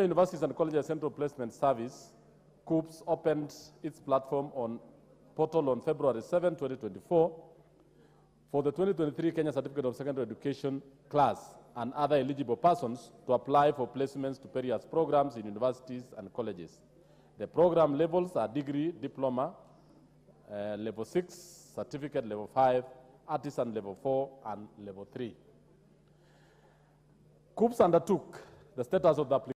Universities and Colleges Central Placement Service, COOPS, opened its platform on portal on February 7, 2024 for the 2023 Kenya Certificate of Secondary Education class and other eligible persons to apply for placements to various programs in universities and colleges. The program levels are degree, diploma, level 6, certificate level 5, artisan level 4, and level 3. COOPS undertook the status of the application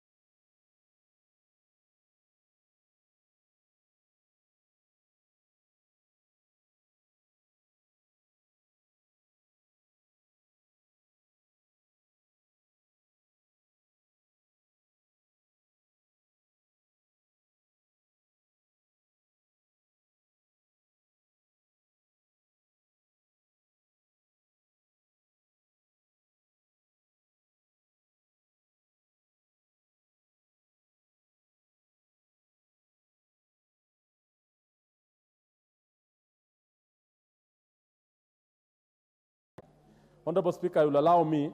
Honorable Speaker, you will allow me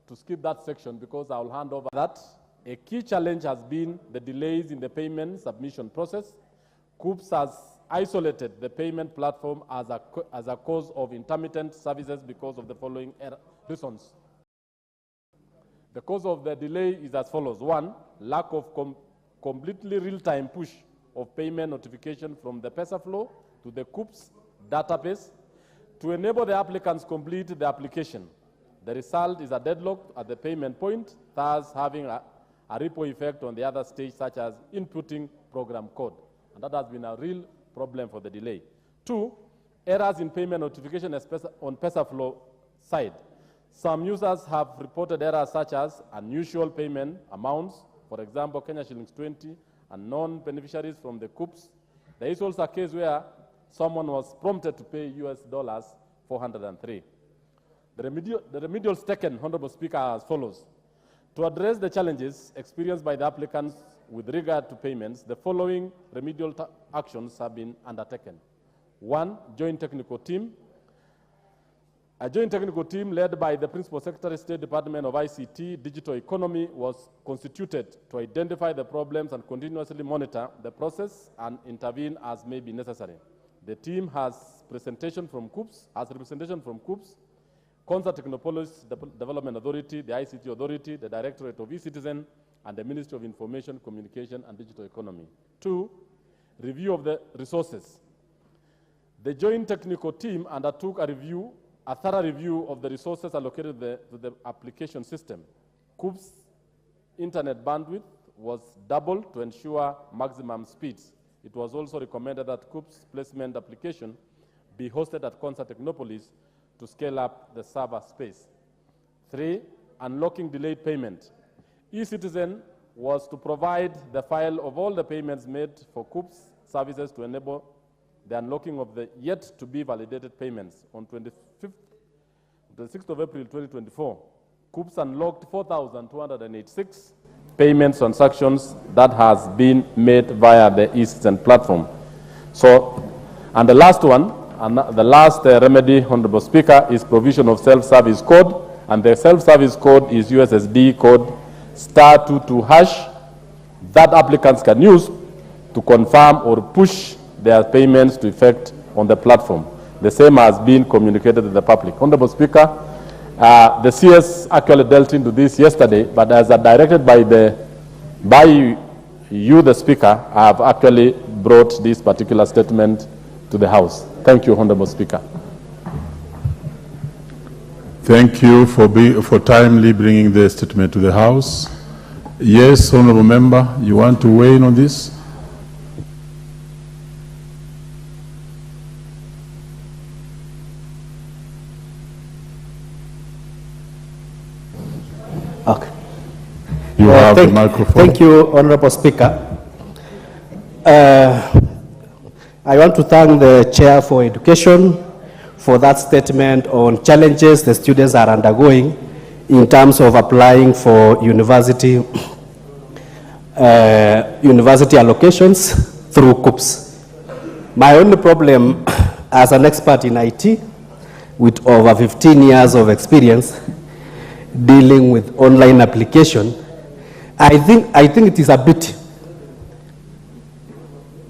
to skip that section because I will hand over that. A key challenge has been the delays in the payment submission process. COOPS has isolated the payment platform as a cause of intermittent services because of the following reasons. The cause of the delay is as follows. 1, lack of completely real-time push of payment notification from the PESA flow to the COOPS database to enable the applicants complete the application. The result is a deadlock at the payment point, thus having a ripple effect on the other stage, such as inputting program code. And that has been a real problem for the delay. 2, errors in payment notification on PESA flow side. Some users have reported errors such as unusual payment amounts, for example, Kenya shillings 20, and non-beneficiaries from the COOPS. There is also a case where someone was prompted to pay US dollars 403. The remedials taken, Honorable Speaker, as follows. To address the challenges experienced by the applicants with regard to payments, the following remedial actions have been undertaken. 1, joint technical team. A joint technical team led by the Principal Secretary, State Department of ICT, Digital Economy, was constituted to identify the problems and continuously monitor the process and intervene as may be necessary. The team has representation from COOPS, Concert Technopolis Development Authority, the ICT Authority, the Directorate of eCitizen, and the Ministry of Information, Communication, and Digital Economy. 2, review of the resources. The joint technical team undertook a thorough review of the resources allocated to the application system. COOPS internet bandwidth was doubled to ensure maximum speeds. It was also recommended that COOPS placement application be hosted at Concert Technopolis to scale up the server space. 3, unlocking delayed payment. eCitizen was to provide the file of all the payments made for COOPS services to enable the unlocking of the yet-to-be validated payments. On the 6th of April 2024, COOPS unlocked 4,286 payment transactions that has been made via the eCitizen platform. So, and the last one, and the last remedy, Honorable Speaker, is provision of self-service code, and the self-service code is USSD code *22# that applicants can use to confirm or push their payments to effect on the platform. The same has been communicated to the public. Honorable Speaker, the CS actually dealt into this yesterday, but as directed by you, the Speaker, I have actually brought this particular statement to the House. Thank you, Honorable Speaker. Thank you for timely bringing the statement to the House. Yes, Honorable Member, you want to weigh in on this? Okay. You have the microphone. Thank you, Honorable Speaker. I want to thank the Chair for Education for that statement on challenges the students are undergoing in terms of applying for university allocations through COOPS. My only problem as an expert in IT with over 15 years of experience dealing with online application, I think it is a bit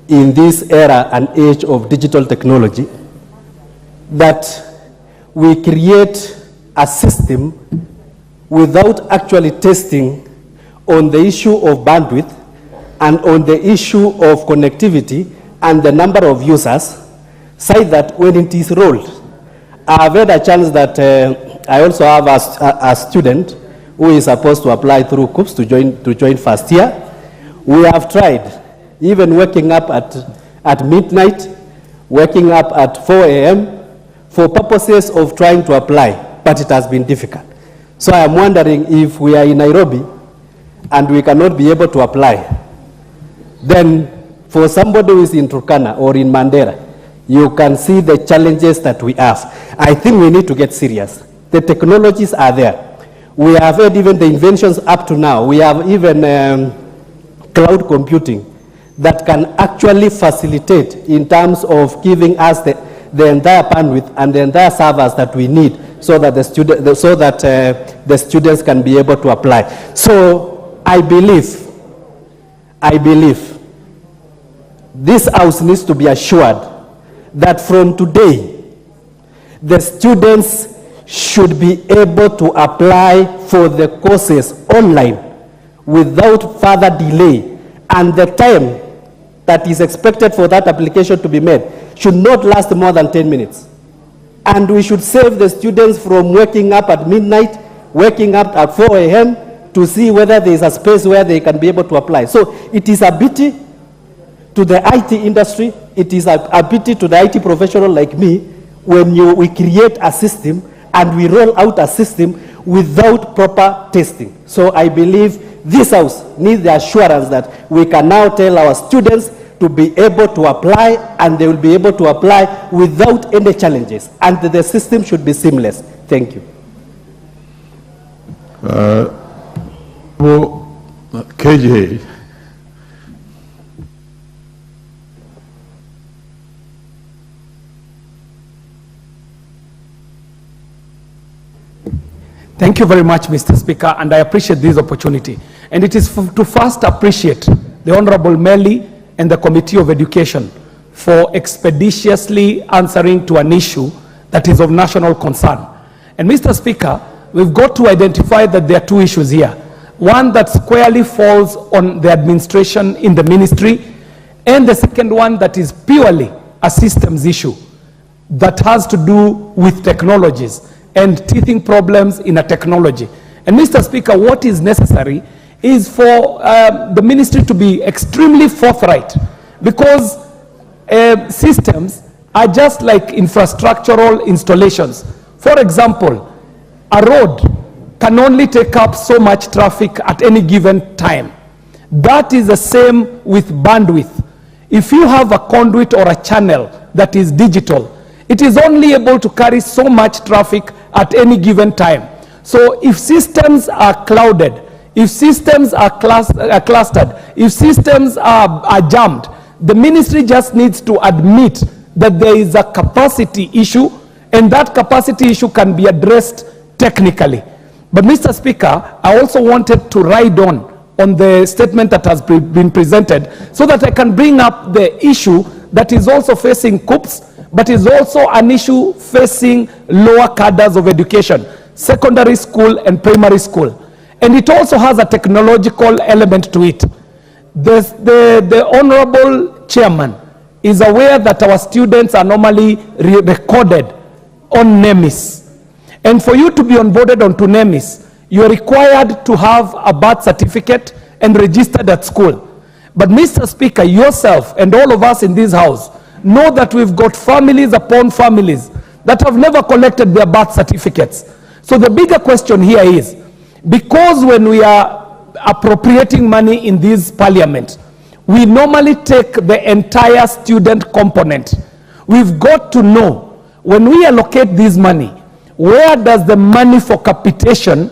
in this era and age of digital technology that we create a system without actually testing on the issue of bandwidth and on the issue of connectivity and the number of users, such that when it is rolled, I have had a chance that I also have a student who is supposed to apply through COOPS to join first year. We have tried, even waking up at midnight, waking up at 4 a.m. for purposes of trying to apply, but it has been difficult. So I am wondering if we are in Nairobi and we cannot be able to apply, then for somebody who is in Turkana or in Mandera, you can see the challenges that we have. I think we need to get serious. The technologies are there. We have had even the inventions up to now. We have even cloud computing that can actually facilitate in terms of giving us the entire bandwidth and the entire servers that we need so that the students can be able to apply. So I believe this house needs to be assured that from today, the students should be able to apply for the courses online without further delay, and the time that is expected for that application to be made should not last more than 10 minutes. And we should save the students from waking up at midnight, waking up at 4 a.m. to see whether there is a space where they can be able to apply. So it is a pity to the IT industry, it is a pity to the IT professional like me when we create a system and we roll out a system without proper testing. So I believe this house needs the assurance that we can now tell our students to be able to apply, and they will be able to apply without any challenges, and the system should be seamless. Thank you. KJ. Thank you very much, Mr. Speaker, and I appreciate this opportunity. And it is to first appreciate the Honorable Melly and the Committee of Education for expeditiously answering to an issue that is of national concern. And Mr. Speaker, we've got to identify that there are two issues here. One that squarely falls on the administration in the ministry, and the second one that is purely a systems issue that has to do with technologies and teething problems in a technology. And Mr. Speaker, what is necessary is for the ministry to be extremely forthright, because systems are just like infrastructural installations. For example, a road can only take up so much traffic at any given time. That is the same with bandwidth. If you have a conduit or a channel that is digital, it is only able to carry so much traffic at any given time. So if systems are clouded, if systems are clustered, if systems are jammed, the ministry just needs to admit that there is a capacity issue, and that capacity issue can be addressed technically. But Mr. Speaker, I also wanted to ride on the statement that has been presented so that I can bring up the issue that is also facing COOPS, but is also an issue facing lower cadres of education, secondary school and primary school. And it also has a technological element to it. The Honorable Chairman is aware that our students are normally recorded on NEMIS. And for you to be onboarded onto NEMIS, you are required to have a birth certificate and registered at school. But Mr. Speaker, yourself and all of us in this house know that we've got families upon families that have never collected their birth certificates. So the bigger question here is, because when we are appropriating money in this parliament, we normally take the entire student component. We've got to know, when we allocate this money, where does the money for capitation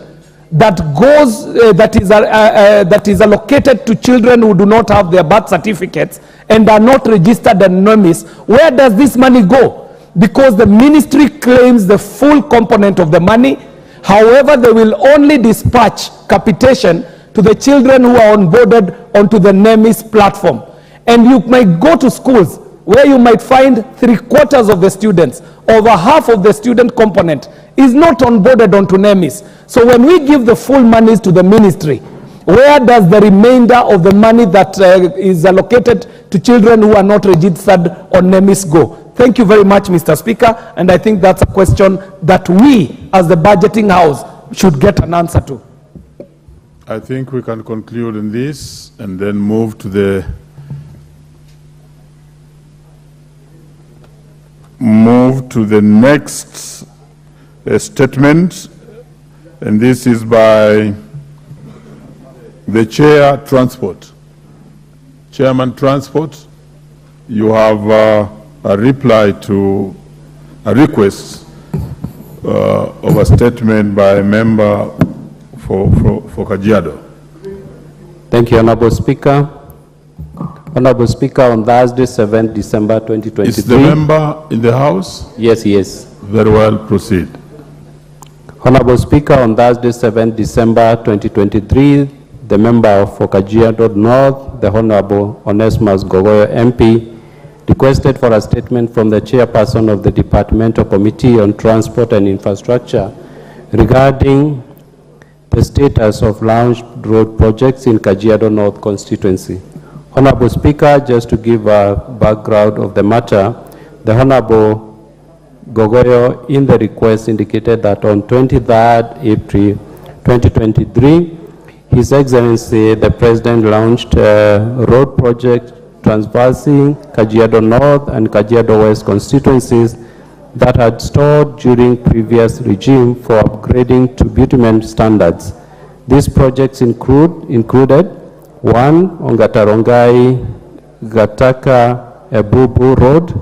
that goes, that is allocated to children who do not have their birth certificates and are not registered at NEMIS, where does this money go? Because the ministry claims the full component of the money, However, they will only dispatch capitation to the children who are onboarded onto the NEMIS platform. And you might go to schools where you might find 3/4 of the students, over half of the student component is not onboarded onto NEMIS. So when we give the full monies to the ministry, where does the remainder of the money that is allocated to children who are not registered on NEMIS go? Thank you very much, Mr. Speaker, and I think that's a question that we, as the budgeting house, should get an answer to. I think we can conclude in this and then move to the next statement, and this is by the Chair, Transport. Chairman, Transport, you have a reply to a request of a statement by a member for Kajiado. Thank you, Honorable Speaker. Honorable Speaker, on Thursday, 7th December 2023. Is the member in the House? Yes, yes. Very well, proceed. Honorable Speaker, on Thursday, 7th December 2023, the member for Kajiado North, the Honorable Onesimus Gogoyo MP, requested for a statement from the chairperson of the Departmental Committee on Transport and Infrastructure regarding the status of launched road projects in Kajiado North constituency. Honorable Speaker, just to give a background of the matter, the Honorable Gogoyo in the request indicated that on 23rd April 2023, His Excellency the President launched a road project traversing Kajiado North and Kajiado West constituencies that had stalled during previous regime for upgrading to bitumen standards. These projects included 1. Ongatarongai Gataka Ebubu Road,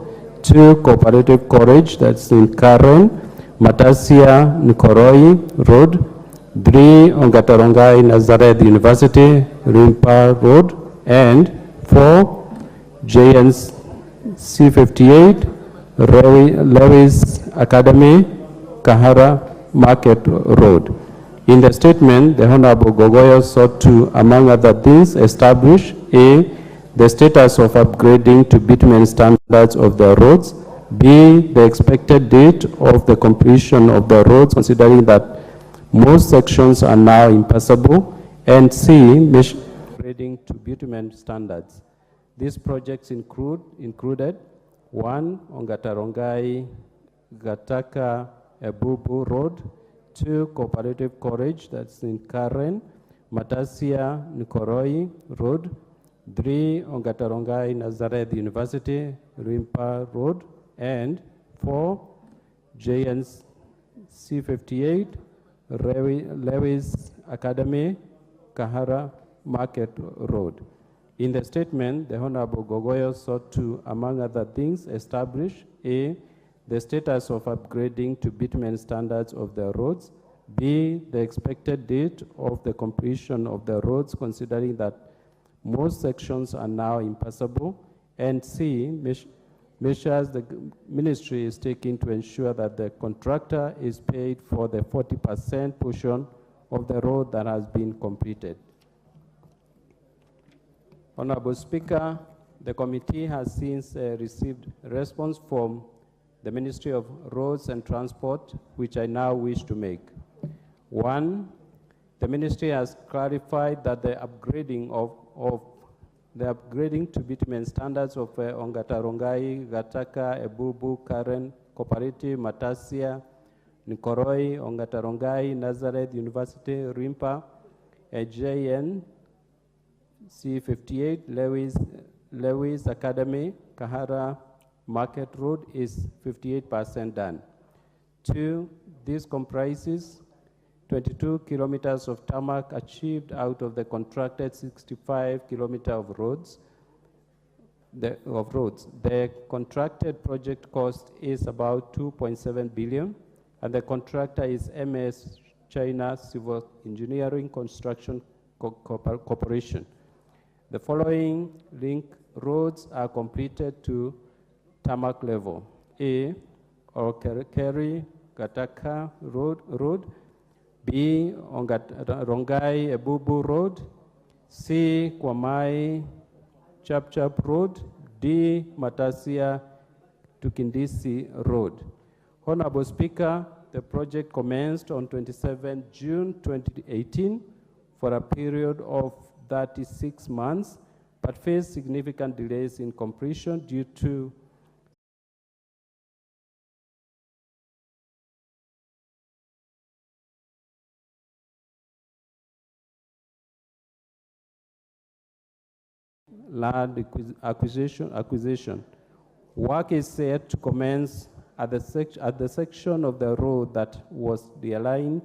2. Cooperative College, that's in Karen, Matasia Nikoroi Road, 3. Ongatarongai Nazareth University, Rimpa Road, and 4. JNC 58, Lewis Academy, Kahara Market Road. In the statement, the Honorable Gogoyo sought to, among other things, establish A, the status of upgrading to bitumen standards of the roads, B, the expected date of the completion of the roads, considering that most sections are now impassable, and C, upgrading to bitumen standards. These projects included 1. Ongatarongai Gataka Ebubu Road, 2. Cooperative College, that's in Karen, Matasia Nikoroi Road, 3. Ongatarongai Nazareth University, Rimpa Road, and 4. JNC 58, Lewis Academy, Kahara Market Road. In the statement, the Honorable Gogoyo sought to, among other things, establish A, the status of upgrading to bitumen standards of the roads, B, the expected date of the completion of the roads, considering that most sections are now impassable, and C, measures the ministry is taking to ensure that the contractor is paid for the 40% portion of the road that has been completed. Honorable Speaker, the committee has since received a response from the Ministry of Roads and Transport, which I now wish to make. 1, the ministry has clarified that the upgrading to bitumen standards of Ongatarongai, Gataka, Ebubu, Karen, Cooperative, Matasia, Nikoroi, Ongatarongai, Nazareth University, Rimpa, JN, C58, Lewis Academy, Kahara Market Road is 58% done. 2, this comprises 22 kilometers of tarmac achieved out of the contracted 65 kilometers of roads. The contracted project cost is about 2.7 billion, and the contractor is MS China Civil Engineering Construction Corporation. The following link roads are completed to tarmac level. A, Orkeri Gataka Road, B. Rongai Ebubu Road, C. Kwamai Chapchap Road, D. Matasia to Kindisi Road. Honorable Speaker, the project commenced on 27 June 2018 for a period of 36 months, but faced significant delays in completion due to land acquisition. Work is set to commence at the section of the road that was realigned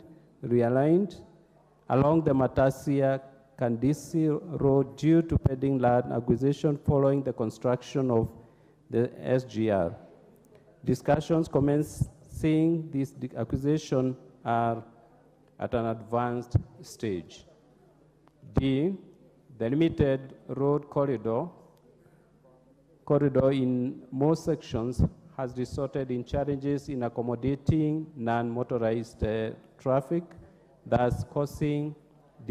along the Matasia Kandisi Road due to pending land acquisition following the construction of the SGR. Discussions commencing this acquisition are at an advanced stage. D. The limited road corridor in most sections has resulted in challenges in accommodating non-motorized traffic, thus causing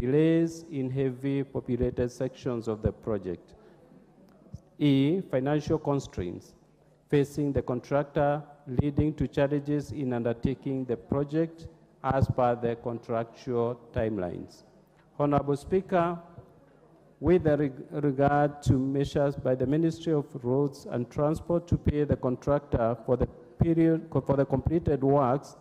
delays in heavy populated sections of the project. E. Financial constraints facing the contractor, leading to challenges in undertaking the project as per the contractual timelines. Honorable Speaker, with regard to measures by the Ministry of Roads and Transport to pay the contractor for the completed works,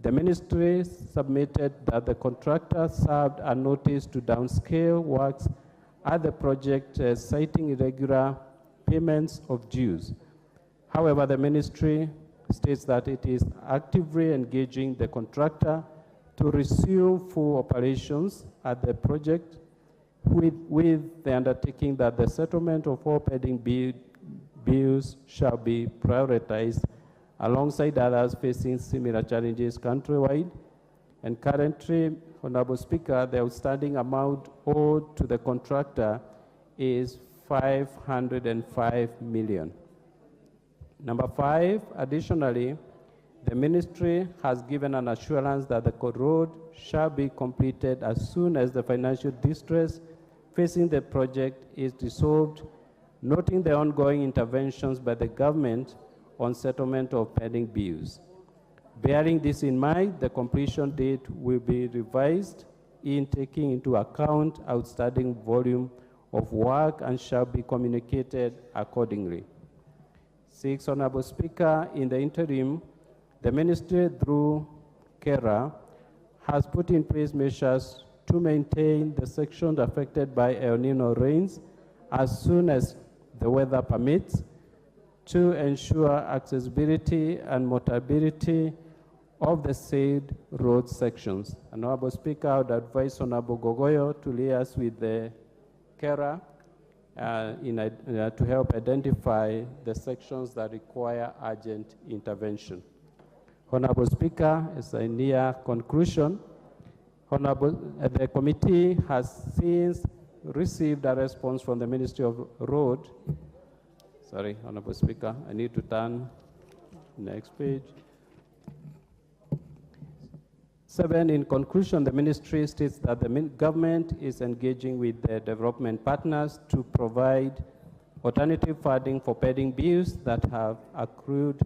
the ministry submitted that the contractor served a notice to downscale works at the project, citing irregular payments of dues. However, the ministry states that it is actively engaging the contractor to resume full operations at the project with the undertaking that the settlement of all pending bills shall be prioritized alongside others facing similar challenges countrywide. And currently, Honorable Speaker, the outstanding amount owed to the contractor is 505 million. Number 5, additionally, the ministry has given an assurance that the road shall be completed as soon as the financial distress facing the project is resolved, noting the ongoing interventions by the government on settlement of pending bills. Bearing this in mind, the completion date will be revised in taking into account outstanding volume of work and shall be communicated accordingly. 6, Honorable Speaker, in the interim, the ministry through KERA has put in place measures to maintain the sections affected by El Nino rains as soon as the weather permits, to ensure accessibility and mobility of the said road sections. Honorable Speaker, I would advise Honorable Gogoyo to liaise with the KERA to help identify the sections that require urgent intervention. Honorable Speaker, as I near conclusion, the committee has since received a response from the Ministry of Road. Sorry, Honorable Speaker, I need to turn next page. 7, in conclusion, the ministry states that the government is engaging with the development partners to provide alternative funding for pending bills that have accrued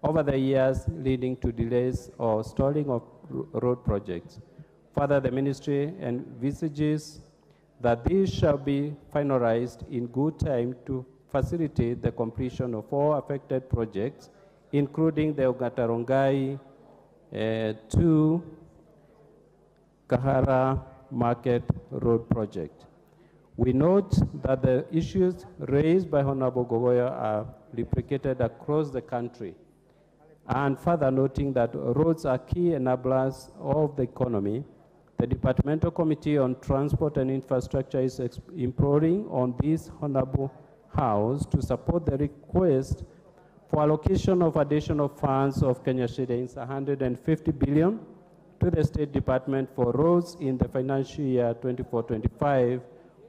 over the years, leading to delays or stalling of road projects. Further, the ministry envisages that these shall be finalized in good time to facilitate the completion of all affected projects, including the Ongatarongai to Kahara Market Road project. We note that the issues raised by Honorable Gogoyo are replicated across the country, and further noting that roads are key enablers of the economy, the Departmental Committee on Transport and Infrastructure is imploring on this Honorable House to support the request for allocation of additional funds of Kenya shillings 150 billion to the State Department for Roads in the financial year 24-25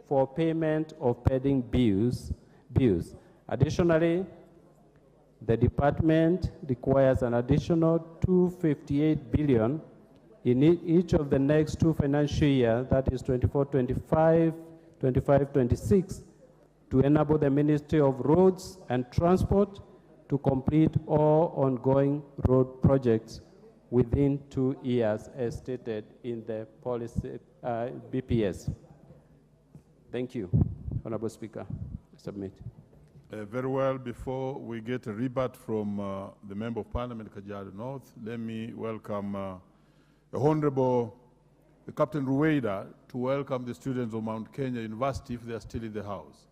for payment of pending bills. Additionally, the department requires an additional 258 billion in each of the next 2 financial years, that is 24-25, 25-26, to enable the Ministry of Roads and Transport to complete all ongoing road projects within 2 years, as stated in the policy BPS. Thank you, Honorable Speaker. I submit. Very well. Before we get a rebut from the Member of Parliament, Kajiado North, let me welcome the Honorable Captain Rueda to welcome the students of Mount Kenya University if they are still in the House.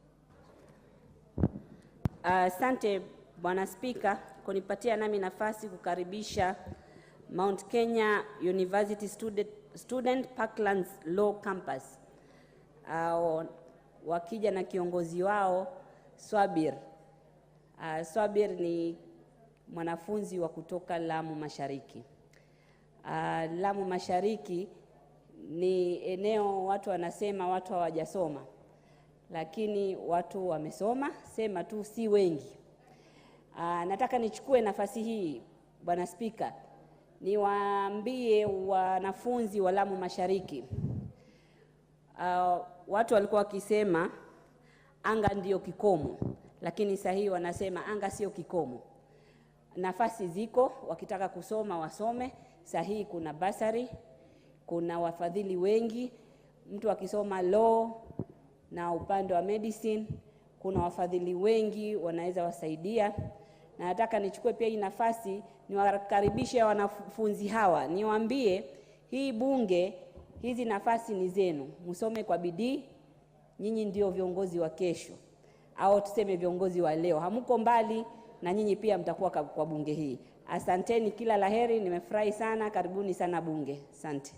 Asante Bwana Spika kunipatia nami nafasi kukaribisha Mount Kenya University Student Parklands Law Campus. Wakija na kiongozi wao Swabir. Swabir ni mwanafunzi wa kutoka Lamu Mashariki. Lamu Mashariki ni eneo watu wanasema watu hawajasoma, lakini watu wamesoma, sema tu si wengi. Nataka nichukue nafasi hii Bwana Spika, niwaambie wanafunzi wa Lamu Mashariki. Watu walikuwa wakisema anga ndio kikomo, lakini sahihi wanasema anga sio kikomo. Nafasi ziko, wakitaka kusoma wasome. Sahihi kuna basari, kuna wafadhili wengi. Mtu akisoma law na upande wa medicine, kuna wafadhili wengi wanaweza wasaidia. Na nataka nichukue pia hii nafasi niwakaribishe wanafunzi hawa, niwaambie hii bunge, hizi nafasi ni zenu, musome kwa bidii. Nyinyi ndio viongozi wa kesho, au tuseme viongozi wa leo. Hamuko mbali na nyinyi pia mtakuwa kwa bunge hii. Asanteni, kila laheri, nimefurahi sana, karibuni sana bunge. Asante.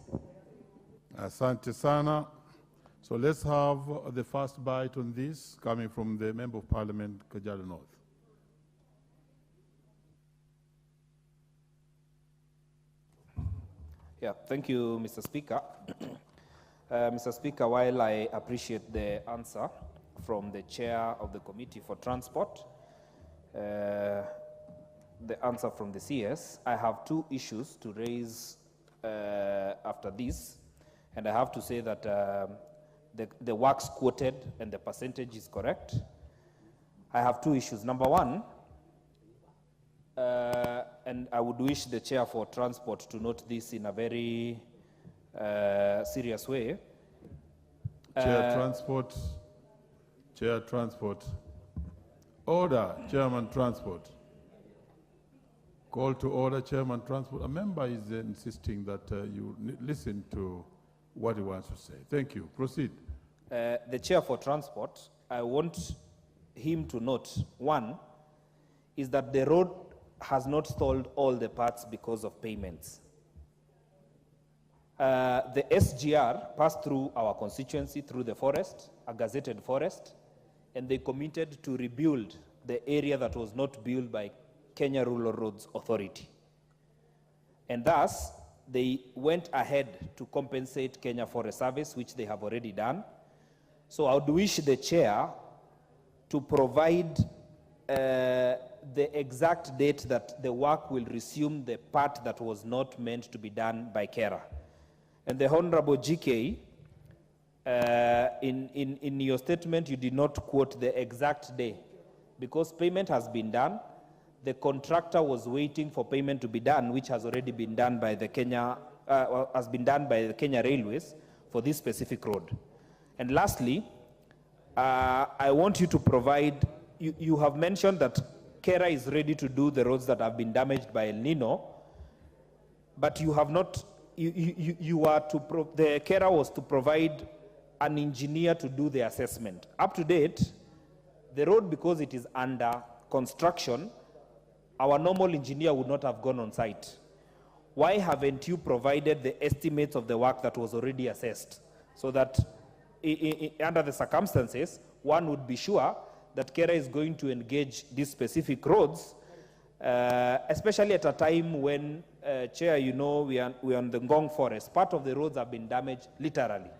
Asante sana. So let's have the first bite on this coming from the Member of Parliament, Kajiado North. Yeah, thank you, Mr. Speaker. Mr. Speaker, while I appreciate the answer from the Chair of the Committee for Transport, the answer from the CS, I have 2 issues to raise after this, and I have to say that the works quoted and the percentage is correct. I have 2 issues. Number 1, and I would wish the Chair for Transport to note this in a very serious way. Chair Transport. Order, Chairman Transport. Call to order, Chairman Transport. A member is insisting that you listen to what he wants to say. Thank you. Proceed. The Chair for Transport, I want him to note, 1, is that the road has not stalled all the parts because of payments. The SGR passed through our constituency, through the forest, a gazetted forest, and they committed to rebuild the area that was not built by Kenya Rural Roads Authority. And thus, they went ahead to compensate Kenya Forest Service, which they have already done. So I would wish the Chair to provide the exact date that the work will resume the part that was not meant to be done by KERA. And the Honorable GK, in your statement, you did not quote the exact day, because payment has been done. The contractor was waiting for payment to be done, which has already been done by the Kenya Railways for this specific road. And lastly, I want you to provide. You have mentioned that KERA is ready to do the roads that have been damaged by El Nino, but you have not. The KERA was to provide an engineer to do the assessment. Up to date, the road, because it is under construction, our normal engineer would not have gone on site. Why haven't you provided the estimates of the work that was already assessed, so that under the circumstances, one would be sure that KERA is going to engage these specific roads, especially at a time when, Chair, you know, we are on the Ngong Forest. Part of the roads have been damaged literally.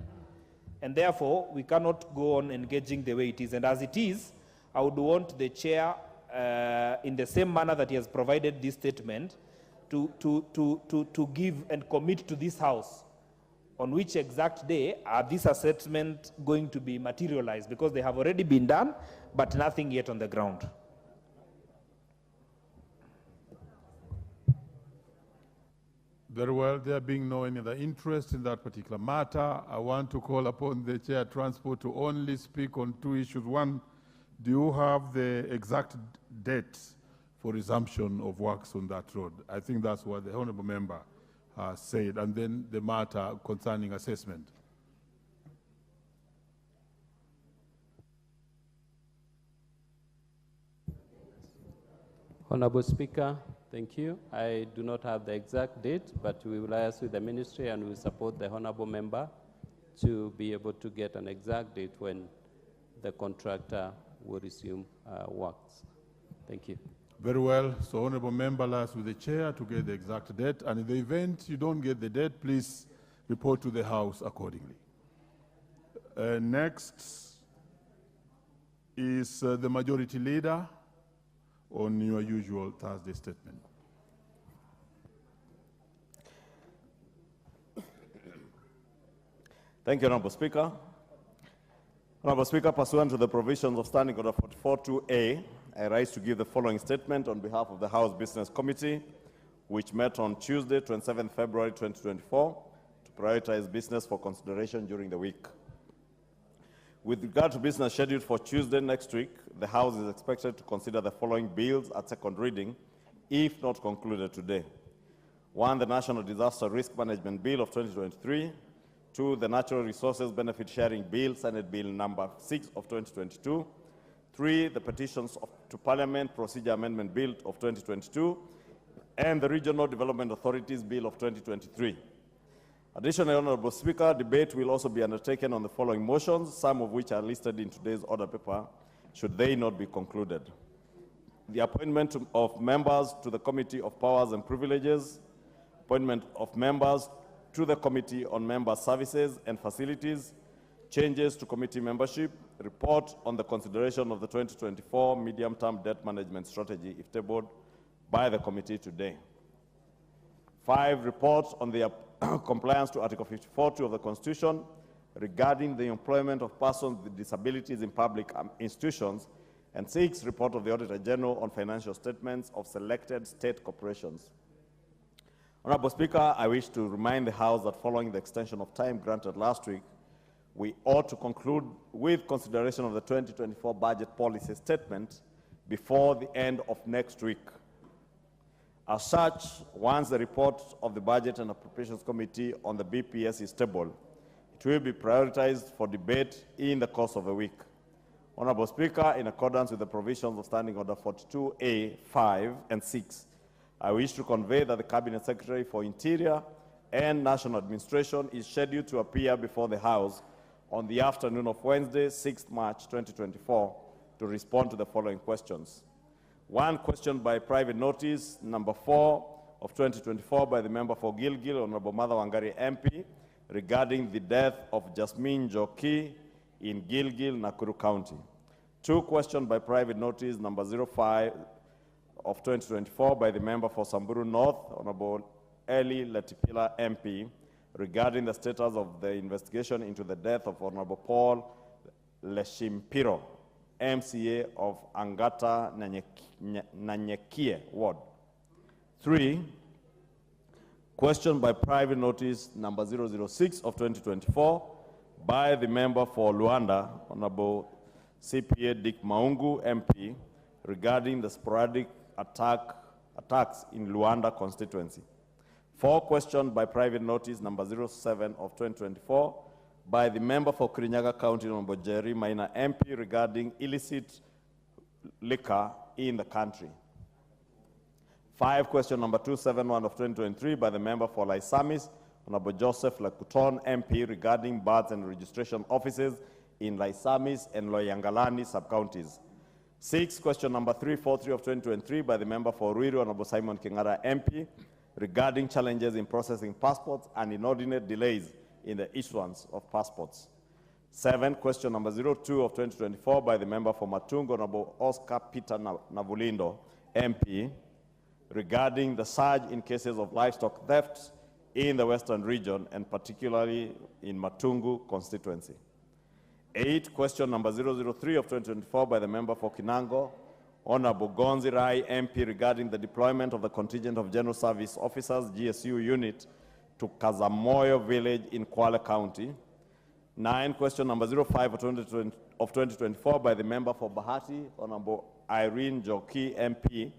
And therefore, we cannot go on engaging the way it is. And as it is, I would want the Chair, in the same manner that he has provided this statement, to give and commit to this House on which exact day are these assessments going to be materialized, because they have already been done, but nothing yet on the ground. Very well. There being no any other interest in that particular matter, I want to call upon the Chair of Transport to only speak on two issues. One, do you have the exact date for resumption of works on that road? I think that's what the Honourable Member said. And then the matter concerning assessment. Honourable Speaker, thank you. I do not have the exact date, but we will liaise with the ministry and we support the Honourable Member to be able to get an exact date when the contractor will resume works. Thank you. Very well. So Honourable Member liaise with the Chair to get the exact date. And in the event you don't get the date, please report to the House accordingly. Next is the Majority Leader on your usual Thursday statement. Thank you, Honourable Speaker. Honourable Speaker, pursuant to the provisions of Standing Order 44.2a, I rise to give the following statement on behalf of the House Business Committee, which met on Tuesday, 27 February 2024, to prioritize business for consideration during the week. With regard to business scheduled for Tuesday next week, the House is expected to consider the following bills at second reading, if not concluded today. 1, the National Disaster Risk Management Bill of 2023. 2, the Natural Resources Benefit Sharing Bill, Senate Bill number 6 of 2022. 3, the Petitions to Parliament Procedure Amendment Bill of 2022, and the Regional Development Authorities Bill of 2023. Additionally, Honourable Speaker, debate will also be undertaken on the following motions, some of which are listed in today's order paper, should they not be concluded. The appointment of members to the Committee of Powers and Privileges, appointment of members to the Committee on Member Services and Facilities, changes to committee membership, report on the consideration of the 2024 medium-term debt management strategy, if tabled by the committee today. 5, reports on the compliance to Article 54.2 of the Constitution regarding the employment of persons with disabilities in public institutions. And 6, report of the Auditor General on financial statements of selected state corporations. Honourable Speaker, I wish to remind the House that following the extension of time granted last week, we ought to conclude with consideration of the 2024 budget policy statement before the end of next week. As such, once the report of the Budget and Appropriations Committee on the BPS is tabled, it will be prioritized for debate in the course of the week. Honourable Speaker, in accordance with the provisions of Standing Order 42A, 5 and 6, I wish to convey that the Cabinet Secretary for Interior and National Administration is scheduled to appear before the House on the afternoon of Wednesday, 6th March 2024, to respond to the following questions. 1 question by private notice, number 4 of 2024, by the member for Gilgil, Honourable Martha Wangari MP, regarding the death of Jasmine Joki in Gilgil, Nakuru County. 2 question by private notice, number 05 of 2024, by the member for Samburu North, Honourable Eli Letipila MP, regarding the status of the investigation into the death of Honourable Paul Leshimpiro, MCA of Angata Nanyekie Ward. 3, question by private notice number 006 of 2024 by the member for Luanda, Honorable CPA Dick Maungu, MP, regarding the sporadic attacks in Luanda constituency. 4, question by private notice number 07 of 2024 by the member for Kirinyaga County, Honorable Jerry Maina, MP, regarding illicit liquor in the country. 5, question number 271 of 2023 by the member for Laisamis, Honorable Joseph Lakuton, MP, regarding births and registration offices in Laisamis and Loyangalani sub-counties. 6, question number 343 of 2023 by the member for Ruiru, Honorable Simon Kingara, MP, regarding challenges in processing passports and inordinate delays in the issuance of passports. 7, question number 02 of 2024 by the member for Matungo, Honorable Oscar Peter Navulindo, MP, regarding the surge in cases of livestock theft in the Western region, and particularly in Matungu constituency. 8, question number 003 of 2024 by the member for Kinango, Honorable Gonzi Rai, MP, regarding the deployment of the contingent of General Service Officers, GSU unit, to Kazamoyo village in Kwale County. 9, question number 05 of 2024 by the member for Bahati, Honorable Irene Joki, MP,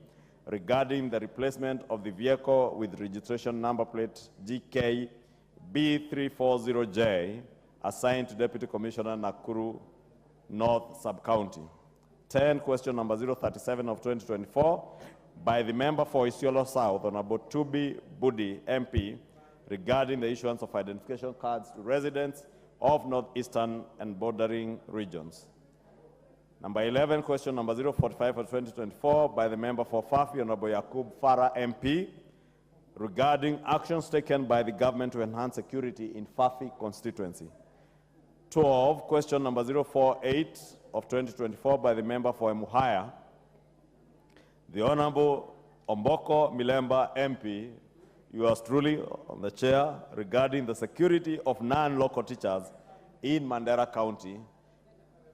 regarding the replacement of the vehicle with registration number plate GK B340J assigned to Deputy Commissioner Nakuru North Sub-County. 10, question number 037 of 2024 by the member for Isiolo South, Honorable Tubi Budi, MP, regarding the issuance of identification cards to residents of northeastern and bordering regions. Number 11, question number 045 of 2024 by the member for Fafi, Honorable Yakub Farah, MP, regarding actions taken by the government to enhance security in Fafi constituency. 12, question number 048 of 2024 by the member for Emuhaya, the Honorable Omboko Milemba, MP, yours truly on the chair, regarding the security of non-local teachers in Mandera County.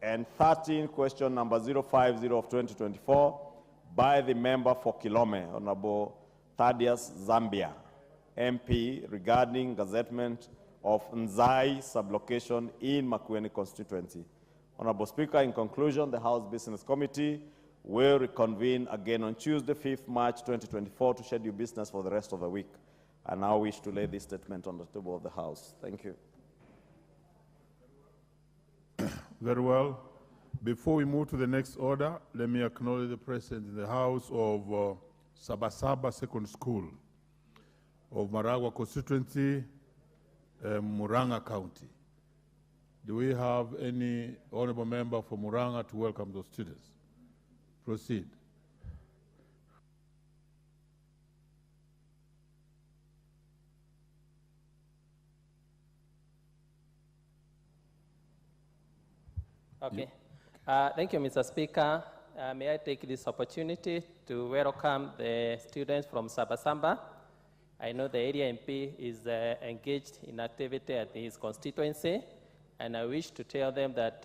And 13, question number 050 of 2024 by the member for Kilome, Honorable Thaddeus Zambia, MP, regarding gazettement of Nzai sublocation in Makueni constituency. Honorable Speaker, in conclusion, the House Business Committee will reconvene again on Tuesday, 5th March 2024 to schedule business for the rest of the week. I now wish to lay this statement on the table of the House. Thank you. Very well. Before we move to the next order, let me acknowledge the presence in the House of Sabasaba Second School of Maragua constituency, Muranga County. Do we have any honorable member for Muranga to welcome those students? Proceed. Okay. Thank you, Mr. Speaker. May I take this opportunity to welcome the students from Sabasamba. I know the area MP is engaged in activity at his constituency, and I wish to tell them that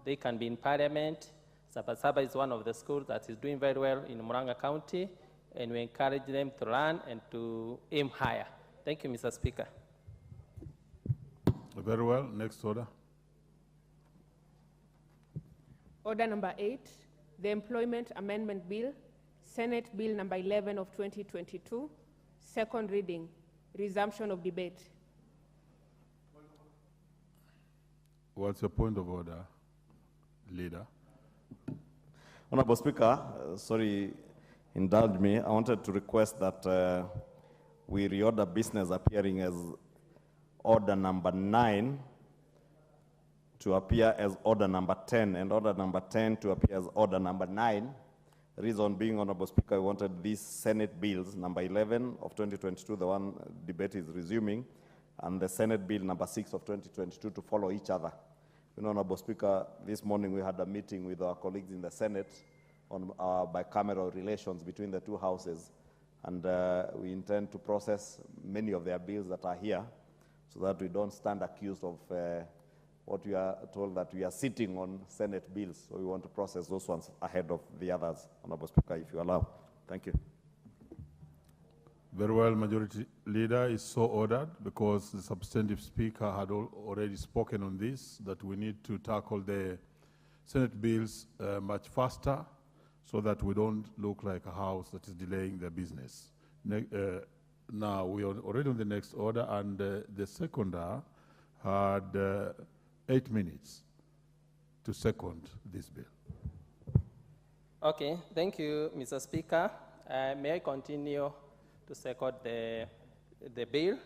they can be in parliament. Sabasaba is one of the schools that is doing very well in Muranga County, and we encourage them to learn and to aim higher. Thank you, Mr. Speaker. Very well. Next order. Order number 8, the Employment Amendment Bill, Senate Bill number 11 of 2022, second reading, resumption of debate. What's your point of order, Leader? Honorable Speaker, sorry, indulge me. I wanted to request that we reorder business appearing as order number 9 to appear as order number 10, and order number 10 to appear as order number 9. Reason being, Honorable Speaker, I wanted these Senate bills, number 11 of 2022, the one debate is resuming, and the Senate bill number 6 of 2022 to follow each other. You know, Honorable Speaker, this morning we had a meeting with our colleagues in the Senate on bicameral relations between the two houses, and we intend to process many of their bills that are here so that we don't stand accused of what we are told that we are sitting on Senate bills. So we want to process those ones ahead of the others, Honorable Speaker, if you allow. Thank you. Very well, Majority Leader is so ordered because the substantive Speaker had already spoken on this, that we need to tackle the Senate bills much faster so that we don't look like a house that is delaying their business. Now, we are already on the next order, and the seconder had 8 minutes to second this bill. Okay, thank you, Mr. Speaker. May I continue to second the bill?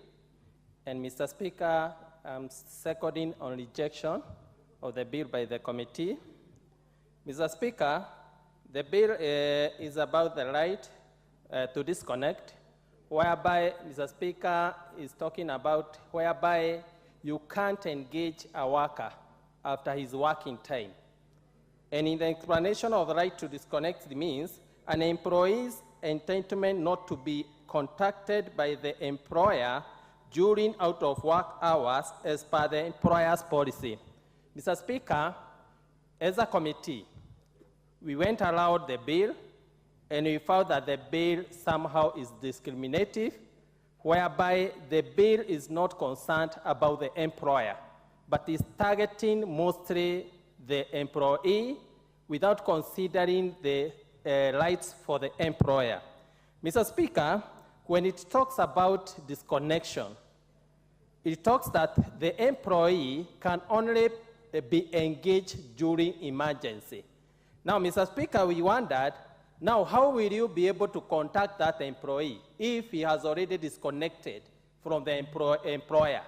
And Mr. Speaker, I'm seconding on rejection of the bill by the committee. Mr. Speaker, the bill is about the right to disconnect, whereby Mr. Speaker is talking about whereby you can't engage a worker after his working time. And in the explanation of the right to disconnect means an employee's entitlement not to be contacted by the employer during out of work hours as per the employer's policy. Mr. Speaker, as a committee, we went around the bill and we found that the bill somehow is discriminative, whereby the bill is not concerned about the employer, but is targeting mostly the employee without considering the rights for the employer. Mr. Speaker, when it talks about disconnection, it talks that the employee can only be engaged during emergency. Now, Mr. Speaker, we wondered, now how will you be able to contact that employee if he has already disconnected from the employer?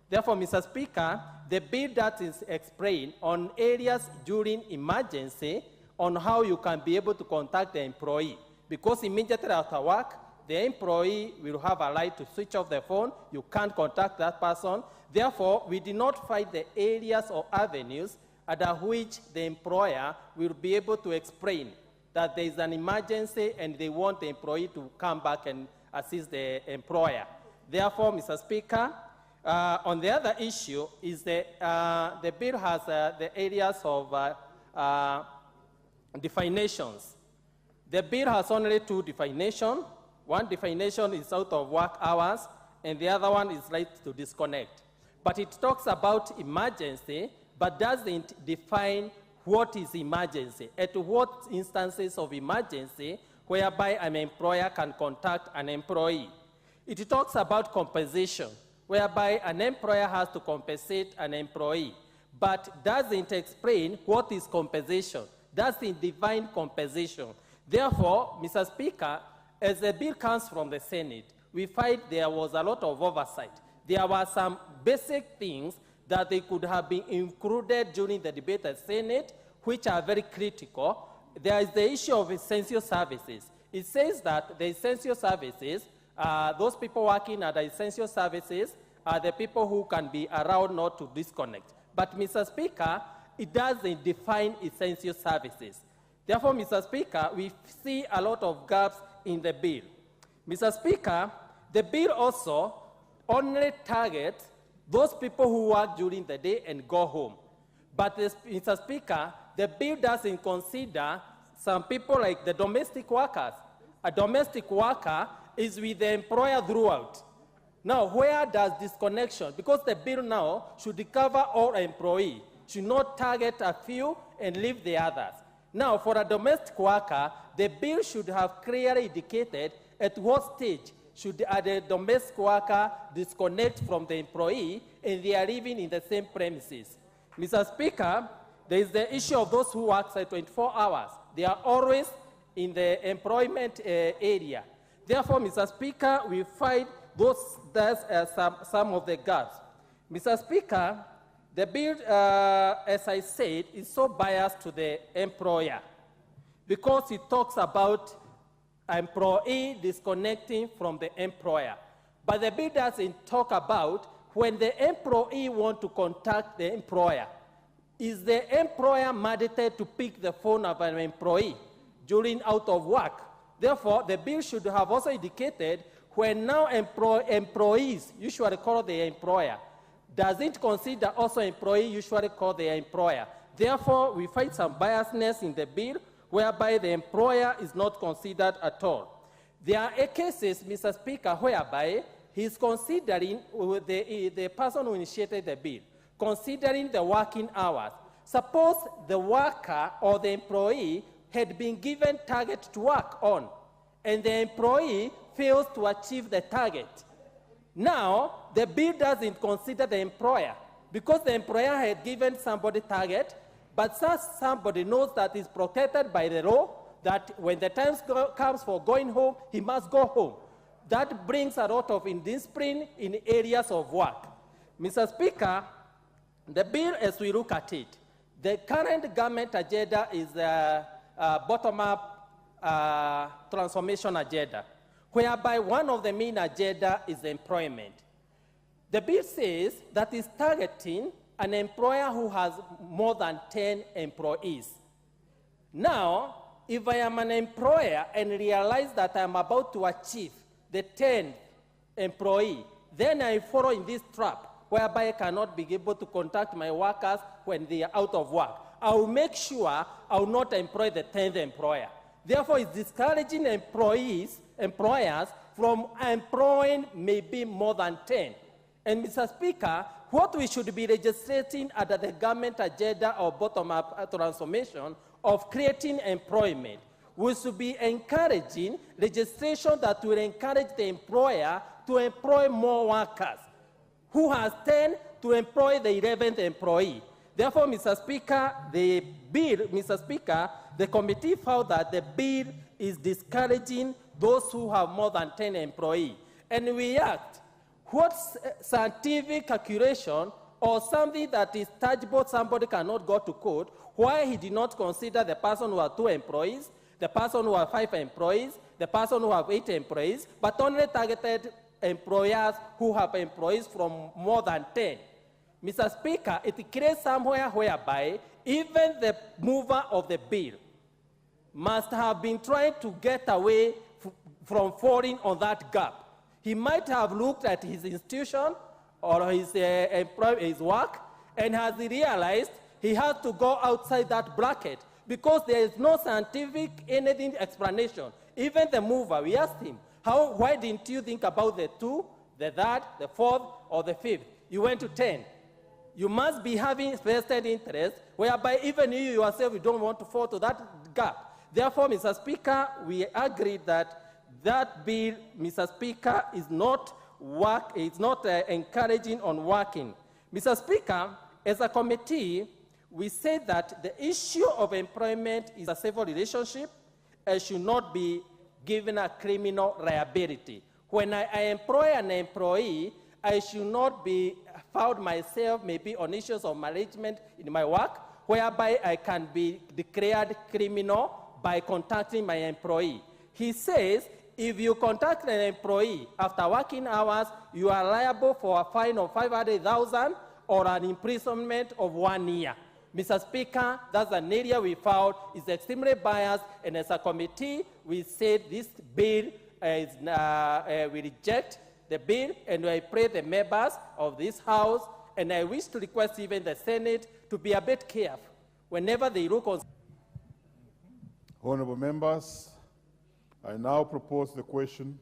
Therefore, Mr. Speaker, the bill that is explained on areas during emergency on how you can be able to contact the employee, because immediately after work, the employee will have a right to switch off the phone. You can't contact that person. Therefore, we did not find the areas or avenues under which the employer will be able to explain that there is an emergency and they want the employee to come back and assist the employer. Therefore, Mr. Speaker, on the other issue is the bill has the areas of definitions. The bill has only two definitions. One definition is out of work hours, and the other one is right to disconnect. But it talks about emergency, but doesn't define what is emergency, at what instances of emergency whereby an employer can contact an employee. It talks about compensation, whereby an employer has to compensate an employee, but doesn't explain what is compensation, doesn't define compensation. Therefore, Mr. Speaker, as the bill comes from the Senate, we find there was a lot of oversight. There were some basic things that they could have been included during the debate at Senate, which are very critical. There is the issue of essential services. It says that the essential services, those people working at the essential services are the people who can be around not to disconnect. But, Mr. Speaker, it doesn't define essential services. Therefore, Mr. Speaker, we see a lot of gaps in the bill. Mr. Speaker, the bill also only targets those people who work during the day and go home. But, Mr. Speaker, the bill doesn't consider some people like the domestic workers. A domestic worker is with the employer throughout. Now, where does disconnection, because the bill now should cover all employees, should not target a few and leave the others. Now, for a domestic worker, the bill should have clearly indicated at what stage should the domestic worker disconnect from the employee and they are living in the same premises. Mr. Speaker, there is the issue of those who work 24 hours. They are always in the employment area. Therefore, Mr. Speaker, we find some of the gaps. Mr. Speaker, the bill, as I said, is so biased to the employer because it talks about employee disconnecting from the employer. But the bill doesn't talk about when the employee wants to contact the employer. Is the employer mandated to pick the phone of an employee during out of work? Therefore, the bill should have also indicated when now employees usually call the employer. Does it consider also employee usually call the employer? Therefore, we find some biasness in the bill whereby the employer is not considered at all. There are cases, Mr. Speaker, whereby he's considering the person who initiated the bill, considering the working hours. Suppose the worker or the employee had been given target to work on, and the employee fails to achieve the target. Now, the bill doesn't consider the employer because the employer had given somebody target, but somebody knows that is protected by the law, that when the time comes for going home, he must go home. That brings a lot of indiscipline in areas of work. Mr. Speaker, the bill, as we look at it, the current government agenda is a bottom-up transformation agenda, whereby one of the main agenda is employment. The bill says that it's targeting an employer who has more than 10 employees. Now, if I am an employer and realize that I am about to achieve the 10th employee, then I follow in this trap whereby I cannot be able to contact my workers when they are out of work. I will make sure I will not employ the 10th employer. Therefore, it's discouraging employers from employing maybe more than 10. And Mr. Speaker, what we should be legislating under the government agenda of bottom-up transformation of creating employment, we should be encouraging legislation that will encourage the employer to employ more workers, who has 10 to employ the 11th employee. Therefore, Mr. Speaker, the committee found that the bill is discouraging those who have more than 10 employees. And we asked, what scientific calculation or something that is tangible, somebody cannot go to court, why he did not consider the person who has 2 employees, the person who has 5 employees, the person who has 8 employees, but only targeted employers who have employees from more than 10. Mr. Speaker, it creates somewhere whereby even the mover of the bill must have been trying to get away from falling on that gap. He might have looked at his institution or his work and has realized he has to go outside that bracket because there is no scientific anything explanation. Even the mover, we asked him, why didn't you think about the 2, the 3rd, the 4th, or the 5th? You went to 10. You must be having vested interest, whereby even you yourself, you don't want to fall to that gap. Therefore, Mr. Speaker, we agree that that bill, Mr. Speaker, is not encouraging on working. Mr. Speaker, as a committee, we say that the issue of employment is a civil relationship and should not be given a criminal liability. When I employ an employee, I should not be found myself maybe on issues of management in my work, whereby I can be declared criminal by contacting my employee. He says, if you contact an employee after working hours, you are liable for a fine of 500,000 or an imprisonment of 1 year. Mr. Speaker, that's an area we found is extremely biased, and as a committee, we said this bill is, we reject the bill, and I pray the members of this House, and I wish to request even the Senate to be a bit careful whenever they look on. Honorable members, I now propose the question,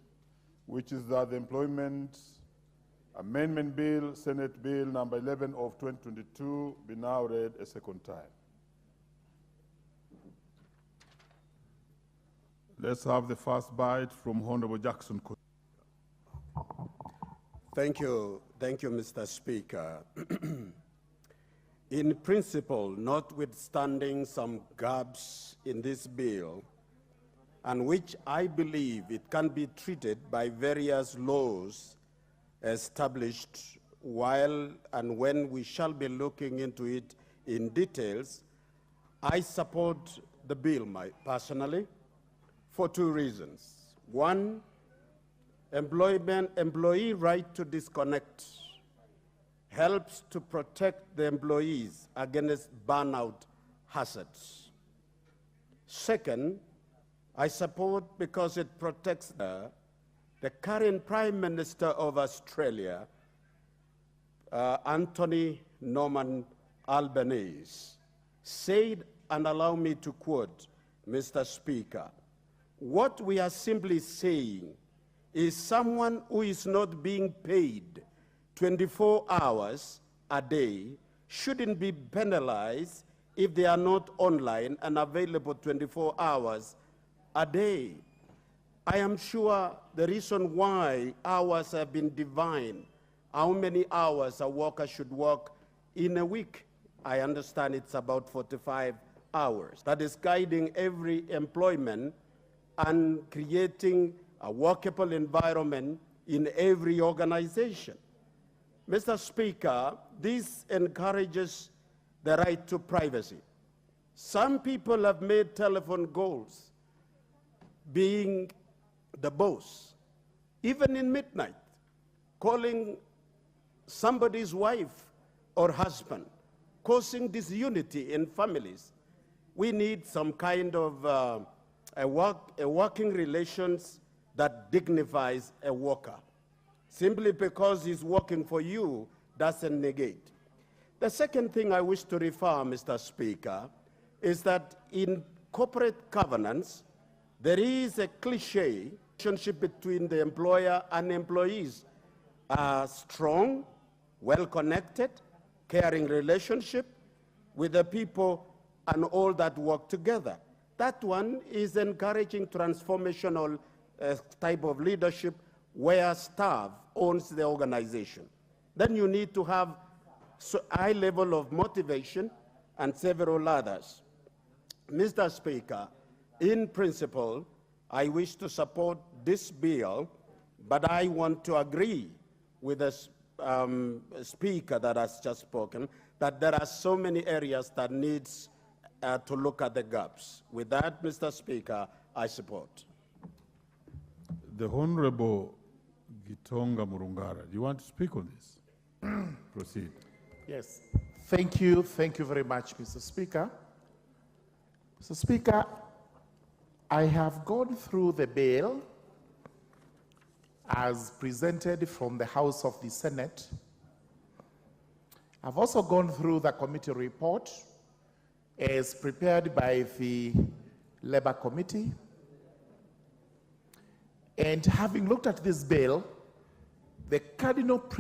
which is that the Employment Amendment Bill, Senate Bill number 11 of 2022, be now read a second time. Let's have the first bite from Honorable Jackson. Thank you, Mr. Speaker. In principle, notwithstanding some gaps in this bill, and which I believe it can be treated by various laws established while and when we shall be looking into it in details, I support the bill personally for 2 reasons. 1, employee right to disconnect helps to protect the employees against burnout hazards. 2nd, I support because it protects the current Prime Minister of Australia, Anthony Norman Albanese, said, and allow me to quote, Mr. Speaker, what we are simply saying is someone who is not being paid 24 hours a day shouldn't be penalized if they are not online and available 24 hours a day. I am sure the reason why hours have been defined, how many hours a worker should work in a week, I understand it's about 45 hours. That is guiding every employment and creating a workable environment in every organization. Mr. Speaker, this encourages the right to privacy. Some people have made telephone calls being the boss, even in midnight, calling somebody's wife or husband, causing disunity in families. We need some kind of a working relations that dignifies a worker. Simply because he's working for you doesn't negate. The second thing I wish to refer, Mr. Speaker, is that in corporate governance, there is a cliche relationship between the employer and employees. A strong, well-connected, caring relationship with the people and all that work together. That one is encouraging transformational type of leadership where staff owns the organization. Then you need to have a high level of motivation and several others. Mr. Speaker, in principle, I wish to support this bill, but I want to agree with the speaker that has just spoken that there are so many areas that needs to look at the gaps. With that, Mr. Speaker, I support. The Honorable Gitonga Murungara, do you want to speak on this? Proceed. Yes, thank you very much, Mr. Speaker. Mr. Speaker, I have gone through the bill as presented from the House of the Senate. I've also gone through the committee report as prepared by the Labour Committee. And having looked at this bill, the cardinal principle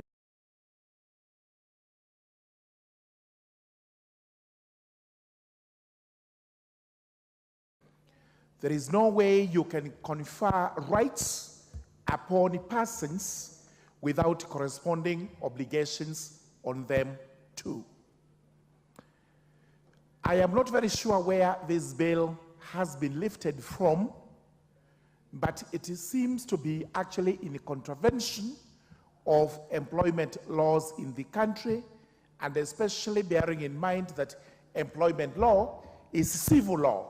there is no way you can confer rights upon persons without corresponding obligations on them too. I am not very sure where this bill has been lifted from, but it seems to be actually in contravention of employment laws in the country, and especially bearing in mind that employment law is civil law.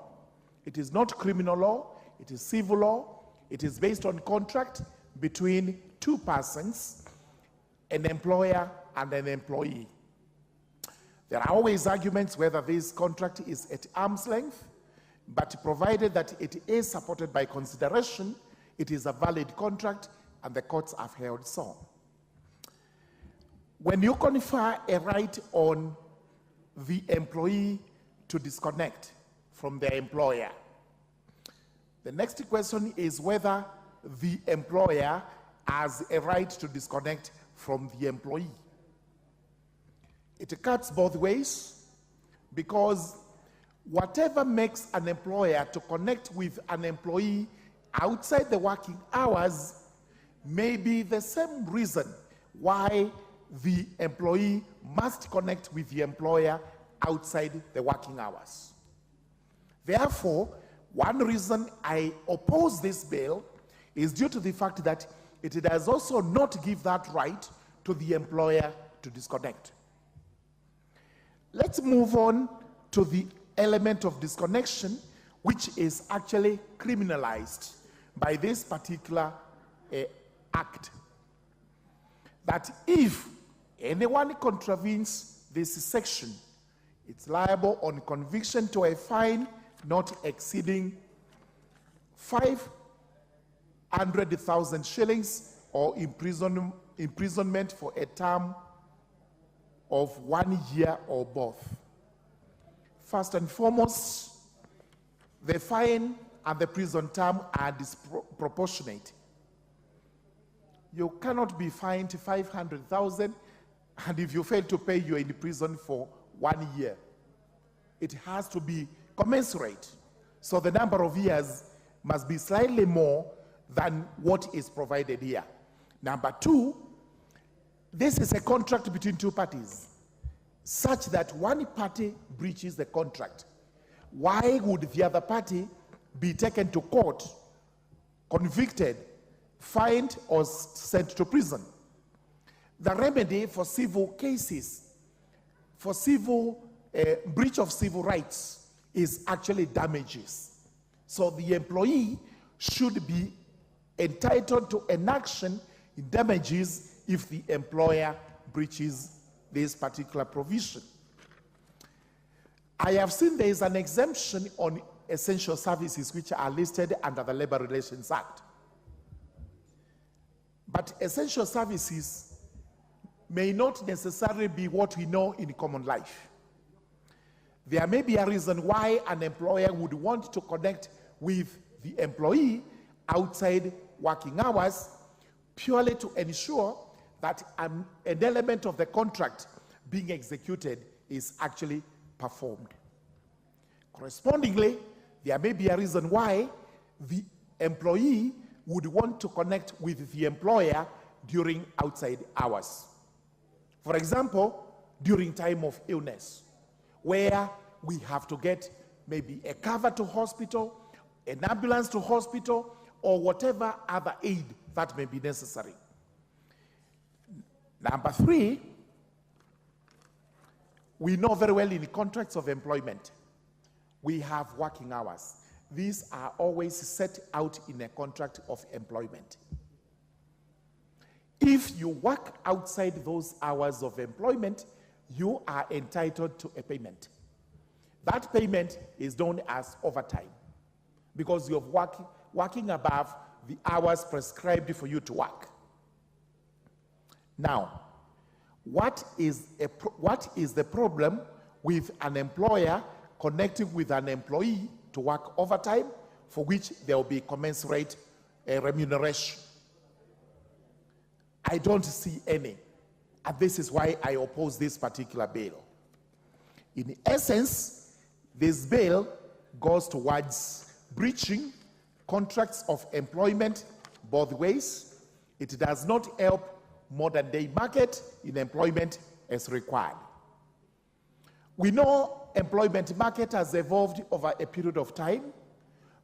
It is not criminal law, it is civil law. It is based on contract between two persons, an employer and an employee. There are always arguments whether this contract is at arm's length, but provided that it is supported by consideration, it is a valid contract, and the courts have held so. When you confer a right on the employee to disconnect from their employer, the next question is whether the employer has a right to disconnect from the employee. It cuts both ways, because whatever makes an employer to connect with an employee outside the working hours may be the same reason why the employee must connect with the employer outside the working hours. Therefore, one reason I oppose this bill is due to the fact that it does also not give that right to the employer to disconnect. Let's move on to the element of disconnection, which is actually criminalized by this particular act. That if anyone contravenes this section, it's liable on conviction to a fine not exceeding 500,000 shillings or imprisonment for a term of 1 year or both. First and foremost, the fine and the prison term are disproportionate. You cannot be fined 500,000, and if you fail to pay, you're in prison for 1 year. It has to be commensurate. So the number of years must be slightly more than what is provided here. Number two, this is a contract between two parties, such that one party breaches the contract. Why would the other party be taken to court, convicted, fined, or sent to prison? The remedy for civil cases, for civil breach of civil rights, is actually damages. So the employee should be entitled to an action in damages if the employer breaches this particular provision. I have seen there is an exemption on essential services which are listed under the Labor Relations Act. But essential services may not necessarily be what we know in common life. There may be a reason why an employer would want to connect with the employee outside working hours, purely to ensure that an element of the contract being executed is actually performed. Correspondingly, there may be a reason why the employee would want to connect with the employer during outside hours. For example, during time of illness, where we have to get maybe a cover to hospital, an ambulance to hospital, or whatever other aid that may be necessary. Number three, we know very well in contracts of employment, we have working hours. These are always set out in a contract of employment. If you work outside those hours of employment, you are entitled to a payment. That payment is known as overtime because you're working above the hours prescribed for you to work. Now, what is the problem with an employer connecting with an employee to work overtime, for which there will be commensurate remuneration? I don't see any, and this is why I oppose this particular bill. In essence, this bill goes towards breaching contracts of employment both ways. It does not help modern day market in employment as required. We know employment market has evolved over a period of time,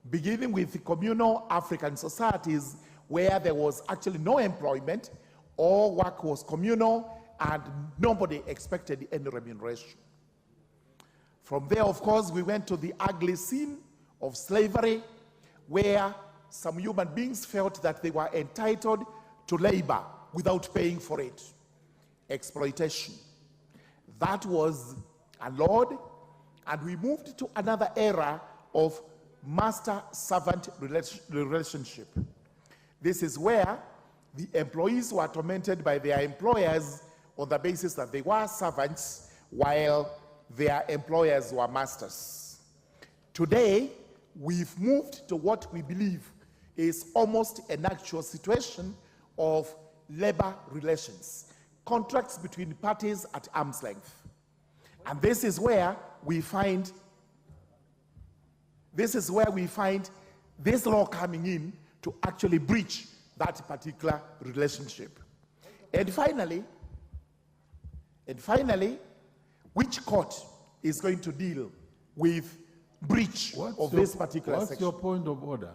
beginning with communal African societies where there was actually no employment, all work was communal, and nobody expected any remuneration. From there, of course, we went to the ugly scene of slavery, where some human beings felt that they were entitled to labor without paying for it. Exploitation. That was allowed, and we moved to another era of master-servant relationship. This is where the employees were tormented by their employers on the basis that they were servants while their employers were masters. Today, we've moved to what we believe is almost an actual situation of labor relations, contracts between parties at arm's length. And this is where we find this law coming in to actually breach that particular relationship. And finally, which court is going to deal with breach of this particular section? What's your point of order?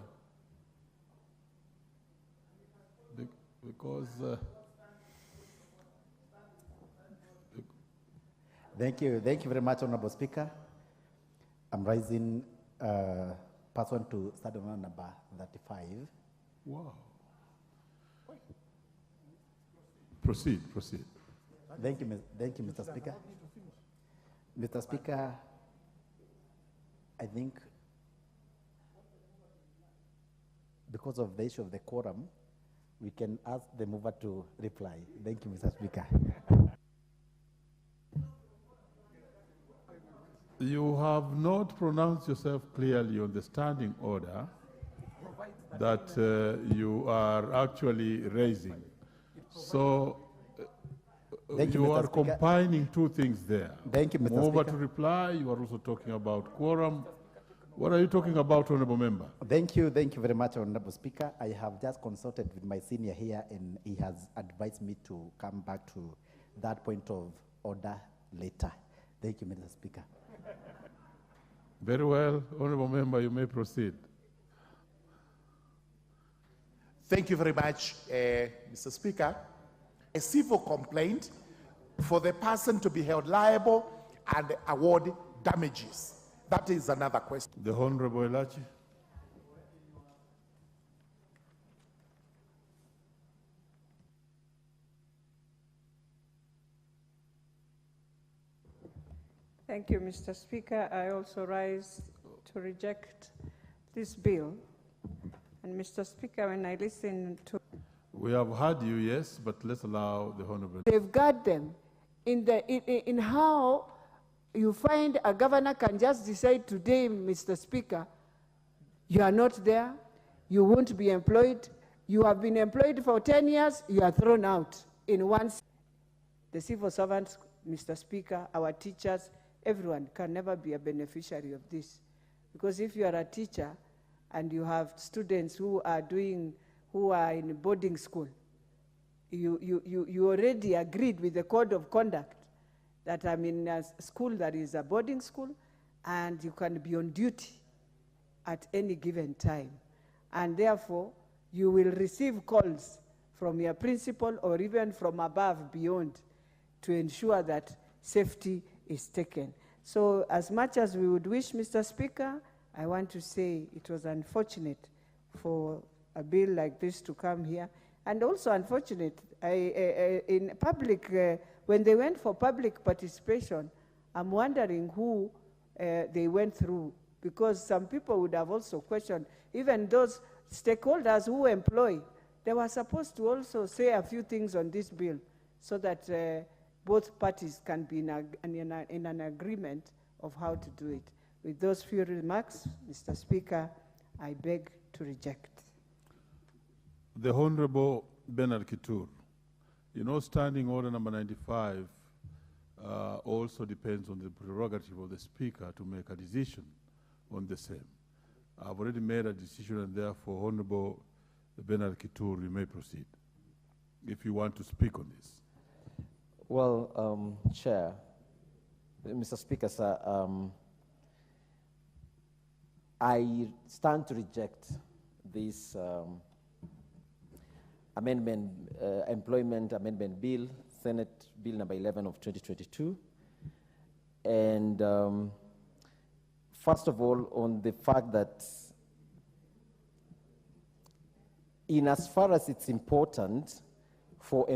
Because Thank you very much, Honorable Speaker. I'm raising person to start on number 35. Wow. Proceed. Thank you, Mr. Speaker. Mr. Speaker, I think because of the issue of the quorum, we can ask the mover to reply. Thank you, Mr. Speaker. You have not pronounced yourself clearly on the standing order that you are actually raising. So you are combining two things there. Thank you, Mr. Mover Speaker. to reply, you are also talking about quorum. What are you talking about, Honorable Member? Thank you very much, Honorable Speaker. I have just consulted with my senior here, and he has advised me to come back to that point of order later. Thank you, Mr. Speaker. Very well, Honorable Member, you may proceed. Thank you very much, Mr. Speaker. A civil complaint for the person to be held liable and award damages. That is another question. The Honorable Elachi. Thank you, Mr. Speaker. I also rise to reject this bill. And Mr. Speaker, when I listen to... We have heard you, yes, but let's allow the Honorable... Safeguard them in how you find a governor can just decide today, Mr. Speaker, you are not there, you won't be employed, you have been employed for 10 years, you are thrown out in one. The civil servants, Mr. Speaker, our teachers, everyone can never be a beneficiary of this. Because if you are a teacher and you have students who are in boarding school, you already agreed with the code of conduct that I'm in a school that is a boarding school and you can be on duty at any given time. And therefore, you will receive calls from your principal or even from above beyond to ensure that safety is taken. So as much as we would wish, Mr. Speaker, I want to say it was unfortunate for a bill like this to come here, and also unfortunate in public, when they went for public participation, I'm wondering who they went through, because some people would have also questioned, even those stakeholders who employ, they were supposed to also say a few things on this bill so that both parties can be in an agreement of how to do it. With those few remarks, Mr. Speaker, I beg to reject. The Honorable Bernard Kitur. You know, Standing Order number 95 also depends on the prerogative of the Speaker to make a decision on the same. I've already made a decision, and therefore, Honorable Bernard Kitur, you may proceed, if you want to speak on this. Well, Chair, Mr. Speaker, sir, I stand to reject this employment amendment bill, Senate Bill number 11 of 2022. And first of all, on the fact that in as far as it's important for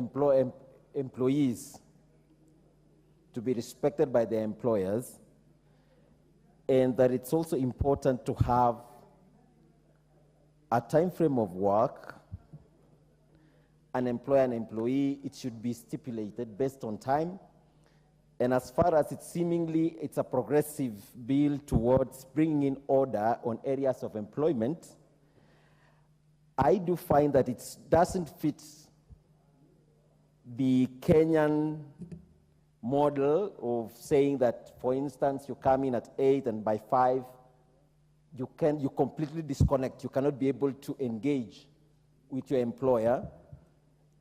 employees to be respected by their employers, and that it's also important to have a time frame of work, an employer and employee, it should be stipulated based on time. And as far as it's a progressive bill towards bringing in order on areas of employment, I do find that it doesn't fit the Kenyan model of saying that, for instance, you come in at 8 and by 5, you completely disconnect. You cannot be able to engage with your employer.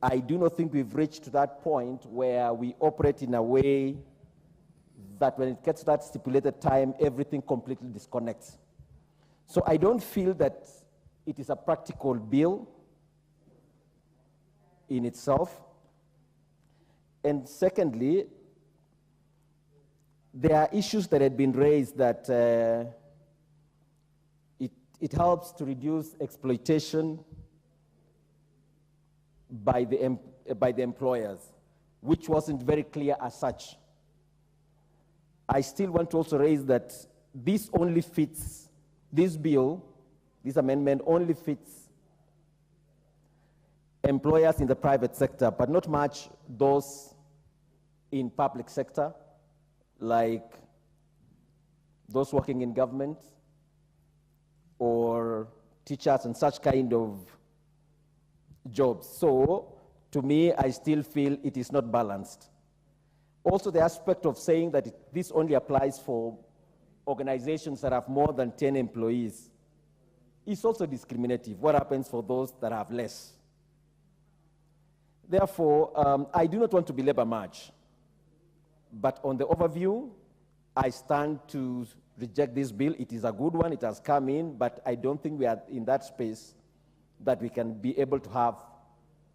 I do not think we've reached to that point where we operate in a way that when it gets to that stipulated time, everything completely disconnects. So I don't feel that it is a practical bill in itself. And secondly, there are issues that had been raised that it helps to reduce exploitation by the employers, which wasn't very clear as such. I still want to also raise that this bill, this amendment only fits employers in the private sector, but not much those in public sector, like those working in government or teachers and such kind of jobs. So, to me, I still feel it is not balanced. Also, the aspect of saying that this only applies for organizations that have more than 10 employees is also discriminative. What happens for those that have less? Therefore, I do not want to belabor much, but on the overview, I stand to reject this bill. It is a good one, it has come in, but I don't think we are in that space that we can be able to have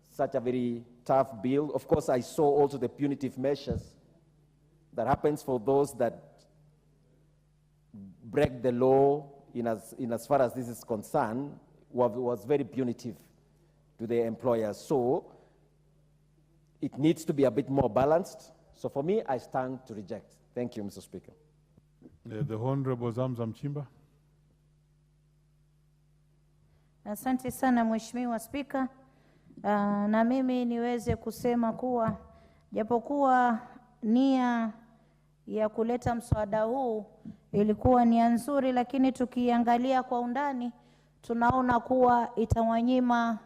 such a very tough bill. Of course, I saw also the punitive measures that happens for those that break the law in as far as this is concerned was very punitive to the employers. So it needs to be a bit more balanced. So for me, I stand to reject. Thank you, Mr. Speaker. The Honorable Zamzam Chimba. Asante sana Mheshimiwa Spika. Na mimi niweze kusema kuwa japokuwa nia ya kuleta mswada huu ilikuwa nia nzuri, lakini tukiangalia kwa undani tunaona kuwa itawanyima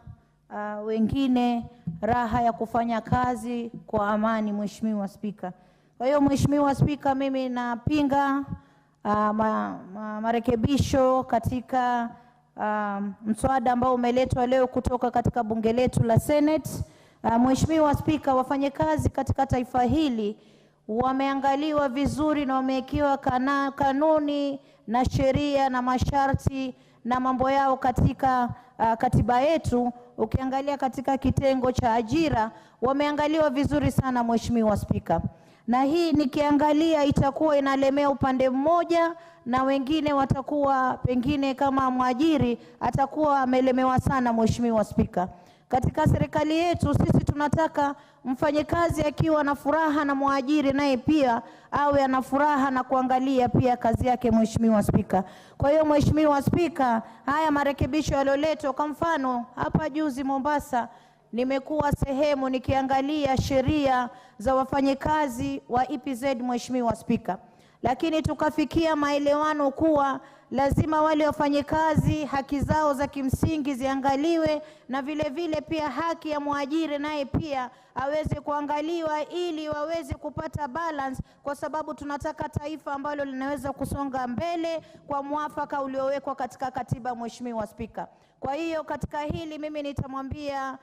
wengine raha ya kufanya kazi kwa amani, Mheshimiwa Spika. Kwa hiyo Mheshimiwa Spika, mimi napinga marekebisho katika mswada ambao umeletwa leo kutoka katika bunge letu la Senate. Mheshimiwa Spika, wafanyakazi katika taifa hili wameangaliwa vizuri na wamewekewa kanuni na sheria na masharti na mambo yao katika katiba yetu. Ukiangalia katika kitengo cha ajira wameangaliwa vizuri sana Mheshimiwa Spika, na hii nikiangalia itakuwa inalemea upande mmoja na wengine watakuwa pengine kama mwajiri atakuwa amelemewa sana Mheshimiwa Spika. Katika serikali yetu sisi tunataka mfanyakazi akiwa na furaha na mwajiri naye pia awe ana furaha na kuangalia pia kazi yake Mheshimiwa Spika. Kwa hiyo Mheshimiwa Spika, haya marekebisho yalioletwa, kwa mfano hapa juzi Mombasa nimekuwa sehemu nikiangalia sheria za wafanyakazi wa EPZ Mheshimiwa Spika, lakini tukafikia maelewano kuwa lazima wale wafanyakazi haki zao za kimsingi ziangaliwe, na vile vile pia haki ya mwajiri naye pia aweze kuangaliwa ili waweze kupata balance, kwa sababu tunataka taifa ambalo linaweza kusonga mbele kwa mwafaka uliowekwa katika katiba Mheshimiwa Spika. Kwa hiyo katika hili mimi nitamwambia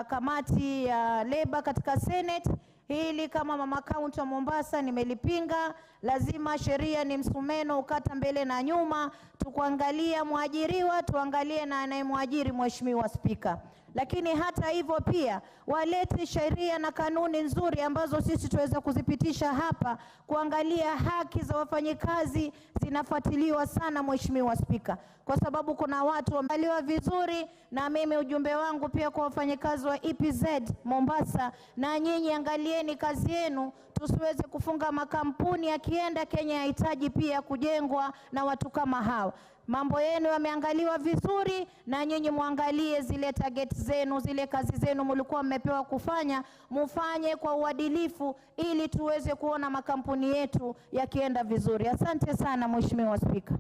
kamati ya Leba katika Senate, hili kama mama kaunti wa Mombasa nimelipinga. Lazima sheria ni msumeno ukata mbele na nyuma, tukuangalia mwajiriwa, tuangalie na anayemwajiri Mheshimiwa Spika. Lakini hata hivyo pia walete sheria na kanuni nzuri ambazo sisi tuweza kuzipitisha hapa, kuangalia haki za wafanyakazi zinafuatiliwa sana Mheshimiwa Spika, kwa sababu kuna watu wameangaliwa vizuri. Na mimi ujumbe wangu pia kwa wafanyakazi wa EPZ Mombasa, na nyinyi angalieni kazi yenu, tusiweze kufunga makampuni yakienda Kenya yahitaji pia kujengwa na watu kama hao. Mambo yenu yameangaliwa vizuri, na nyinyi muangalie zile target zenu, zile kazi zenu mlikuwa mmepewa kufanya, mufanye kwa uadilifu ili tuweze kuona makampuni yetu yakienda vizuri. Asante sana Mheshimiwa Spika.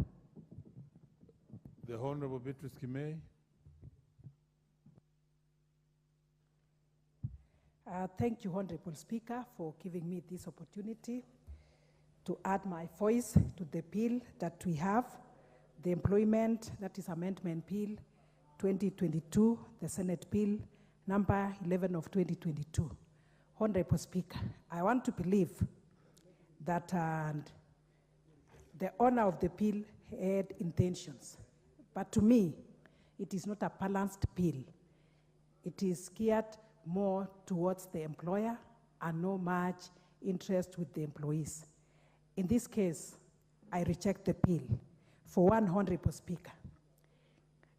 The Honorable Beatrice Kimei. Thank you, Honorable Speaker, for giving me this opportunity to add my voice to the bill that we have, the employment, that is Amendment Bill 2022, the Senate Bill number 11 of 2022. Honorable Speaker, I want to believe that the owner of the bill had intentions, but to me, it is not a balanced bill. It is geared more towards the employer and no much interest with the employees. In this case, I reject the bill. For one, Honorable Speaker,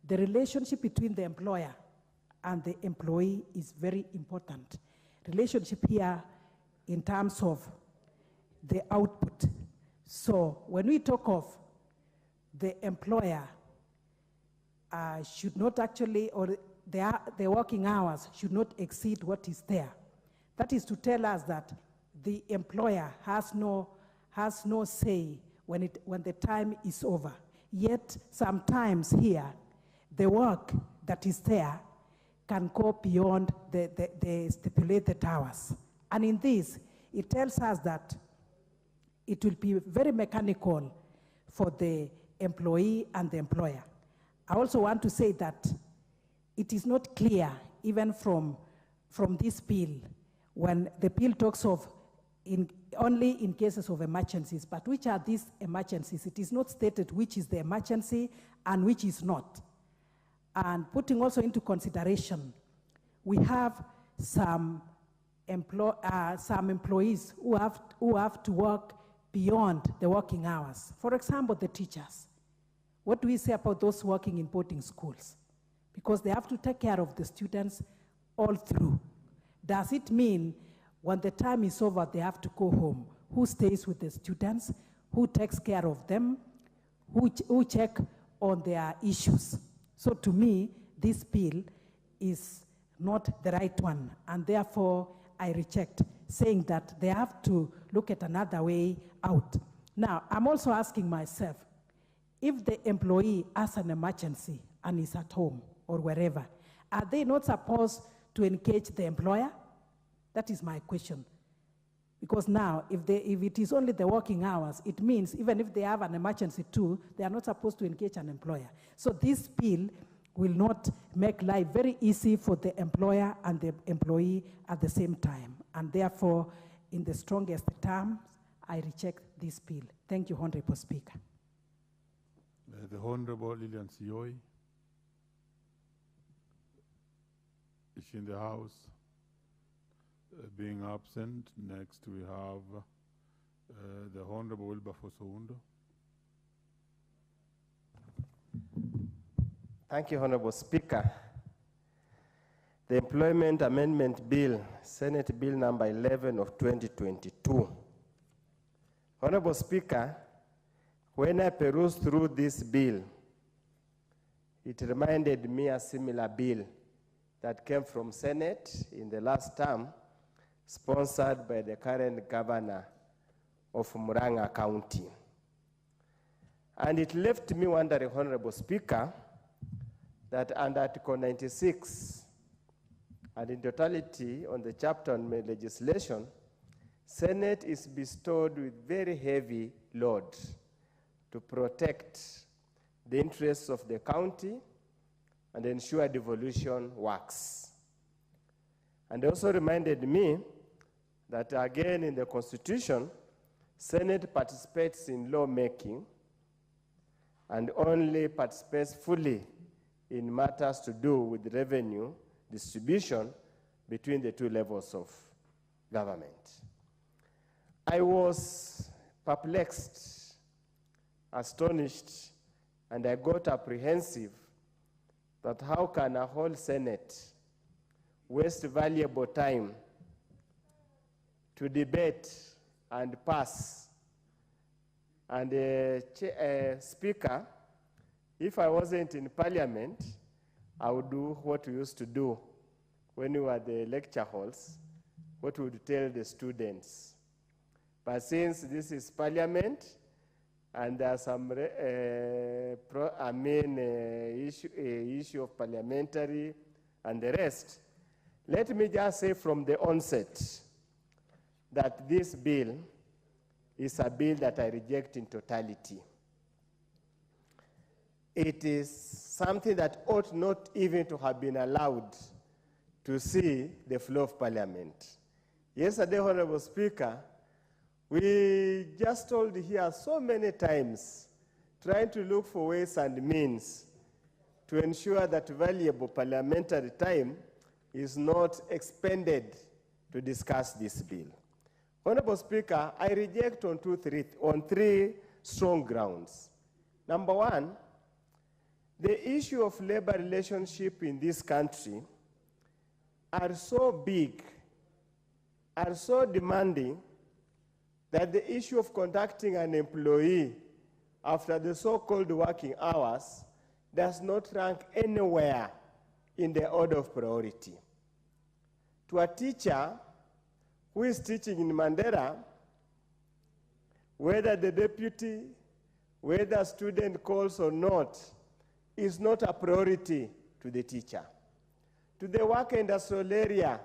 the relationship between the employer and the employee is very important. Relationship here in terms of the output. So when we talk of the employer should not actually, or the working hours should not exceed what is there. That is to tell us that the employer has no say when the time is over. Yet sometimes here, the work that is there can go beyond the stipulated hours. And in this, it tells us that it will be very mechanical for the employee and the employer. I also want to say that it is not clear, even from this bill, when the bill talks of only in cases of emergencies, but which are these emergencies? It is not stated which is the emergency and which is not. And putting also into consideration, we have some employees who have to work beyond the working hours. For example, the teachers. What do we say about those working in boarding schools? Because they have to take care of the students all through. Does it mean when the time is over, they have to go home? Who stays with the students? who takes care of them, who check on their issues. So to me, this bill is not the right one, and therefore I reject, saying that they have to look at another way out. Now, I'm also asking myself, if the employee has an emergency and is at home or wherever, are they not supposed to engage the employer? That is my question. Because now, if it is only the working hours, it means even if they have an emergency too, they are not supposed to engage an employer. So this bill will not make life very easy for the employer and the employee at the same time. And therefore, in the strongest terms, I reject this bill. Thank you, Honorable Speaker. The Honorable Lillian Sioi. Is she in the House? Being absent, next we have the Honorable Wilberforce Oundo. Thank you, Honorable Speaker. The Employment Amendment Bill, Senate Bill number 11 of 2022. Honorable Speaker, when I perused through this bill, it reminded me a similar bill that came from Senate in the last term, sponsored by the current governor of Murang'a County. And it left me wondering, Honorable Speaker, that under Article 96, and in totality on the chapter on legislation, Senate is bestowed with very heavy load to protect the interests of the county and ensure devolution works. And also reminded me that again in the Constitution, Senate participates in lawmaking and only participates fully in matters to do with revenue distribution between the two levels of government. I was perplexed, astonished, and I got apprehensive that how can a whole Senate waste valuable time to debate and pass. And Speaker, if I wasn't in Parliament, I would do what we used to do when we were at the lecture halls, what we would tell the students. But since this is Parliament, and there's some issue of parliamentary and the rest, let me just say from the onset that this bill is a bill that I reject in totality. It is something that ought not even to have been allowed to see the floor of Parliament. Yesterday, Honorable Speaker, we just told here so many times, trying to look for ways and means to ensure that valuable parliamentary time is not expended to discuss this bill. Honorable Speaker, I reject on three strong grounds. Number one, the issue of labor relationship in this country are so big, are so demanding, that the issue of contacting an employee after the so-called working hours does not rank anywhere in the order of priority. To a teacher who is teaching in Mandera, whether the deputy, whether a student calls or not, is not a priority to the teacher. To the worker industrial area,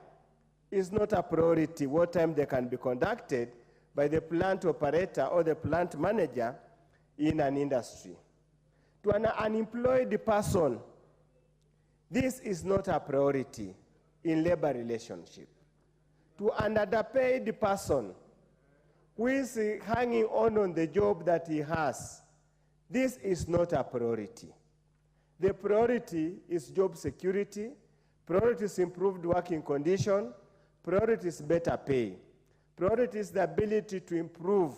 is not a priority what time they can be conducted by the plant operator or the plant manager in an industry. To an unemployed person, this is not a priority in labor relationship. To an underpaid person who is hanging on the job that he has, this is not a priority. The priority is job security, priority is improved working condition, priority is better pay. Priority is the ability to improve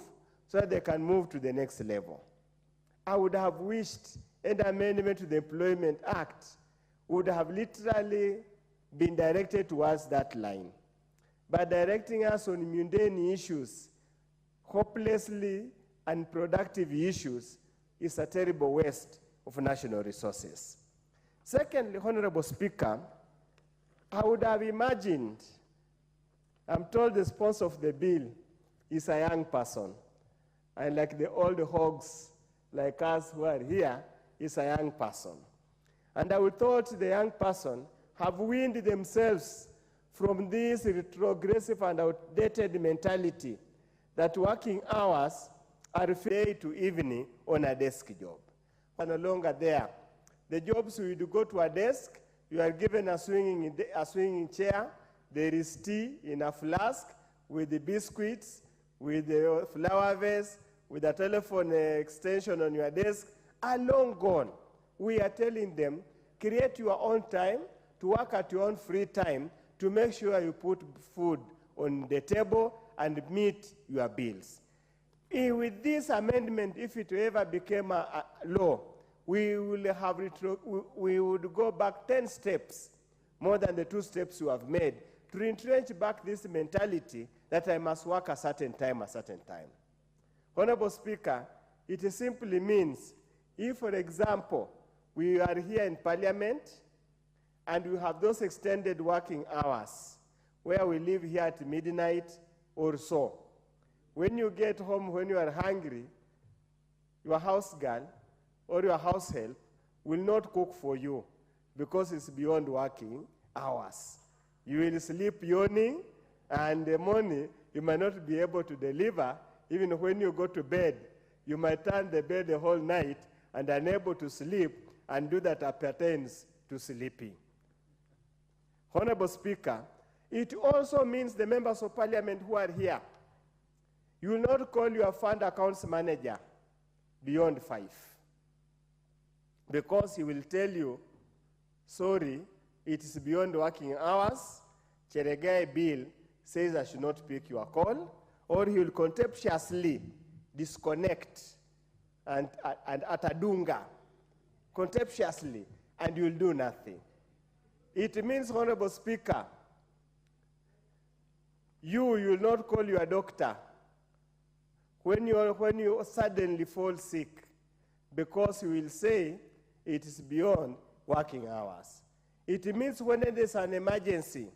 so that they can move to the next level. I would have wished an amendment to the Employment Act would have literally been directed towards that line. But directing us on mundane issues, hopelessly and productive issues is a terrible waste of national resources. Secondly, Honorable Speaker, I would have imagined, I'm told the sponsor of the bill is a young person, and like the old hogs like us who are here, is a young person. And I would thought the young person have weaned themselves from this retrogressive and outdated mentality that working hours are day to evening on a desk job. And no longer there. The jobs you would go to a desk, you are given a swinging chair, there is tea in a flask with the biscuits, with the flower vase, with a telephone extension on your desk, are long gone. We are telling them, create your own time to work at your own free time to make sure you put food on the table and meet your bills. With this amendment, if it ever became a law, we would go back 10 steps, more than the 2 steps you have made, to entrench back this mentality that I must work a certain time. Honorable Speaker, it simply means, if, for example, we are here in Parliament and we have those extended working hours where we live here at midnight or so, when you get home, when you are hungry, your house girl or your house help will not cook for you because it's beyond working hours. You will sleep yawning, and the morning you might not be able to deliver. Even when you go to bed, you might turn the bed the whole night and unable to sleep and do that pertains to sleeping. Honorable Speaker, it also means the members of Parliament who are here, you will not call your fund accounts manager beyond 5, because he will tell you, sorry, it is beyond working hours, Cheregai bill says I should not pick your call, or he will contemptuously disconnect and atadunga, contemptuously, and you will do nothing. It means, Honorable Speaker, you will not call your doctor when you suddenly fall sick, because you will say it is beyond working hours. It means when there is an emergency,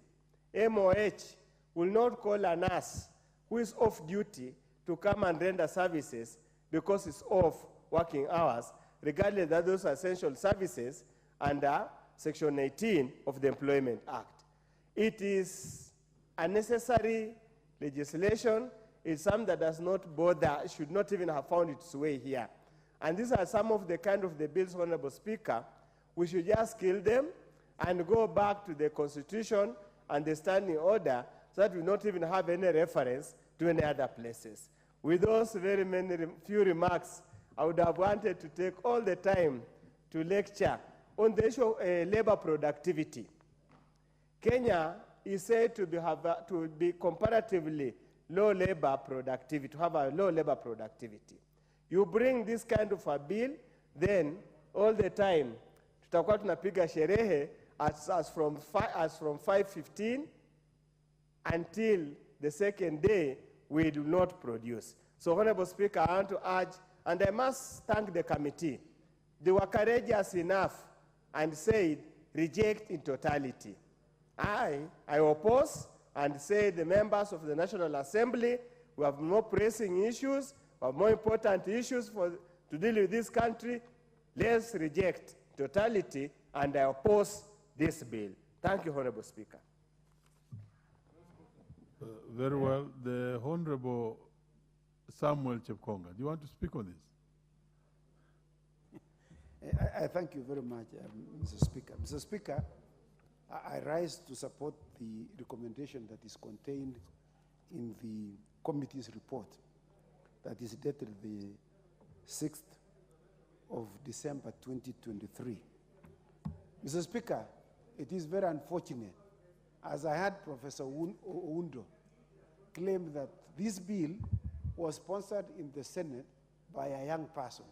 MOH will not call a nurse who is off duty to come and render services because it's off working hours, regardless of those essential services under Section 18 of the Employment Act. It is a necessary legislation. It's something that does not bother, should not even have found its way here. And these are some of the kind of the bills, Honorable Speaker. We should just kill them and go back to the Constitution and the standing order so that we not even have any reference to any other places. With those very few remarks, I would have wanted to take all the time to lecture on the issue of labor productivity. Kenya is said to be comparatively low labor productivity, to have a low labor productivity. You bring this kind of a bill, then all the time, tutakuwa tunapiga sherehe as from 5:15 until the second day, we do not produce. So, Honorable Speaker, I want to urge, and I must thank the committee. They were courageous enough and said, reject in totality. I oppose and say the members of the National Assembly, we have more pressing issues, we have more important issues to deal with this country. Let's reject totality, and I oppose this bill. Thank you, Honorable Speaker. Very well. The Honorable Samuel Chepkonga, do you want to speak on this? I thank you very much, Mr. Speaker. Mr. Speaker, I rise to support the recommendation that is contained in the committee's report that is dated the 6th of December 2023. Mr. Speaker, it is very unfortunate, as I had Professor Oundo claim that this bill was sponsored in the Senate by a young person.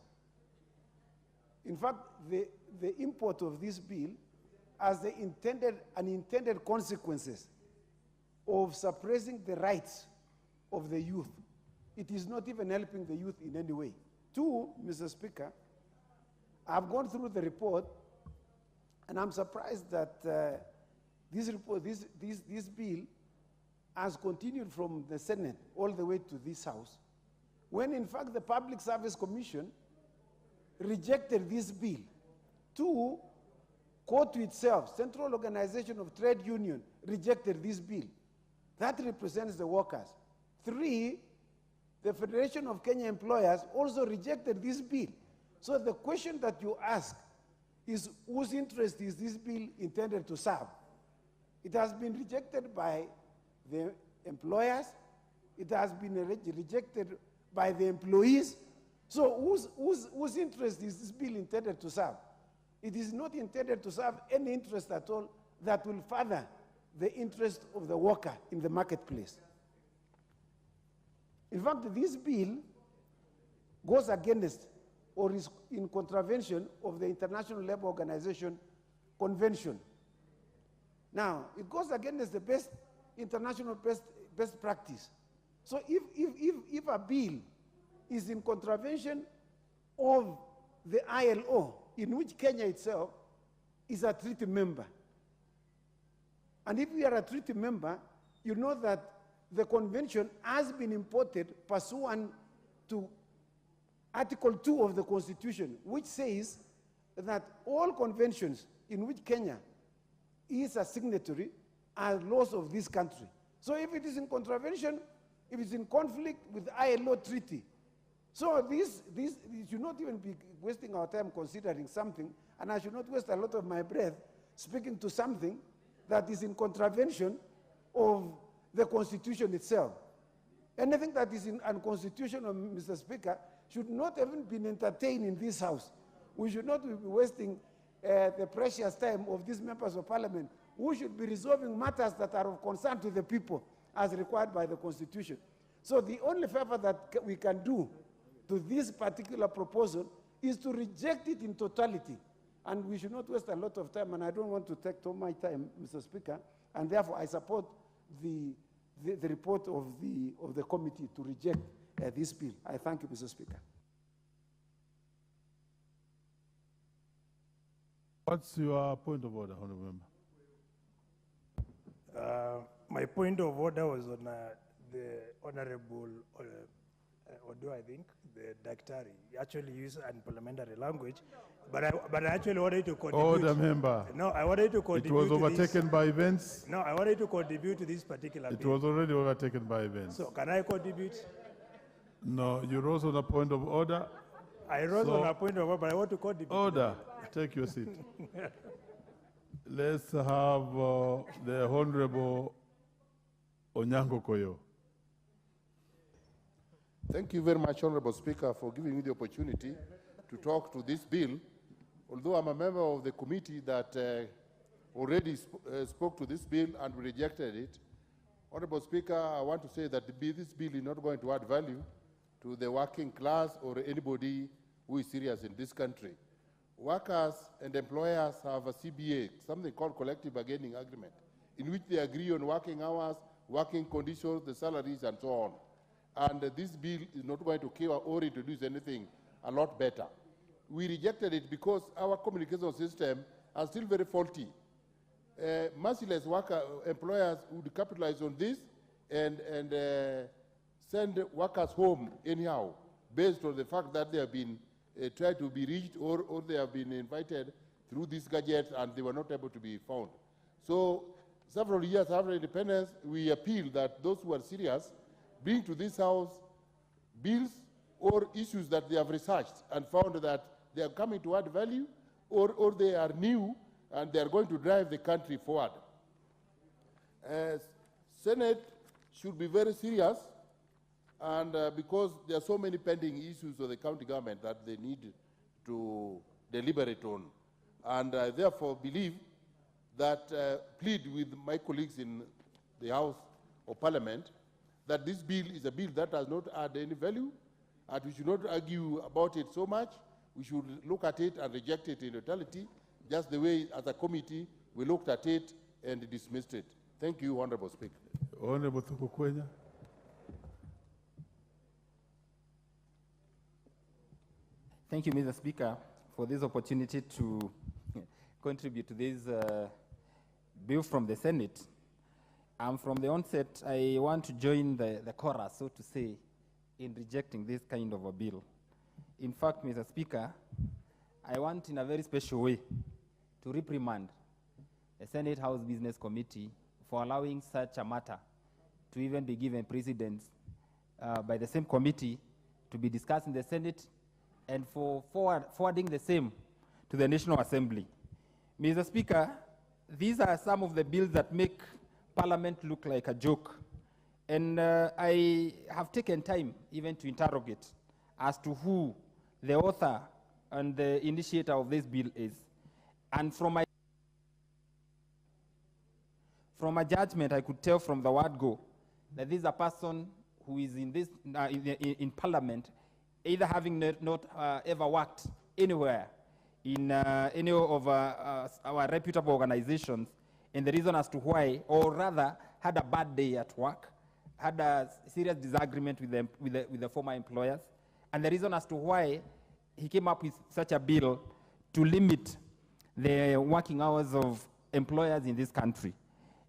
In fact, the import of this bill as the unintended consequences of suppressing the rights of the youth it is not even helping the youth in any way. Two, Mr. Speaker, I've gone through the report, and I'm surprised that this bill has continued from the Senate all the way to this House, when in fact the Public Service Commission rejected this bill. Two, COTU itself, Central Organization of Trade Union, rejected this bill. That represents the workers. Three, the Federation of Kenya Employers also rejected this bill. So the question that you ask is, whose interest is this bill intended to serve? It has been rejected by the employers. It has been rejected by the employees. So whose interest is this bill intended to serve? It is not intended to serve any interest at all that will further the interest of the worker in the marketplace. In fact, this bill goes against or is in contravention of the International Labour Organization Convention. Now, it goes against the international best practice. So if a bill is in contravention of the ILO, in which Kenya itself is a treaty member, and if we are a treaty member, you know that the convention has been imported pursuant to Article 2 of the Constitution, which says that all conventions in which Kenya is a signatory are laws of this country. So if it is in contravention, if it's in conflict with the ILO treaty, so this should not even be wasting our time considering something, and I should not waste a lot of my breath speaking to something that is in contravention of the Constitution itself. Anything that is unconstitutional, Mr. Speaker, should not even be entertained in this House. We should not be wasting the precious time of these members of Parliament who should be resolving matters that are of concern to the people as required by the Constitution. So the only favor that we can do to this particular proposal is to reject it in totality. And we should not waste a lot of time, and I don't want to take too much time, Mr. Speaker, and therefore I support the report of the committee to reject this bill. I thank you, Mr. Speaker. What's your point of order, Honourable Member? My point of order was on the Honourable Odo, I think, the Daktari. He actually used unparliamentary language, but I actually wanted to contribute. Order, member. No, I wanted to contribute. It was overtaken by events. No, I wanted to contribute to this particular It bill. was already overtaken by events. So can I contribute? No, you rose on a point of order. I rose on a point of order, but I want to contribute. Order. Take your seat. Let's have the Honorable Onyango Koyo. Thank you very much, Honorable Speaker, for giving me the opportunity to talk to this bill. Although I'm a member of the committee that already spoke to this bill and we rejected it, Honorable Speaker, I want to say that this bill is not going to add value to the working class or anybody who is serious in this country. Workers and employers have a CBA, something called collective bargaining agreement, in which they agree on working hours, working conditions, the salaries, and so on. And this bill is not going to cure or introduce anything a lot better. We rejected it because our communication system are still very faulty. Merciless employers would capitalize on this and send workers home anyhow, based on the fact that they have been tried to be reached or they have been invited through these gadgets and they were not able to be found. So several years after independence, we appeal that those who are serious bring to this House bills or issues that they have researched and found that they are coming to add value or they are new and they are going to drive the country forward. Senate should be very serious, and because there are so many pending issues of the county government that they need to deliberate on. And I therefore believe that, plead with my colleagues in the House of Parliament, that this bill is a bill that does not add any value, and we should not argue about it so much. We should look at it and reject it in totality, just the way as a committee we looked at it and dismissed it. Thank you, Honorable Speaker. Honorable Thukukwenya. Thank you, Mr. Speaker, for this opportunity to contribute to this bill from the Senate. From the onset, I want to join the chorus, so to say, in rejecting this kind of a bill. In fact, Mr. Speaker, I want in a very special way to reprimand the Senate House Business Committee for allowing such a matter to even be given precedence by the same committee to be discussed in the Senate and for forwarding the same to the National Assembly. Mr. Speaker, these are some of the bills that make Parliament look like a joke. And I have taken time even to interrogate as to who the author and the initiator of this bill is. And from my judgment, I could tell from the word go that this is a person who is in this in Parliament, either having not ever worked anywhere in any of our reputable organizations, and the reason as to why, or rather had a bad day at work, had a serious disagreement with the former employers, and the reason as to why he came up with such a bill to limit the working hours of employers in this country.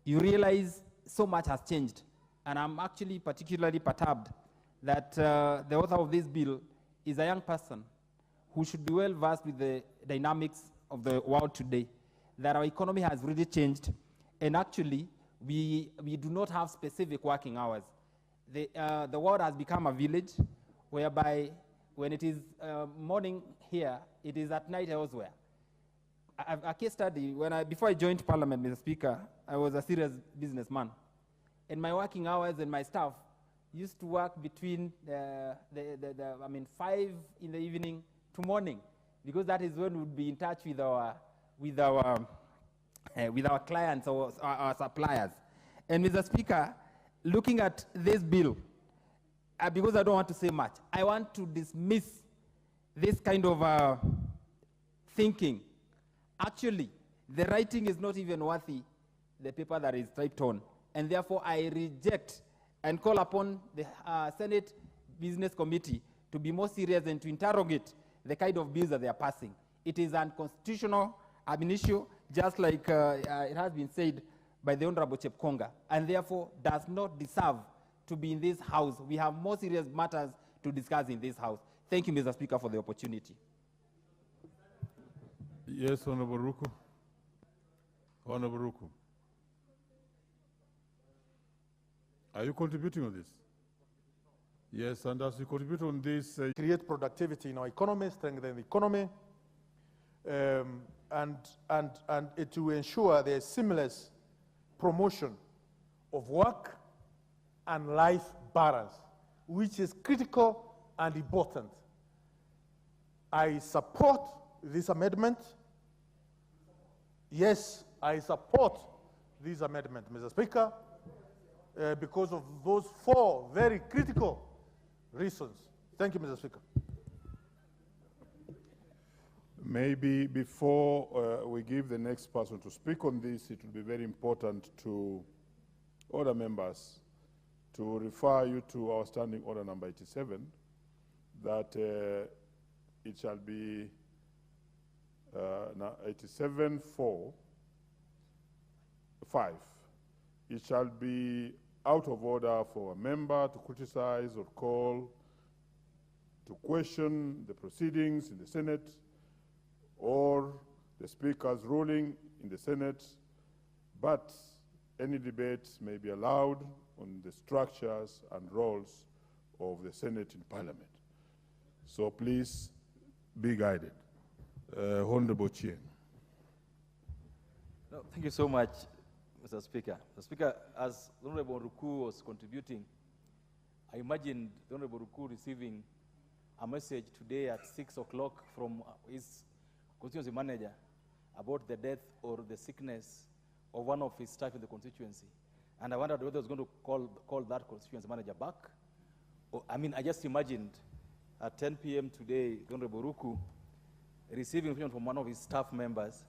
You realize so much has changed, and I'm actually particularly perturbed that the author of this bill is a young person who should be well versed with the dynamics of the world today, that our economy has really changed, and actually we do not have specific working hours. The world has become a village whereby when it is morning here, it is at night elsewhere. A case study, before I joined Parliament, Mr. Speaker, I was a serious businessman. And my working hours and my staff used to work between 5 in the evening to morning, because that is when we would be in touch with our clients or our suppliers. And Mr. Speaker, looking at this bill, because I don't want to say much, I want to dismiss this kind of thinking. Actually, the writing is not even worthy the paper that is typed on, and therefore I reject and call upon the Senate Business Committee to be more serious and to interrogate the kind of bills that they are passing. It is unconstitutional ab initio, just like it has been said by the Honorable Chepkonga, and therefore does not deserve to be in this House. We have more serious matters to discuss in this House. Thank you, Mr. Speaker, for the opportunity. Yes, Honorable Ruku. Honorable Ruku. Are you contributing on this? Yes, and as you contribute on this... create productivity in our economy, strengthen the economy, and it will ensure the seamless promotion of work and life balance, which is critical and important. I support this amendment. Yes, I support this amendment, Mr. Speaker, because of those 4 very critical reasons. Thank you, Mr. Speaker. Maybe before we give the next person to speak on this, it will be very important to order members to refer you to our standing order number 87, that it shall be 87-4-5. It shall be out of order for a member to criticize or call to question the proceedings in the Senate or the Speaker's ruling in the Senate, but any debate may be allowed on the structures and roles of the Senate in Parliament. So please be guided. Honorable Chien. No, thank you so much, Mr. Speaker. Mr. Speaker, as the Honorable Ruku was contributing, I imagined the Honorable Ruku receiving a message today at 6 o'clock from his constituency manager about the death or the sickness of one of his staff in the constituency. And I wondered whether he was going to call that constituency manager back. I just imagined at 10 p.m. today, the Honorable Ruku receiving information from one of his staff members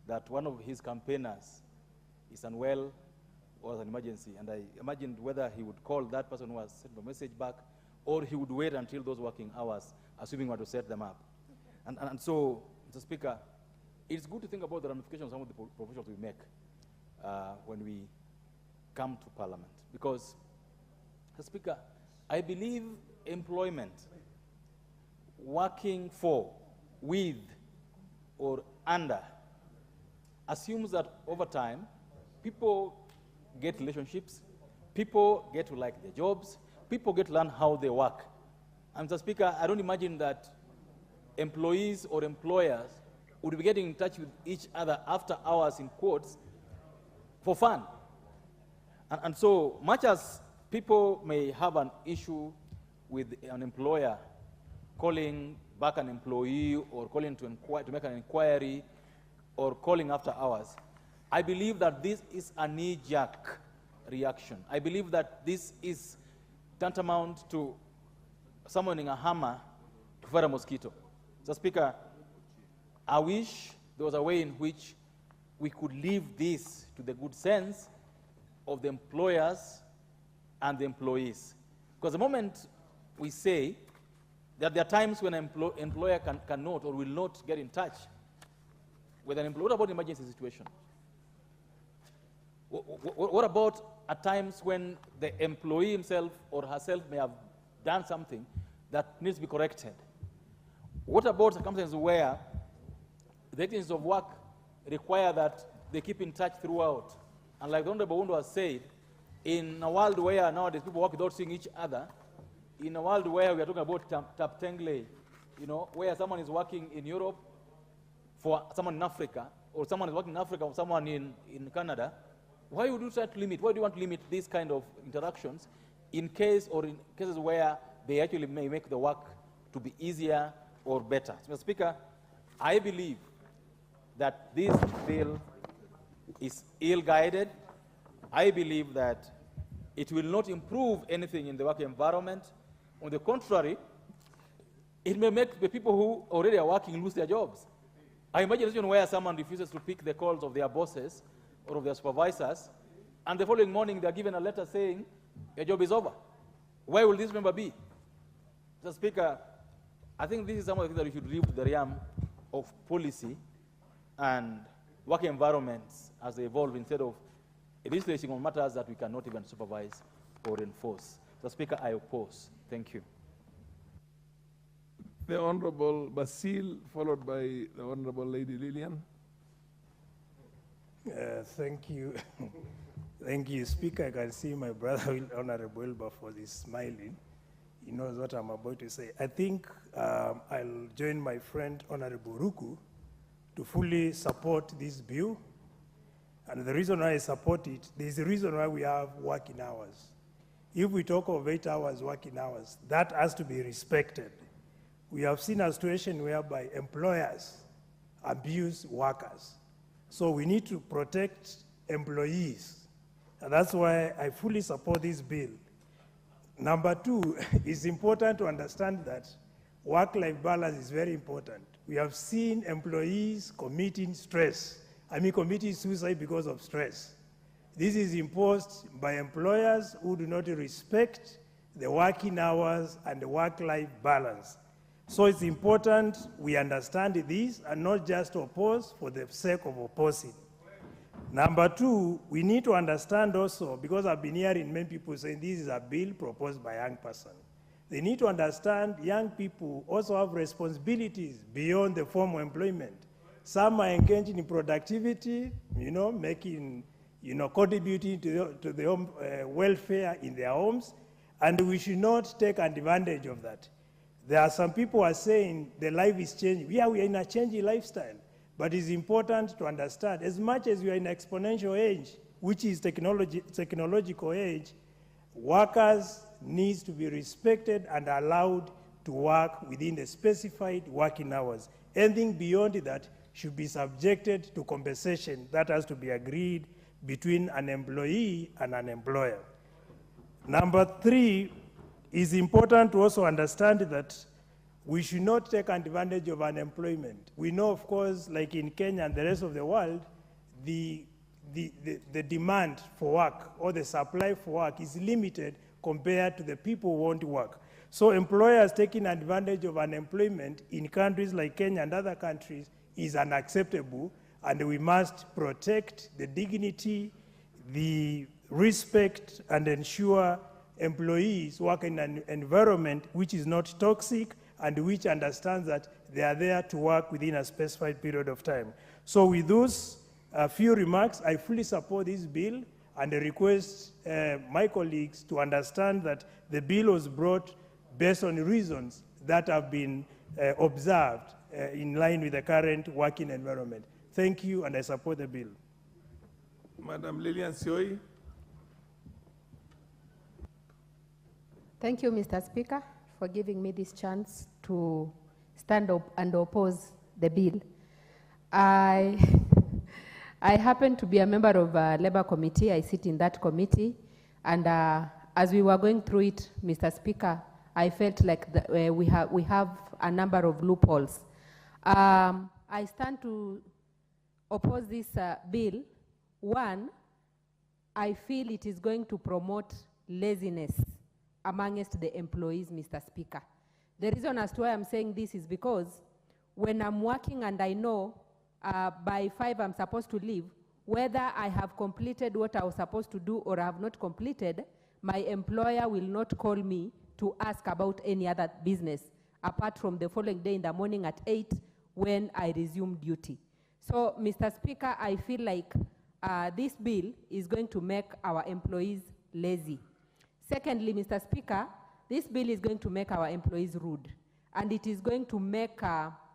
that one of his campaigners is unwell or has an emergency. And I imagined whether he would call that person who has sent the message back, or he would wait until those working hours, assuming we were to set them up. And so, Mr. Speaker, it's good to think about the ramifications of some of the provisions we make when we come to Parliament. Because, Mr. Speaker, I believe employment, working for, with, or under, assumes that over time, people get relationships, people get to like their jobs, people get to learn how they work. And Mr. Speaker, I don't imagine that employees or employers would be getting in touch with each other after hours, in quotes, for fun. And so much as people may have an issue with an employer calling back an employee or calling to make an inquiry or calling after hours, I believe that this is a knee-jerk reaction. I believe that this is tantamount to summoning a hammer to fight a mosquito. So, Speaker, I wish there was a way in which we could leave this to the good sense of the employers and the employees. Because the moment we say that there are times when an employer cannot or will not get in touch with an employer, what about emergency situation? What about at times when the employee himself or herself may have done something that needs to be corrected? What about circumstances where the agents of work require that they keep in touch throughout? And like the Honorable Wundo has said, in a world where nowadays people work without seeing each other, in a world where we are talking about Taptengle, you know, where someone is working in Europe for someone in Africa, or someone is working in Africa for someone in Canada, why would you try to limit, why do you want to limit these kind of interactions in case or in cases where they actually may make the work to be easier or better? So, Mr. Speaker, I believe that this bill is ill-guided. I believe that it will not improve anything in the work environment. On the contrary, it may make the people who already are working lose their jobs. I imagine a situation where someone refuses to pick the calls of their bosses or of their supervisors, and the following morning they're given a letter saying, your job is over. Where will this member be? Mr. Speaker, I think this is some of the things that we should leave to the realm of policy and work environments as they evolve instead of legislating on matters that we cannot even supervise or enforce. Mr. Speaker, I oppose. Thank you. The Honorable Basil, followed by the Honorable Lady Lillian. Thank you. Thank you, Speaker. I can see my brother, Honorable Wilberforce, is smiling. He knows what I'm about to say. I think I'll join my friend, Honorable Ruku, to fully support this bill. And the reason why I support it, there's a reason why we have working hours. If we talk of 8 hours working hours, that has to be respected. We have seen a situation whereby employers abuse workers. So we need to protect employees. And that's why I fully support this bill. Number two, it's important to understand that work-life balance is very important. We have seen employees committing suicide because of stress. This is imposed by employers who do not respect the working hours and the work-life balance. So it's important we understand this and not just oppose for the sake of opposing. Number two, we need to understand also, because I've been hearing many people saying this is a bill proposed by a young person. They need to understand young people also have responsibilities beyond the formal employment. Some are engaged in productivity, making, contributing to the home welfare in their homes, and we should not take advantage of that. There are some people who are saying the life is changing. Yeah, we are in a changing lifestyle, but it's important to understand, as much as we are in exponential age, which is technological age, workers need to be respected and allowed to work within the specified working hours. Anything beyond that should be subjected to compensation that has to be agreed between an employee and an employer. Number three, it's important to also understand that we should not take advantage of unemployment. We know, of course, like in Kenya and the rest of the world, the demand for work or the supply for work is limited compared to the people who want to work. So employers taking advantage of unemployment in countries like Kenya and other countries is unacceptable, and we must protect the dignity, the respect, and ensure employees work in an environment which is not toxic and which understands that they are there to work within a specified period of time. So with those few remarks, I fully support this bill and I request my colleagues to understand that the bill was brought based on reasons that have been observed in line with the current working environment. Thank you, and I support the bill. Madam Lilian Sioi. Thank you, Mr. Speaker, for giving me this chance to stand up and oppose the bill. I happen to be a member of a Labour Committee. I sit in that committee. And as we were going through it, Mr. Speaker, I felt like we have a number of loopholes. I stand to oppose this bill. One, I feel it is going to promote laziness amongst the employees, Mr. Speaker. The reason as to why I'm saying this is because when I'm working and I know by 5 I'm supposed to leave, whether I have completed what I was supposed to do or have not completed, my employer will not call me to ask about any other business, apart from the following day in the morning at 8 when I resume duty. So, Mr. Speaker, I feel like this bill is going to make our employees lazy. Secondly, Mr. Speaker, this bill is going to make our employees rude, and it is going to make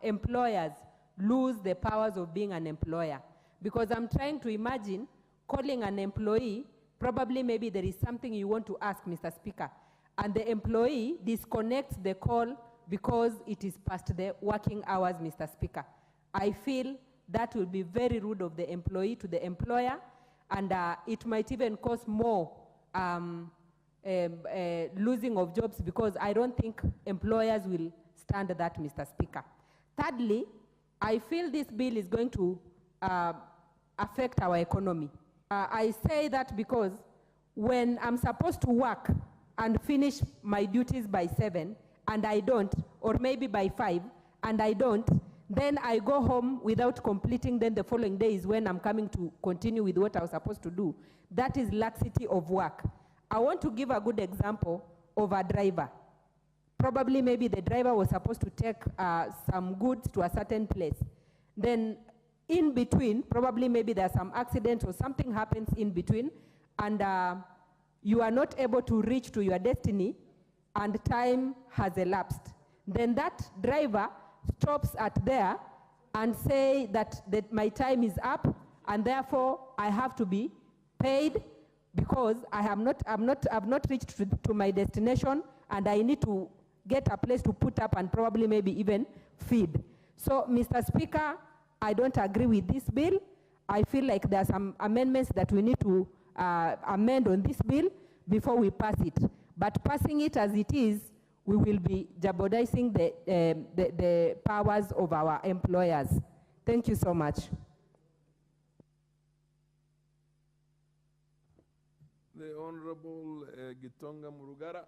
employers lose the powers of being an employer. Because I'm trying to imagine calling an employee, probably maybe there is something you want to ask, Mr. Speaker, and the employee disconnects the call because it is past the working hours, Mr. Speaker. I feel that will be very rude of the employee to the employer, and it might even cause more losing of jobs, because I don't think employers will stand that, Mr. Speaker. Thirdly, I feel this bill is going to affect our economy. I say that because when I'm supposed to work and finish my duties by 7 and I don't, or maybe by 5 and I don't, then I go home without completing, then the following day is when I'm coming to continue with what I was supposed to do. That is laxity of work. I want to give a good example of a driver. Probably maybe the driver was supposed to take some goods to a certain place. Then in between, probably maybe there's some accident or something happens in between, and you are not able to reach to your destiny, and time has elapsed. Then that driver stops at there and say that my time is up, and therefore I have to be paid because I have not reached to my destination, and I need to get a place to put up and probably maybe even feed. So, Mr. Speaker, I don't agree with this bill. I feel like there are some amendments that we need to amend on this bill before we pass it. But passing it as it is, we will be jeopardizing the powers of our employers. Thank you so much. The Honorable Gitonga Murugara.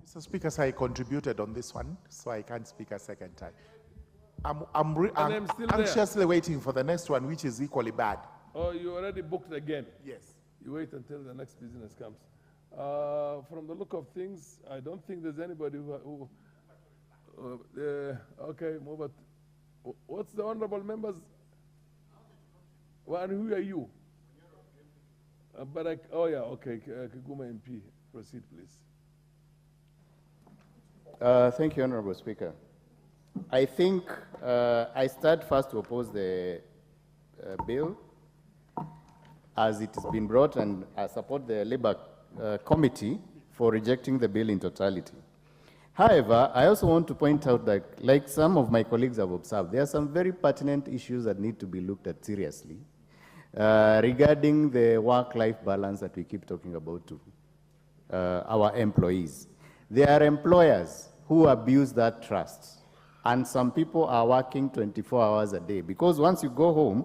Mr. Speaker, I contributed on this one, so I can't speak a second time. I'm anxiously waiting for the next one, which is equally bad. Oh, you already booked again? Yes. You wait until the next business comes. From the look of things, I don't think there's anybody who okay, move it. What's the honorable members? Well, and who are you? Oh yeah, okay, Kiguma MP. Proceed, please. Thank you, Honorable Speaker. I think I start first to oppose the bill as it has been brought, and I support the Labour Committee for rejecting the bill in totality. However, I also want to point out that, like some of my colleagues have observed, there are some very pertinent issues that need to be looked at seriously regarding the work-life balance that we keep talking about to our employees. There are employers who abuse that trust, and some people are working 24 hours a day, because once you go home,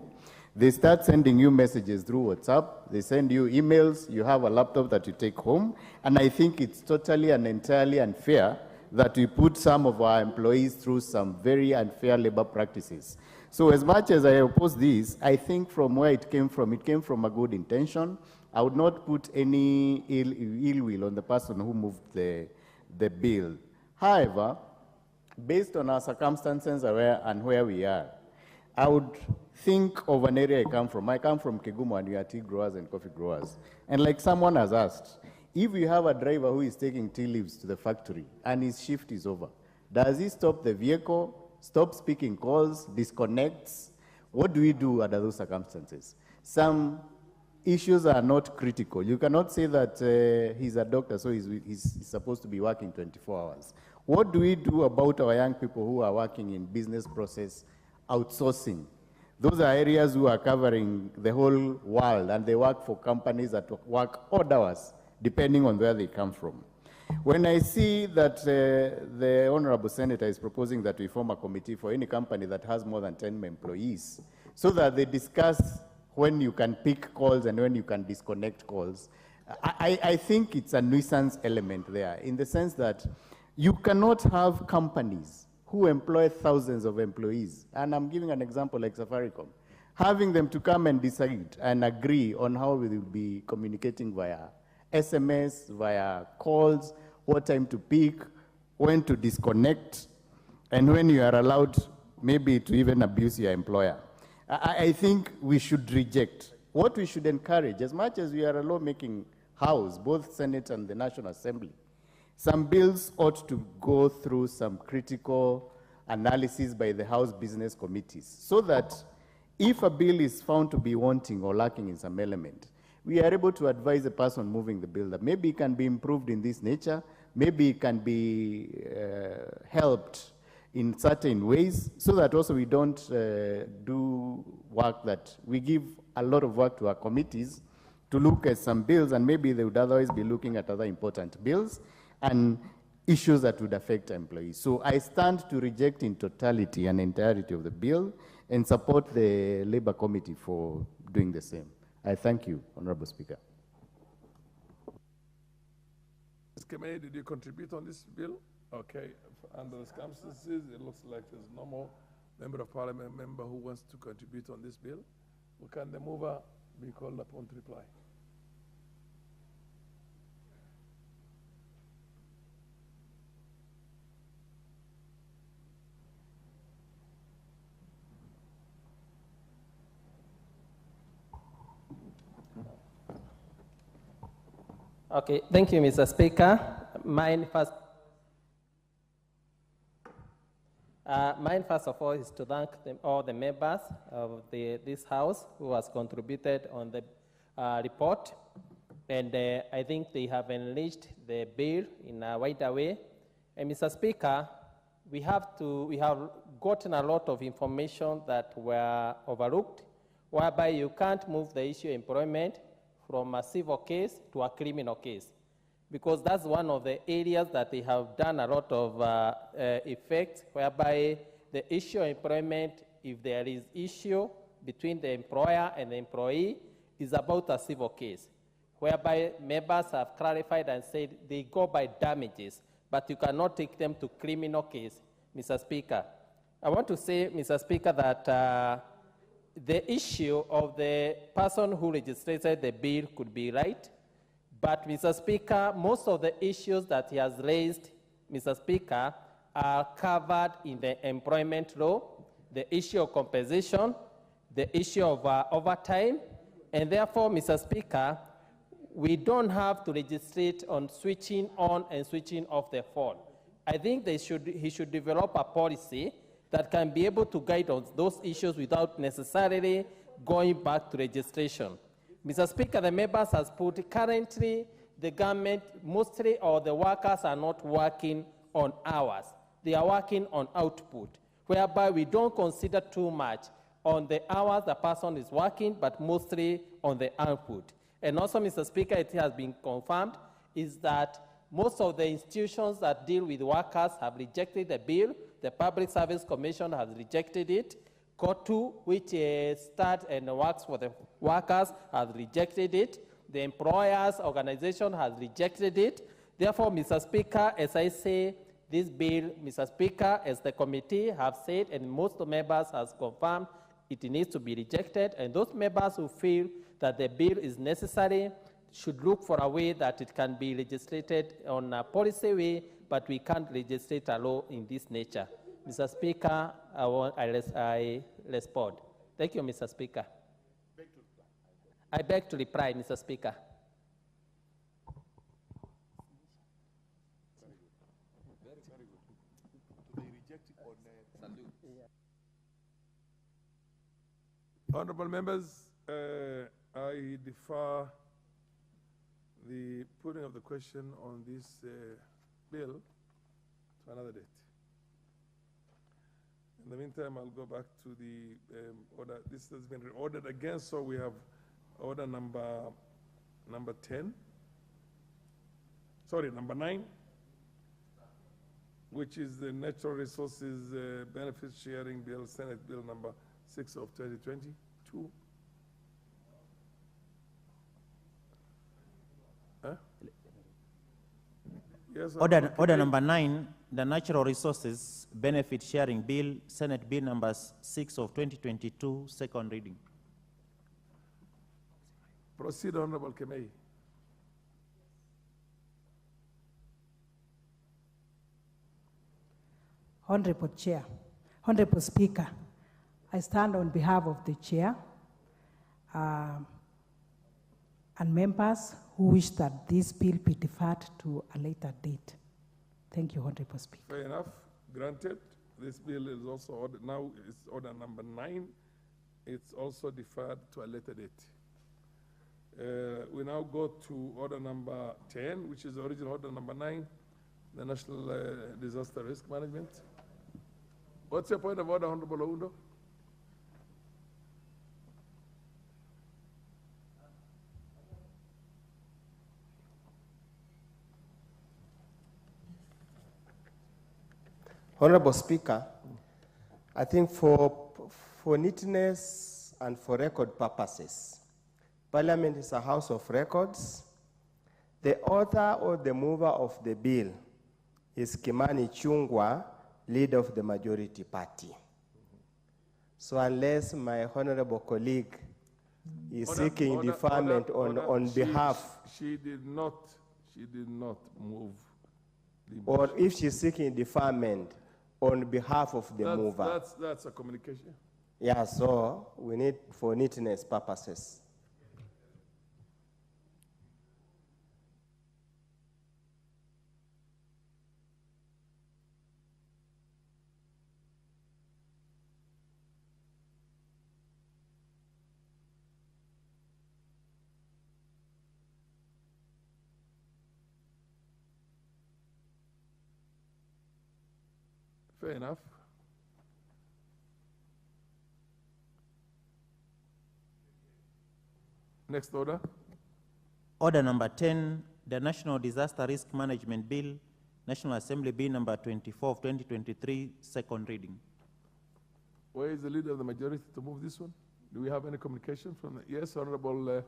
They start sending you messages through WhatsApp, they send you emails, you have a laptop that you take home, and I think it's totally and entirely unfair that we put some of our employees through some very unfair labor practices. So as much as I oppose this, I think from where it came from a good intention. I would not put any ill will on the person who moved the bill. However, based on our circumstances and where we are, I would think of an area I come from. I come from Kigumo, and we are tea growers and coffee growers. And like someone has asked, if you have a driver who is taking tea leaves to the factory and his shift is over, does he stop the vehicle, stop speaking calls, disconnects? What do we do under those circumstances? Some issues are not critical. You cannot say that he's a doctor, so he's supposed to be working 24 hours. What do we do about our young people who are working in business process outsourcing? Those are areas who are covering the whole world, and they work for companies that work odd hours, depending on where they come from. When I see that the Honorable Senator is proposing that we form a committee for any company that has more than 10 employees, so that they discuss when you can pick calls and when you can disconnect calls, I think it's a nuisance element there, in the sense that you cannot have companies who employ thousands of employees, and I'm giving an example like Safaricom, having them to come and decide and agree on how we will be communicating via SMS, via calls, what time to pick, when to disconnect, and when you are allowed maybe to even abuse your employer. I think we should reject. What we should encourage, as much as we are a lawmaking house, both Senate and the National Assembly, some bills ought to go through some critical analysis by the House business committees, so that if a bill is found to be wanting or lacking in some element, we are able to advise the person moving the bill that maybe it can be improved in this nature, maybe it can be helped in certain ways, so that also we don't do work that we give a lot of work to our committees to look at some bills, and maybe they would otherwise be looking at other important bills and issues that would affect employees. So I stand to reject in totality and entirety of the bill and support the Labour Committee for doing the same. I thank you, Honorable Speaker. Ms. Kemei, did you contribute on this bill? Okay. Under the circumstances, it looks like there's no more member of parliament member who wants to contribute on this bill. Well, can the mover be called upon to reply? Okay, thank you, Mr. Speaker. Mine first of all is to thank all the members of this House who has contributed on the report. And I think they have enriched the bill in a wider way. And Mr. Speaker, we have gotten a lot of information that were overlooked, whereby you can't move the issue of employment from a civil case to a criminal case, because that's one of the areas that they have done a lot of effects, whereby the issue of employment, if there is issue between the employer and the employee, is about a civil case, whereby members have clarified and said they go by damages, but you cannot take them to criminal case, Mr. Speaker. I want to say, Mr. Speaker, that the issue of the person who registered the bill could be right, but, Mr. Speaker, most of the issues that he has raised, Mr. Speaker, are covered in the employment law, the issue of compensation, the issue of overtime, and therefore, Mr. Speaker, we don't have to legislate on switching on and switching off the phone. I think he should develop a policy that can be able to guide on those issues without necessarily going back to registration. Mr. Speaker, the members has put currently the government, mostly all the workers are not working on hours. They are working on output, whereby we don't consider too much on the hours the person is working, but mostly on the output. And also, Mr. Speaker, it has been confirmed is that most of the institutions that deal with workers have rejected the bill. The Public Service Commission has rejected it. COTU, which start and works for the workers, has rejected it. The employers' organization has rejected it. Therefore, Mr. Speaker, as I say, this bill, Mr. Speaker, as the committee have said, and most members has confirmed, it needs to be rejected. And those members who feel that the bill is necessary should look for a way that it can be legislated on a policy way, but we can't legislate a law in this nature. Mr. Speaker, I respond. Thank you, Mr. Speaker. I beg to reply, Mr. Speaker. Honorable members, I defer the putting of the question on this bill to another date. In the meantime, I'll go back to the order. This has been ordered again, so we have order number 10. Sorry, number 9, which is the Natural Resources Benefit Sharing Bill, Senate Bill number 6 of 2022. Huh? Yes, order number 9, the Natural Resources Benefit Sharing Bill, Senate Bill number 6 of 2022, second reading. Proceed, Honorable Kemei. Honorable Chair, Honorable Speaker, I stand on behalf of the Chair and members who wish that this bill be deferred to a later date. Thank you, Honorable Speaker. Fair enough, granted. This bill is also ordered, now it's order number 9. It's also deferred to a later date. We now go to order number 10, which is the original order number 9, the National Disaster Risk Management. What's your point of order, Honorable Oundo? Honorable Speaker, I think for neatness and for record purposes, Parliament is a house of records. The author or the mover of the bill is Kimani Chungwa, leader of the majority party. So unless my honorable colleague is seeking deferment on behalf. She did not move the Or motion. if she's seeking deferment on behalf of the mover. That's a communication. Yeah, so we need for neatness purposes. Fair enough. Next order. Order number 10, the National Disaster Risk Management Bill, National Assembly Bill number 24 of 2023, second reading. Where is the leader of the majority to move this one? Do we have any communication from the, yes, Honorable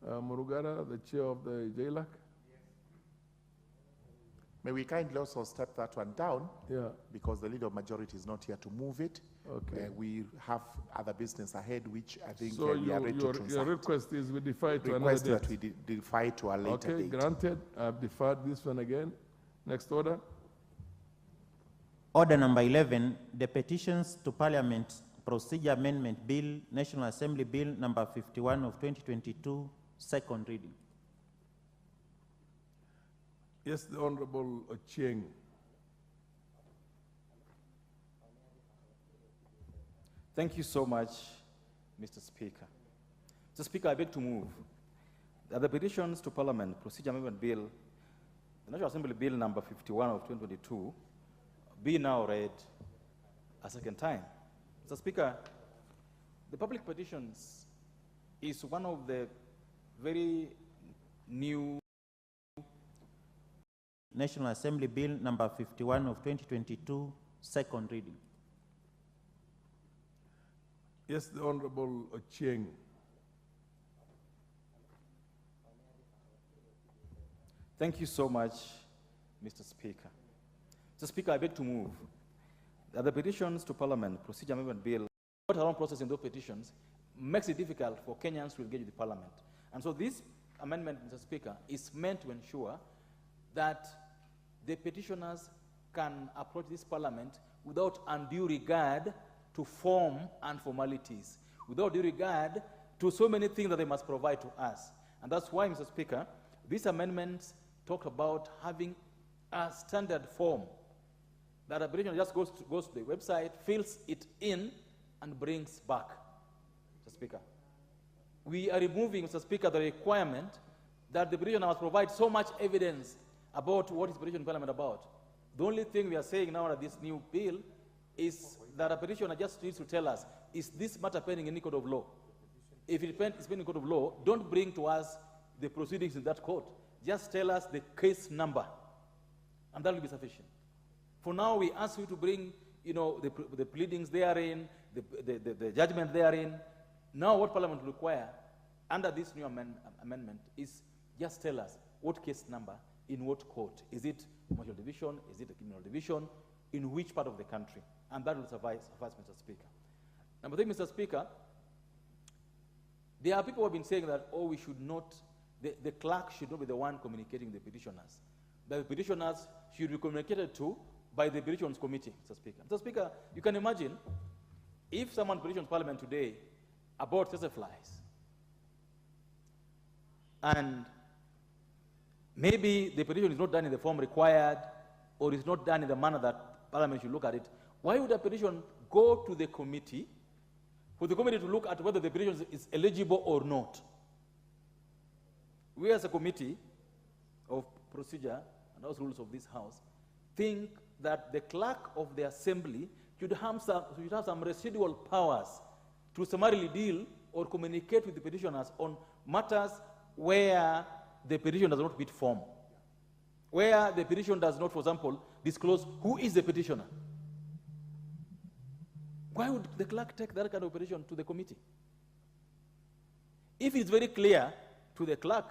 Murugara, the chair of the JLAC? May we kindly also step that one down? Yeah. Because the leader of majority is not here to move it. Okay. We have other business ahead, which I think So we are ready to transact. your request is we defer to another Request date. that we defer to a later Okay, date. granted. I've deferred this one again. Next order. Order number 11, the Petitions to Parliament Procedure Amendment Bill, National Assembly Bill number 51 of 2022, second reading. Yes, the Honorable Ochieng. Thank you so much, Mr. Speaker. Mr. Speaker, I beg to move that the Petitions to Parliament Procedure Amendment Bill, the National Assembly Bill number 51 of 2022, be now read a second time. Mr. Speaker, the public petitions is one of the very new National Assembly Bill number 51 of 2022, second reading. Yes, the Honorable Ochieng. Thank you so much, Mr. Speaker. Mr. Speaker, I beg to move that the petitions to Parliament, Procedure Amendment Bill, what around processing those petitions makes it difficult for Kenyans to engage with the Parliament. And so this amendment, Mr. Speaker, is meant to ensure that the petitioners can approach this Parliament without undue regard to form and formalities, without due regard to so many things that they must provide to us. And that's why, Mr. Speaker, these amendments talk about having a standard form that a petitioner just goes to the website, fills it in, and brings back. Mr. Speaker, we are removing, Mr. Speaker, the requirement that the petitioner must provide so much evidence about what is petition in Parliament about. The only thing we are saying now that this new bill is that a petitioner just needs to tell us, is this matter pending in any court of law? If it's pending in court of law, don't bring to us the proceedings in that court. Just tell us the case number, and that will be sufficient. For now, we ask you to bring, the pleadings therein, the judgment therein. Now, what Parliament will require under this new amendment is just tell us what case number, in what court. Is it commercial division? Is it a criminal division? In which part of the country? And that will suffice, Mr. Speaker. Number three, Mr. Speaker, there are people who have been saying that, we should not, the clerk should not be the one communicating the petitioners. That the petitioners should be communicated to by the petitions committee, Mr. Speaker. Mr. Speaker, you can imagine if someone petitions Parliament today about flies, and maybe the petition is not done in the form required, or is not done in the manner that Parliament should look at it, why would a petition go to the committee for the committee to look at whether the petition is eligible or not? We as a committee of procedure and those rules of this House think that the clerk of the assembly should have some residual powers to summarily deal or communicate with the petitioners on matters where the petition does not meet form, where the petition does not, for example, disclose who is the petitioner. Why would the clerk take that kind of petition to the committee? If it's very clear to the clerk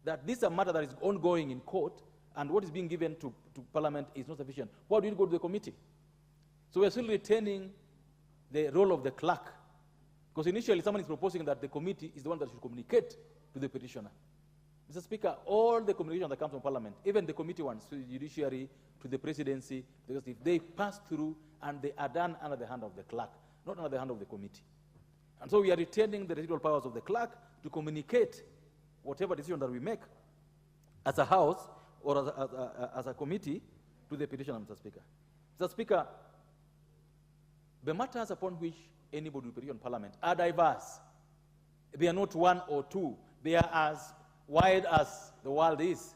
that this is a matter that is ongoing in court and what is being given to Parliament is not sufficient, why do you go to the committee? So we're still retaining the role of the clerk, because initially someone is proposing that the committee is the one that should communicate to the petitioner. Mr. Speaker, all the communication that comes from Parliament, even the committee ones, to the judiciary, to the presidency, because if they pass through and they are done under the hand of the clerk, not under the hand of the committee. And so we are retaining the residual powers of the clerk to communicate whatever decision that we make as a House or as a committee to the petitioner, Mr. Speaker. Mr. Speaker, the matters upon which anybody will petition Parliament are diverse. They are not one or two. They are as wide as the world is.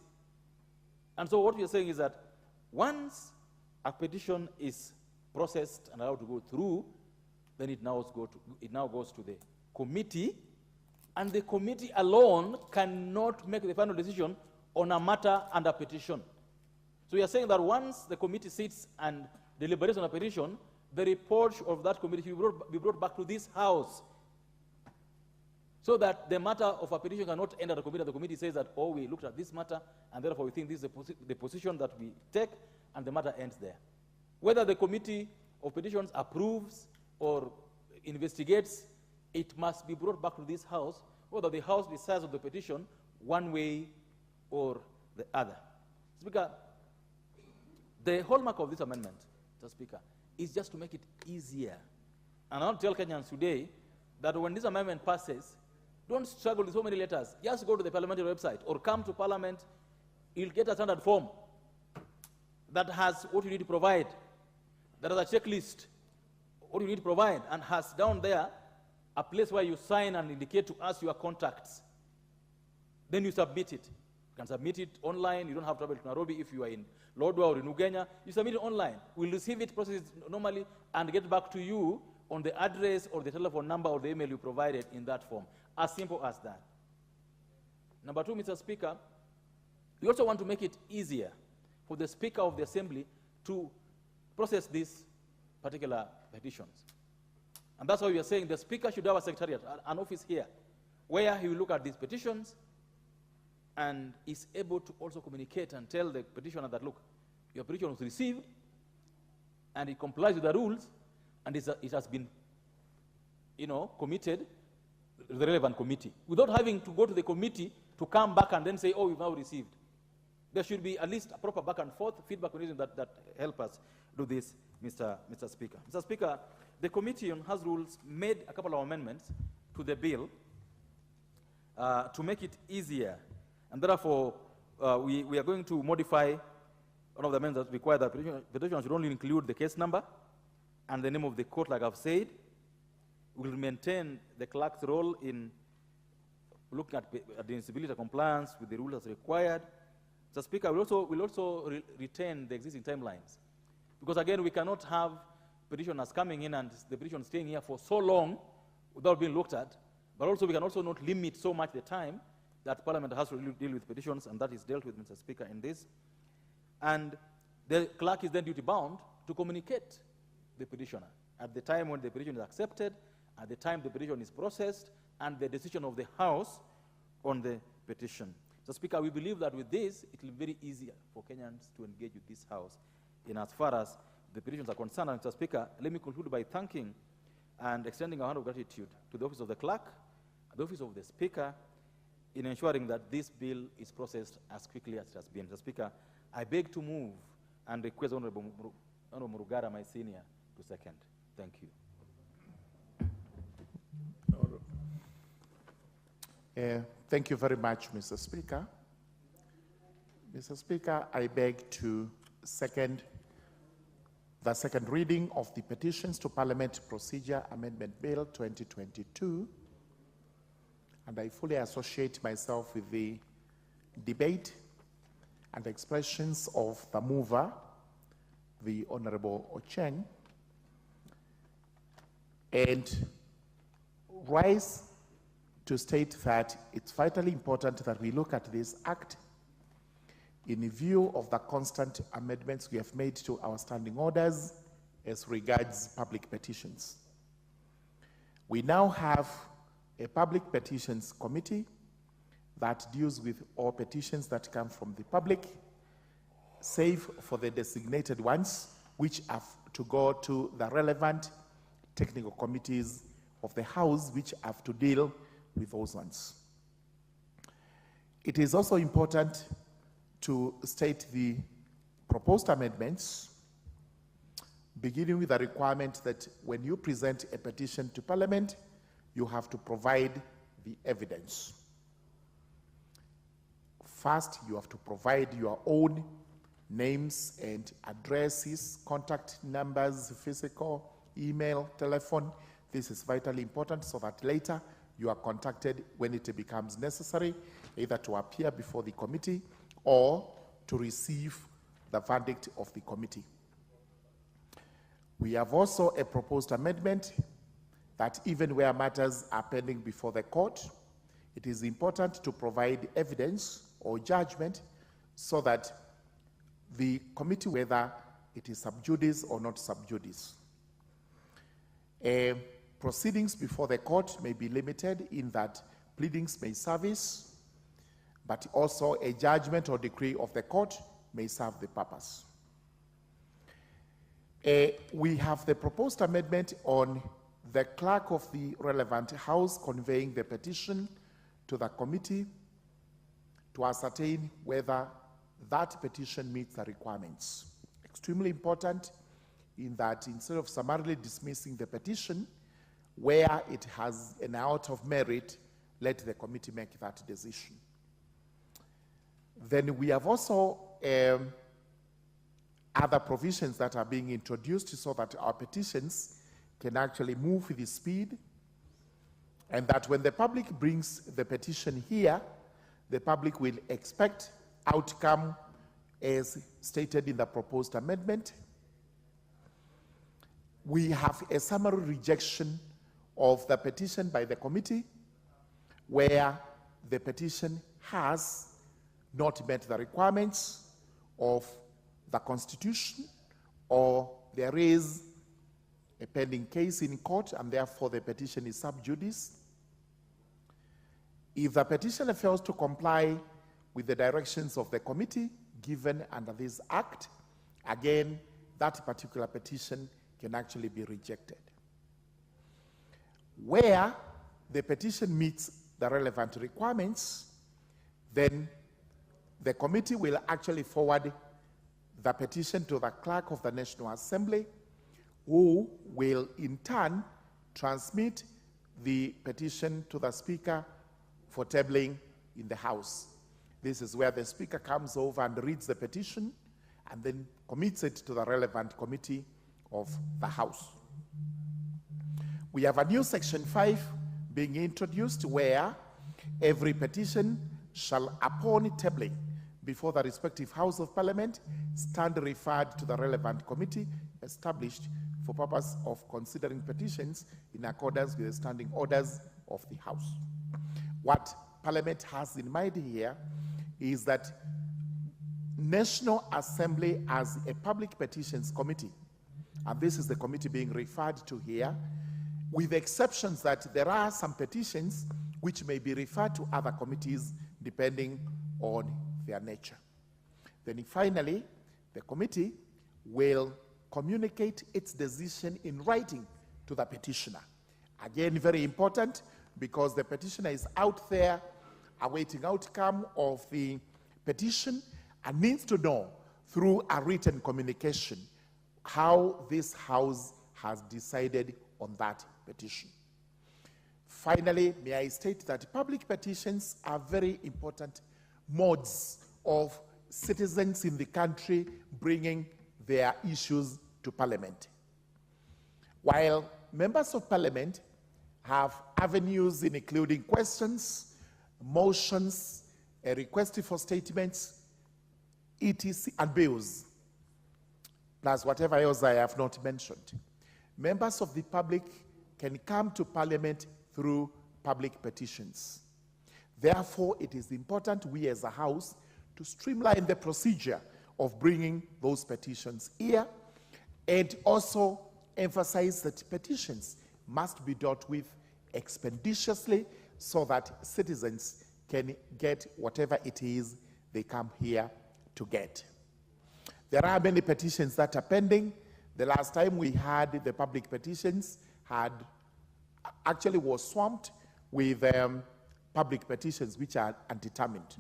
And so what we are saying is that once a petition is processed and allowed to go through, then it now goes to the committee, and the committee alone cannot make the final decision on a matter under petition. So we are saying that once the committee sits and deliberates on a petition, the report of that committee will be brought back to this House, so that the matter of a petition cannot end at the committee. The committee says that, we looked at this matter, and therefore we think this is the position that we take, and the matter ends there. Whether the committee of petitions approves or investigates, it must be brought back to this House, whether the House decides on the petition one way or the other. Speaker, the hallmark of this amendment, Mr. Speaker, is just to make it easier. And I want to tell Kenyans today that when this amendment passes, don't struggle with so many letters. Just go to the parliamentary website or come to Parliament. You'll get a standard form that has what you need to provide, that has a checklist, what you need to provide, and has down there a place where you sign and indicate to us your contacts. Then you submit it. You can submit it online. You don't have to travel to Nairobi if you are in Lodwar or in Ugenya. You submit it online. We'll receive it, process it normally, and get back to you on the address or the telephone number or the email you provided in that form. As simple as that. Number two, Mr. Speaker, we also want to make it easier for the Speaker of the Assembly to process these particular petitions. And that's why we are saying the Speaker should have a secretariat, an office here, where he will look at these petitions and is able to also communicate and tell the petitioner that, look, your petition was received and it complies with the rules and it has been, committed to the relevant committee, without having to go to the committee to come back and then say, oh, we've now received. There should be at least a proper back and forth feedback mechanism that help us do this, Mr. Speaker. Mr. Speaker, the Committee on House Rules made a couple of amendments to the bill to make it easier, and therefore we are going to modify one of the amendments that require that petition should only include the case number and the name of the court, like I've said. We will maintain the clerk's role in looking at the admissibility and compliance with the rules as required. Mr. Speaker, we'll also retain the existing timelines. Because again, we cannot have petitioners coming in and the petition staying here for so long without being looked at. But also, we can also not limit so much the time that Parliament has to deal with petitions, and that is dealt with, Mr. Speaker, in this. And the clerk is then duty-bound to communicate the petitioner at the time when the petition is accepted, at the time the petition is processed, and the decision of the House on the petition. So, Speaker, we believe that with this, it will be very easier for Kenyans to engage with this House in as far as the petitions are concerned. And, Mr. Speaker, let me conclude by thanking and extending a hand of gratitude to the Office of the Clerk, the Office of the Speaker, in ensuring that this bill is processed as quickly as it has been. Mr. Speaker, I beg to move and request Honorable Murugara, my senior, to second. Thank you. Thank you very much, Mr. Speaker. Mr. Speaker, I beg to second the second reading of the Petitions to Parliament Procedure Amendment Bill 2022, and I fully associate myself with the debate and expressions of the mover, the Honorable Ocheng, and rise to state that it's vitally important that we look at this act in view of the constant amendments we have made to our standing orders as regards public petitions. We now have a public petitions committee that deals with all petitions that come from the public, save for the designated ones, which have to go to the relevant technical committees of the House, which have to deal with those ones. It is also important to state the proposed amendments, beginning with the requirement that when you present a petition to Parliament, you have to provide the evidence. First, you have to provide your own names and addresses, contact numbers, physical, email, telephone. This is vitally important so that later you are contacted when it becomes necessary, either to appear before the committee or to receive the verdict of the committee. We have also a proposed amendment that even where matters are pending before the court, it is important to provide evidence or judgment so that the committee, whether it is sub judice or not sub judice. Proceedings before the court may be limited in that pleadings may service, but also a judgment or decree of the court may serve the purpose. We have the proposed amendment on the clerk of the relevant House conveying the petition to the committee to ascertain whether that petition meets the requirements. Extremely important in that instead of summarily dismissing the petition, where it has an out of merit, let the committee make that decision. Then we have also other provisions that are being introduced so that our petitions can actually move with the speed, and that when the public brings the petition here, the public will expect outcome as stated in the proposed amendment. We have a summary rejection of the petition by the committee where the petition has not met the requirements of the Constitution, or there is a pending case in court, and therefore the petition is sub judice. If the petitioner fails to comply with the directions of the committee given under this act, again, that particular petition can actually be rejected. Where the petition meets the relevant requirements, then the committee will actually forward the petition to the clerk of the National Assembly, who will in turn transmit the petition to the Speaker for tabling in the House. This is where the Speaker comes over and reads the petition and then commits it to the relevant committee of the House. We have a new Section 5 being introduced where every petition shall, upon tabling before the respective House of Parliament, stand referred to the relevant committee established for purpose of considering petitions in accordance with the standing orders of the House. What Parliament has in mind here is that National Assembly as a public petitions committee, and this is the committee being referred to here, with exceptions that there are some petitions which may be referred to other committees depending on their nature. Then finally, the committee will communicate its decision in writing to the petitioner. Again, very important, because the petitioner is out there awaiting outcome of the petition and needs to know through a written communication how this House has decided on that petition. Finally, may I state that public petitions are very important modes of citizens in the country bringing their issues to Parliament. While members of Parliament have avenues in including questions, motions, a request for statements, etc., and bills, plus whatever else I have not mentioned, members of the public can come to Parliament through public petitions. Therefore, it is important we as a House to streamline the procedure of bringing those petitions here, and also emphasize that petitions must be dealt with expeditiously so that citizens can get whatever it is they come here to get. There are many petitions that are pending. The last time we had the public petitions was swamped with public petitions which are undetermined.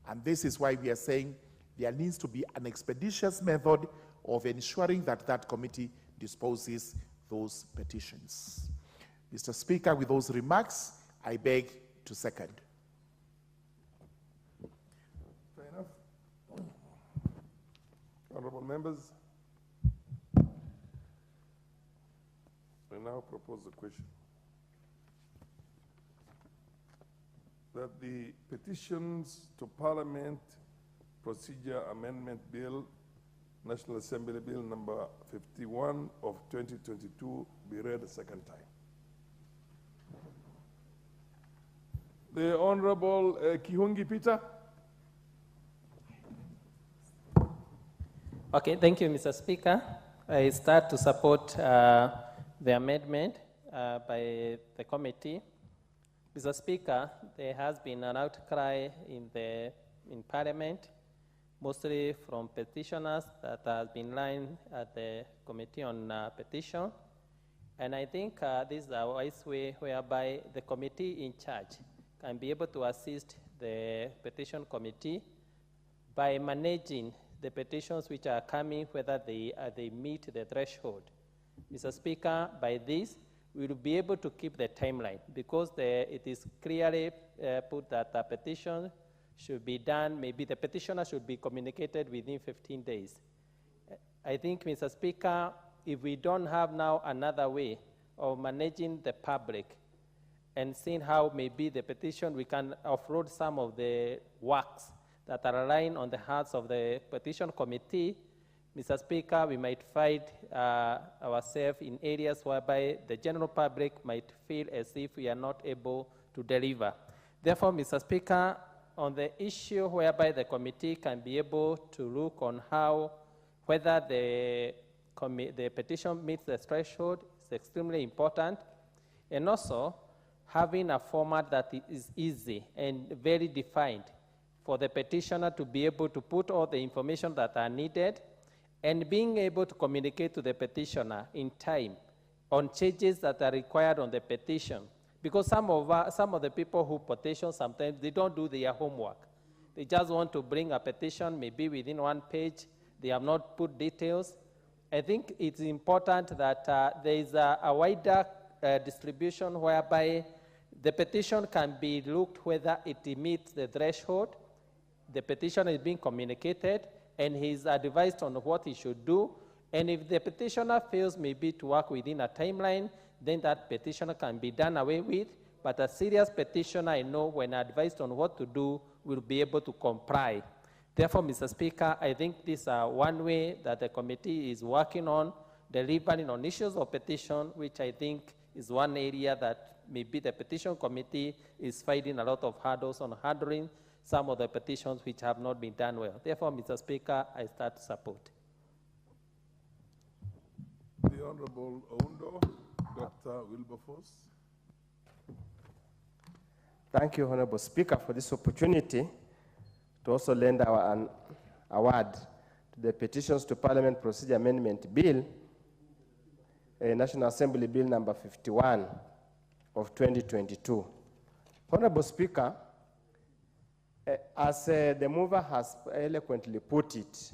And this is why we are saying there needs to be an expeditious method of ensuring that that committee disposes those petitions. Mr. Speaker, with those remarks, I beg to second. Fair enough. Honorable members, I now propose a question. That the petitions to Parliament Procedure Amendment Bill, National Assembly Bill number 51 of 2022 be read a second time. The Honorable Kihungi Peter. Okay, thank you, Mr. Speaker. I start to support the amendment by the committee. Mr. Speaker, there has been an outcry in Parliament, mostly from petitioners that has been lying at the Committee on Petition. And I think this is a wise way whereby the committee in charge can be able to assist the petition committee by managing the petitions which are coming, whether they meet the threshold. Mr. Speaker, by this, we will be able to keep the timeline because it is clearly put that the petition should be done, maybe the petitioner should be communicated within 15 days. I think, Mr. Speaker, if we don't have now another way of managing the public and seeing how maybe the petition, we can offload some of the works that are relying on the hearts of the petition committee, Mr. Speaker, we might find ourselves in areas whereby the general public might feel as if we are not able to deliver. Therefore, Mr. Speaker, on the issue whereby the committee can be able to look on whether the petition meets the threshold, It's extremely important. And also, having a format that is easy and very defined for the petitioner to be able to put all the information that are needed and being able to communicate to the petitioner in time on changes that are required on the petition. Because some of the people who petition, sometimes they don't do their homework. They just want to bring a petition, maybe within one page. They have not put details. I think it's important that there is a wider distribution whereby the petition can be looked whether it meets the threshold, the petition is being communicated, and he's advised on what he should do. And if the petitioner fails maybe to work within a timeline, then that petitioner can be done away with. But a serious petitioner, I know, when advised on what to do, will be able to comply. Therefore, Mr. Speaker, I think this is one way that the committee is working on, delivering on issues of petition, which I think is one area that maybe the petition committee is finding a lot of hurdles on handling some of the petitions which have not been done well. Therefore, Mr. Speaker, I start to support. The Honorable Oundo, Dr. Wilberforce. Thank you, Honorable Speaker, for this opportunity to also lend an award to the Petitions to Parliament Procedure Amendment Bill, National Assembly Bill number 51 of 2022. Honorable Speaker, as the mover has eloquently put it,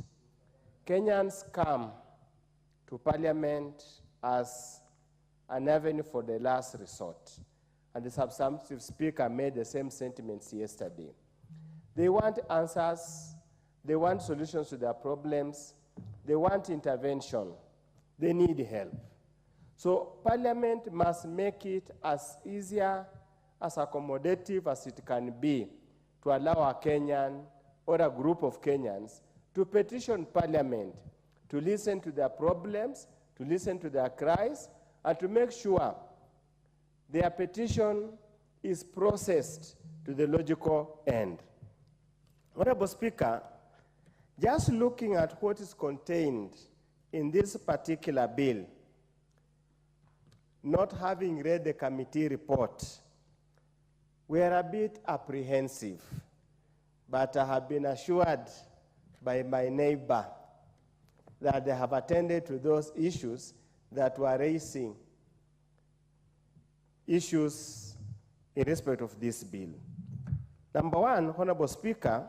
Kenyans come to Parliament as an avenue for the last resort. And the substantive speaker made the same sentiments yesterday. They want answers, they want solutions to their problems, they want intervention, they need help. So Parliament must make it as easier, as accommodative as it can be to allow a Kenyan or a group of Kenyans to petition Parliament, to listen to their problems, to listen to their cries, and to make sure their petition is processed to the logical end. Honorable Speaker, just looking at what is contained in this particular bill, not having read the committee report, we are a bit apprehensive, but I have been assured by my neighbor that they have attended to those issues that were raising issues in respect of this bill. Number one, Honorable Speaker,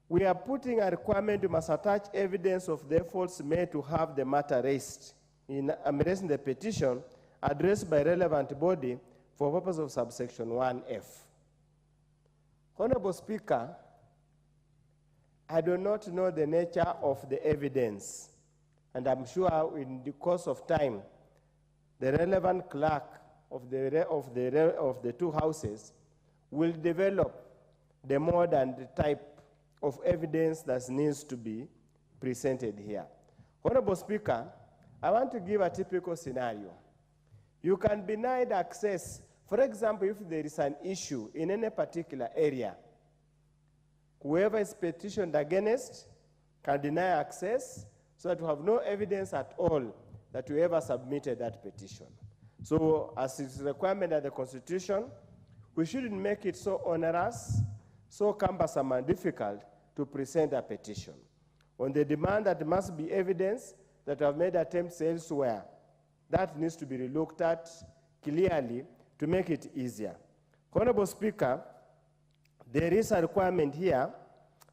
we are putting a requirement you must attach evidence of the efforts made to have the matter raised in raising the petition addressed by relevant body for purpose of subsection 1F. Honorable Speaker, I do not know the nature of the evidence, and I'm sure in the course of time, the relevant clerk of the two houses will develop the mode and the type of evidence that needs to be presented here. Honorable Speaker, I want to give a typical scenario. You can be denied access, for example, if there is an issue in any particular area, whoever is petitioned against can deny access so that you have no evidence at all that you ever submitted that petition. So as is requirement of the Constitution, we shouldn't make it so onerous, so cumbersome and difficult to present a petition. On the demand that there must be evidence that you have made attempts elsewhere, that needs to be relooked at clearly to make it easier. Honorable Speaker, there is a requirement here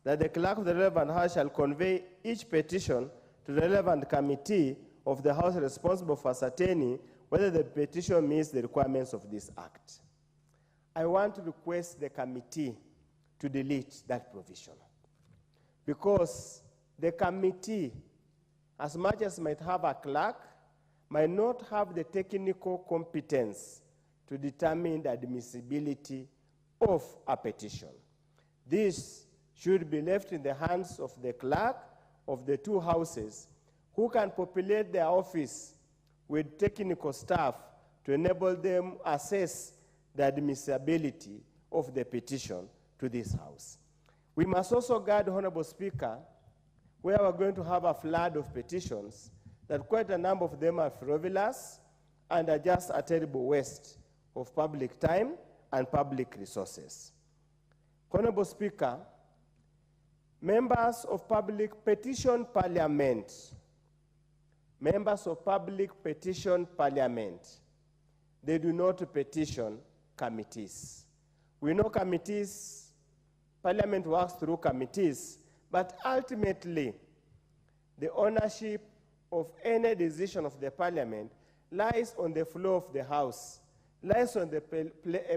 that the clerk of the relevant house shall convey each petition to the relevant committee of the house responsible for ascertaining whether the petition meets the requirements of this act. I want to request the committee to delete that provision, because the committee, as much as might have a clerk, might not have the technical competence to determine the admissibility of a petition. This should be left in the hands of the clerk of the two houses, who can populate their office with technical staff to enable them assess the admissibility of the petition to this house. We must also guard, Honorable Speaker, where we're going to have a flood of petitions, that quite a number of them are frivolous and are just a terrible waste of public time and public resources. Honorable Speaker, members of public petition parliament, they do not petition committees. We know committees, parliament works through committees, but ultimately the ownership of any decision of the parliament lies on the floor of the House, lies on the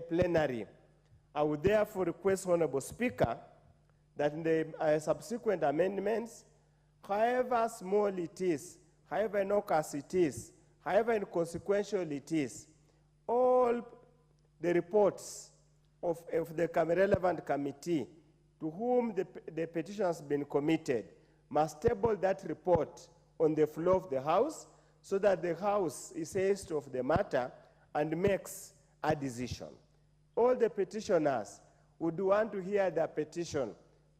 plenary. I would therefore request, Honorable Speaker, that in the subsequent amendments, however small it is, however innocuous it is, however inconsequential it is, all the reports of the relevant committee to whom the petition has been committed must table that report on the floor of the House so that the House is seized of the matter and makes a decision. All the petitioners would want to hear their petition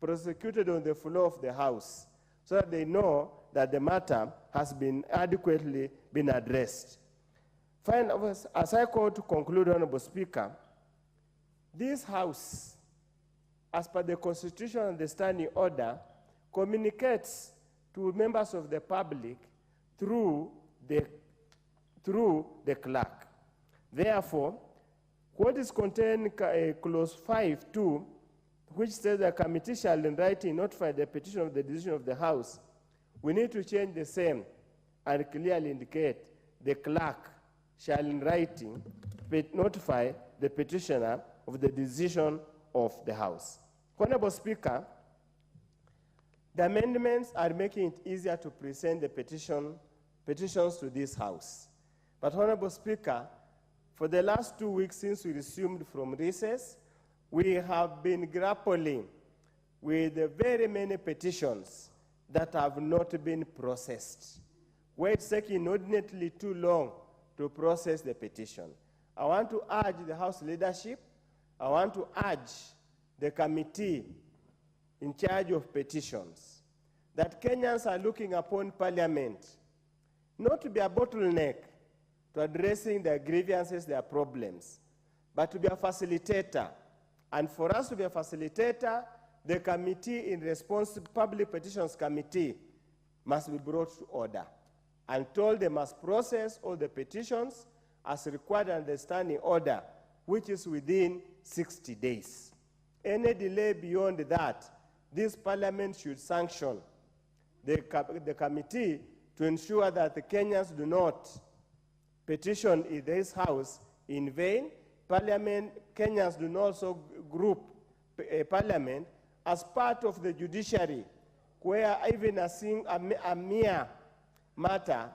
prosecuted on the floor of the House so that they know that the matter has been adequately been addressed. Finally, as I call to conclude, Honorable Speaker, this House, as per the Constitution and the Standing Order, communicates to members of the public through the clerk. Therefore, what is contained in clause 5.2, which says the committee shall in writing notify the petition of the decision of the House, we need to change the same and clearly indicate the clerk shall in writing notify the petitioner of the decision of the House. Honorable Speaker, the amendments are making it easier to present the petitions to this House. But Honorable Speaker, for the last 2 weeks since we resumed from recess, we have been grappling with the very many petitions that have not been processed, where it's taking inordinately too long to process the petition. I want to urge the House leadership, I want to urge the committee in charge of petitions, that Kenyans are looking upon Parliament not to be a bottleneck to addressing their grievances, their problems, but to be a facilitator. And for us to be a facilitator, the committee in response to Public Petitions Committee must be brought to order and told they must process all the petitions as required under the standing order, which is within 60 days. Any delay beyond that, this Parliament should sanction the committee to ensure that the Kenyans do not petition in this House in vain. Kenyans do not also group Parliament as part of the judiciary, where even a mere matter,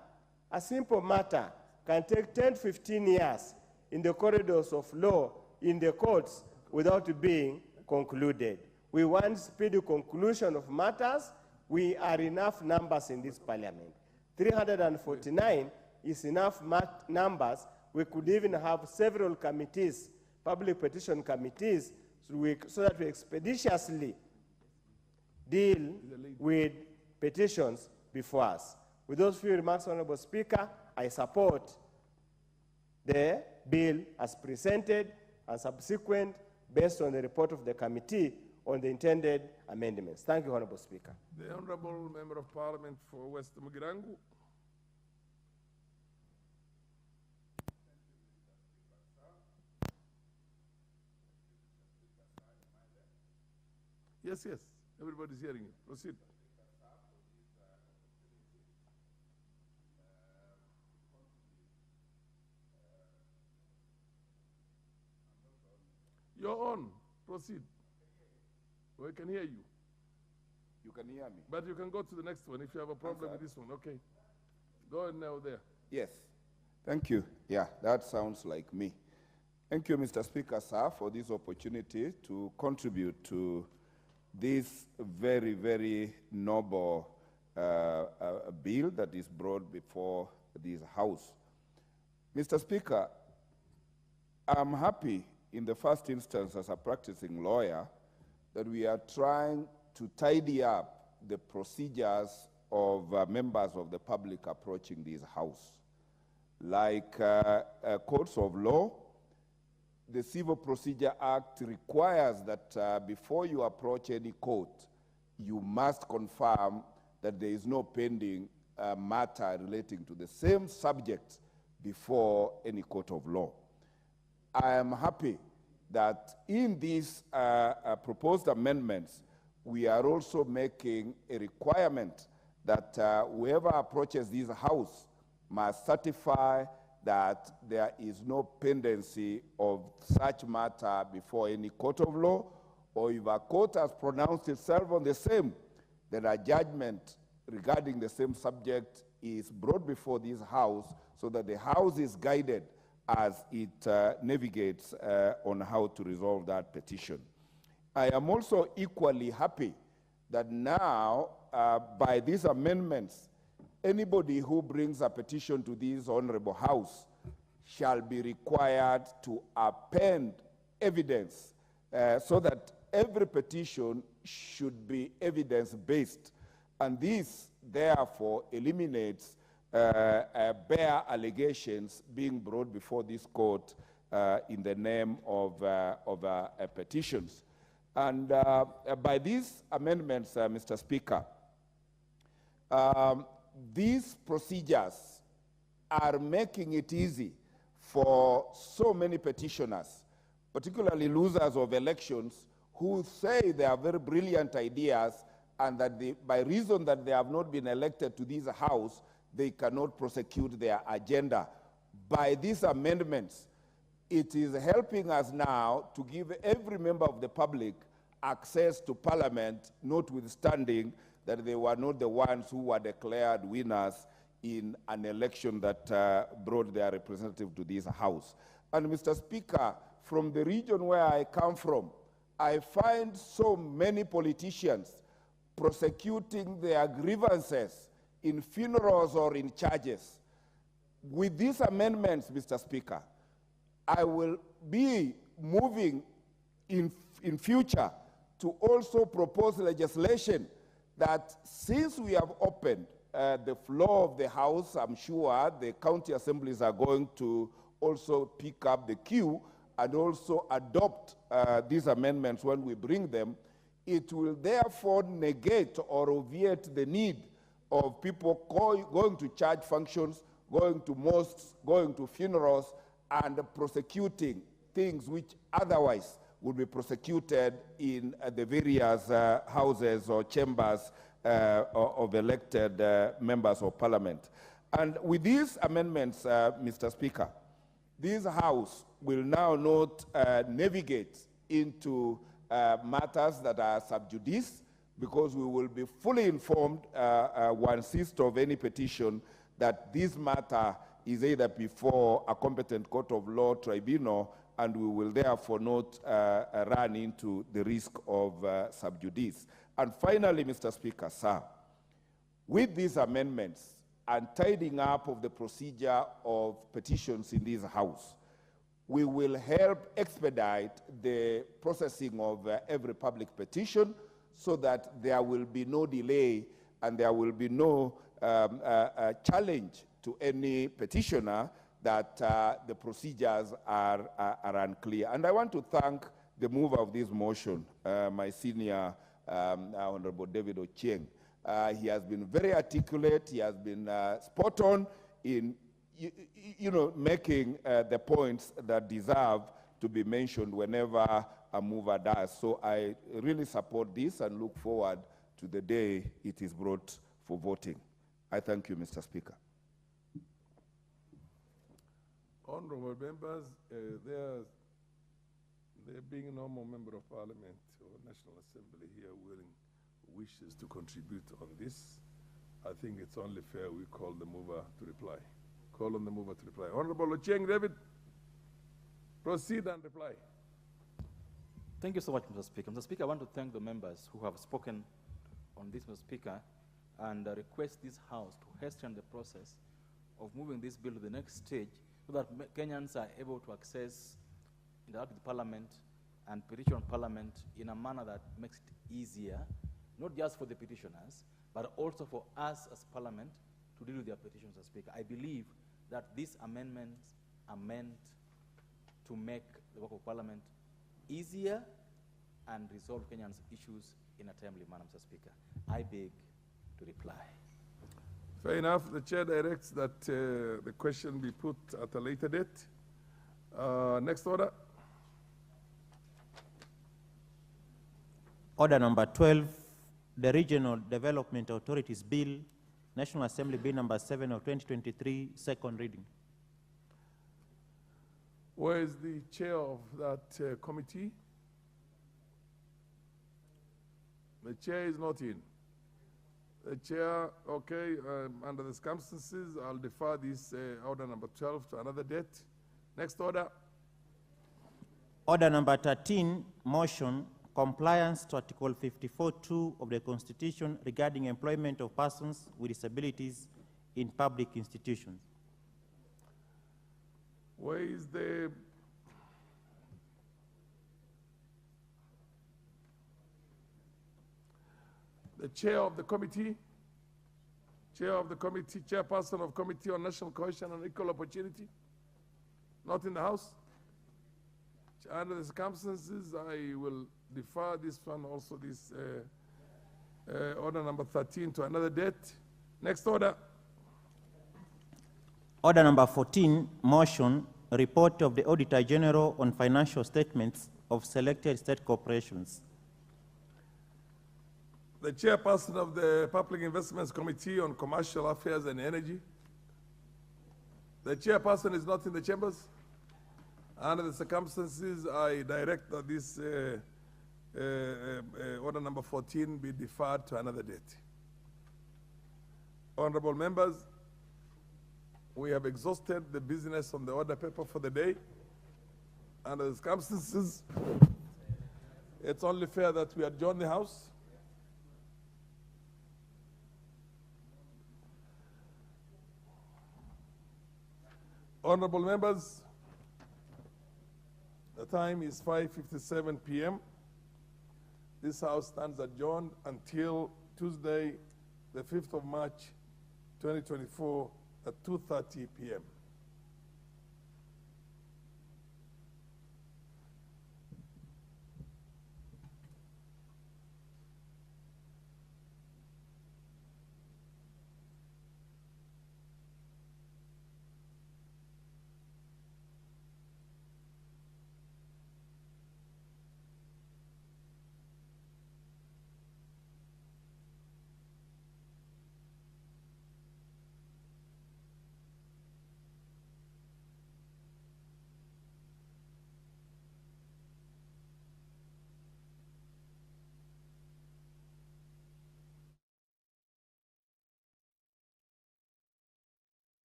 a simple matter, can take 10, 15 years in the corridors of law, in the courts, without being concluded. We want speedy conclusion of matters. We are enough numbers in this Parliament. 349 is enough numbers. We could even have several committees, public petition committees, so that we expeditiously deal with petitions before us. With those few remarks, Honorable Speaker, I support the bill as presented and subsequent based on the report of the committee on the intended amendments. Thank you, Honorable Speaker. The Honorable Member of Parliament for West Mugirangu. Yes, yes, everybody's hearing you. Proceed. You're on. Proceed. We can hear you. You can hear me? But you can go to the next one if you have a problem with this one. Okay. Go ahead now there. Yes. Thank you. Yeah, that sounds like me. Thank you, Mr. Speaker, sir, for this opportunity to contribute to this very, very noble bill that is brought before this House. Mr. Speaker, I'm happy in the first instance as a practicing lawyer that we are trying to tidy up the procedures of members of the public approaching this house. Like courts of law, the Civil Procedure Act requires that before you approach any court, you must confirm that there is no pending matter relating to the same subject before any court of law. I am happy that in these proposed amendments, we are also making a requirement that whoever approaches this house must certify that there is no pendency of such matter before any court of law, or if a court has pronounced itself on the same, then a judgment regarding the same subject is brought before this house so that the house is guided as it navigates on how to resolve that petition. I am also equally happy that now, by these amendments, anybody who brings a petition to this honorable house shall be required to append evidence so that every petition should be evidence-based. And this, therefore, eliminates bare allegations being brought before this court in the name of petitions. And by these amendments, Mr. Speaker, these procedures are making it easy for so many petitioners, particularly losers of elections, who say they have very brilliant ideas and that by reason that they have not been elected to this house, they cannot prosecute their agenda. By these amendments, it is helping us now to give every member of the public access to Parliament, notwithstanding that they were not the ones who were declared winners in an election that brought their representative to this house. And Mr. Speaker, from the region where I come from, I find so many politicians prosecuting their grievances in funerals or in charges. With these amendments, Mr. Speaker, I will be moving in future to also propose legislation that since we have opened the floor of the House, I'm sure the county assemblies are going to also pick up the queue and also adopt these amendments when we bring them. It will therefore negate or obviate the need of people going to church functions, going to mosques, going to funerals, and prosecuting things which otherwise would be prosecuted in the various houses or chambers of elected members of Parliament. And with these amendments, Mr. Speaker, this House will now not navigate into matters that are sub judice, because we will be fully informed once ceased of any petition that this matter is either before a competent court of law tribunal, and we will therefore not run into the risk of sub judice. And finally, Mr. Speaker, sir, with these amendments and tidying up of the procedure of petitions in this House, we will help expedite the processing of every public petition so that there will be no delay and there will be no challenge to any petitioner that the procedures are unclear. And I want to thank the mover of this motion, my senior Honorable David Ochieng. He has been very articulate, he has been spot on in making the points that deserve to be mentioned whenever a mover does. So I really support this and look forward to the day it is brought for voting. I thank you, Mr. Speaker. Honorable members, there being no more member of Parliament or National Assembly here who wishes to contribute on this, I think it's only fair we call the mover to reply. Call on the mover to reply. Honorable Ochieng David, proceed and reply. Thank you so much, Mr. Speaker. Mr. Speaker, I want to thank the members who have spoken on this, Mr. Speaker, and request this House to hasten the process of moving this bill to the next stage so that Kenyans are able to access the Parliament and petition Parliament in a manner that makes it easier, not just for the petitioners, but also for us as Parliament to deal with their petitions, Mr. Speaker. I believe that these amendments are meant to make the work of Parliament easier and resolve Kenyans' issues in a timely manner, Mr. Speaker. I beg to reply. Fair enough. The chair directs that the question be put at a later date. Next order. Order number 12, the Regional Development Authorities Bill, National Assembly Bill number 7 of 2023, second reading. Where is the chair of that committee? The chair is not in. The chair, okay, under the circumstances, I'll defer this order number 12 to another date. Next order. Order number 13, motion, compliance to Article 54(2) of the Constitution regarding employment of persons with disabilities in public institutions. Where is the chair of the committee? Chair of the committee, chairperson of Committee on National Cohesion and Equal Opportunity? Not in the House? Under the circumstances, I will defer this one, also this order number 13 to another date. Next order. Order number 14, motion, report of the Auditor General on financial statements of selected state corporations. The chairperson of the Public Investments Committee on Commercial Affairs and Energy. The chairperson is not in the chambers. Under the circumstances, I direct that this order number 14 be deferred to another date. Honorable members, we have exhausted the business on the order paper for the day. Under the circumstances, it's only fair that we adjourn the House. Honorable members, the time is 5:57 p.m. This House stands adjourned until Tuesday, the 5th of March, 2024 at 2:30 p.m.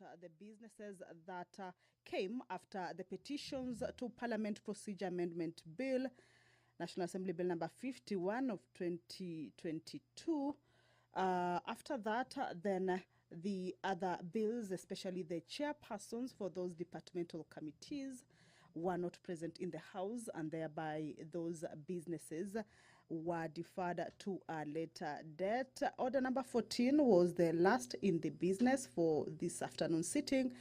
That the businesses that came after the petitions to Parliament Procedure Amendment Bill, National Assembly Bill number 51 of 2022. After that, then the other bills, especially the chairpersons for those departmental committees, were not present in the House, and thereby those businesses were deferred to a later date. Order number 14 was the last in the business for this afternoon sitting.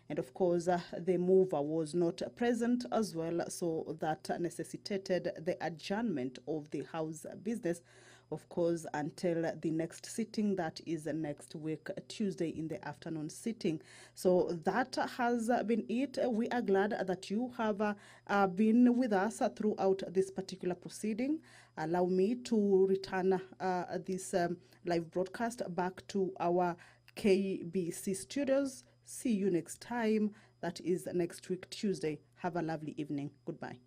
And of course, the mover was not present as well, so that necessitated the adjournment of the House business, of course, until the next sitting, that is next week, Tuesday in the afternoon sitting. So that has been it. We are glad that you have been with us throughout this particular proceeding. Allow me to return this live broadcast back to our KBC studios. See you next time. That is next week, Tuesday. Have a lovely evening. Goodbye.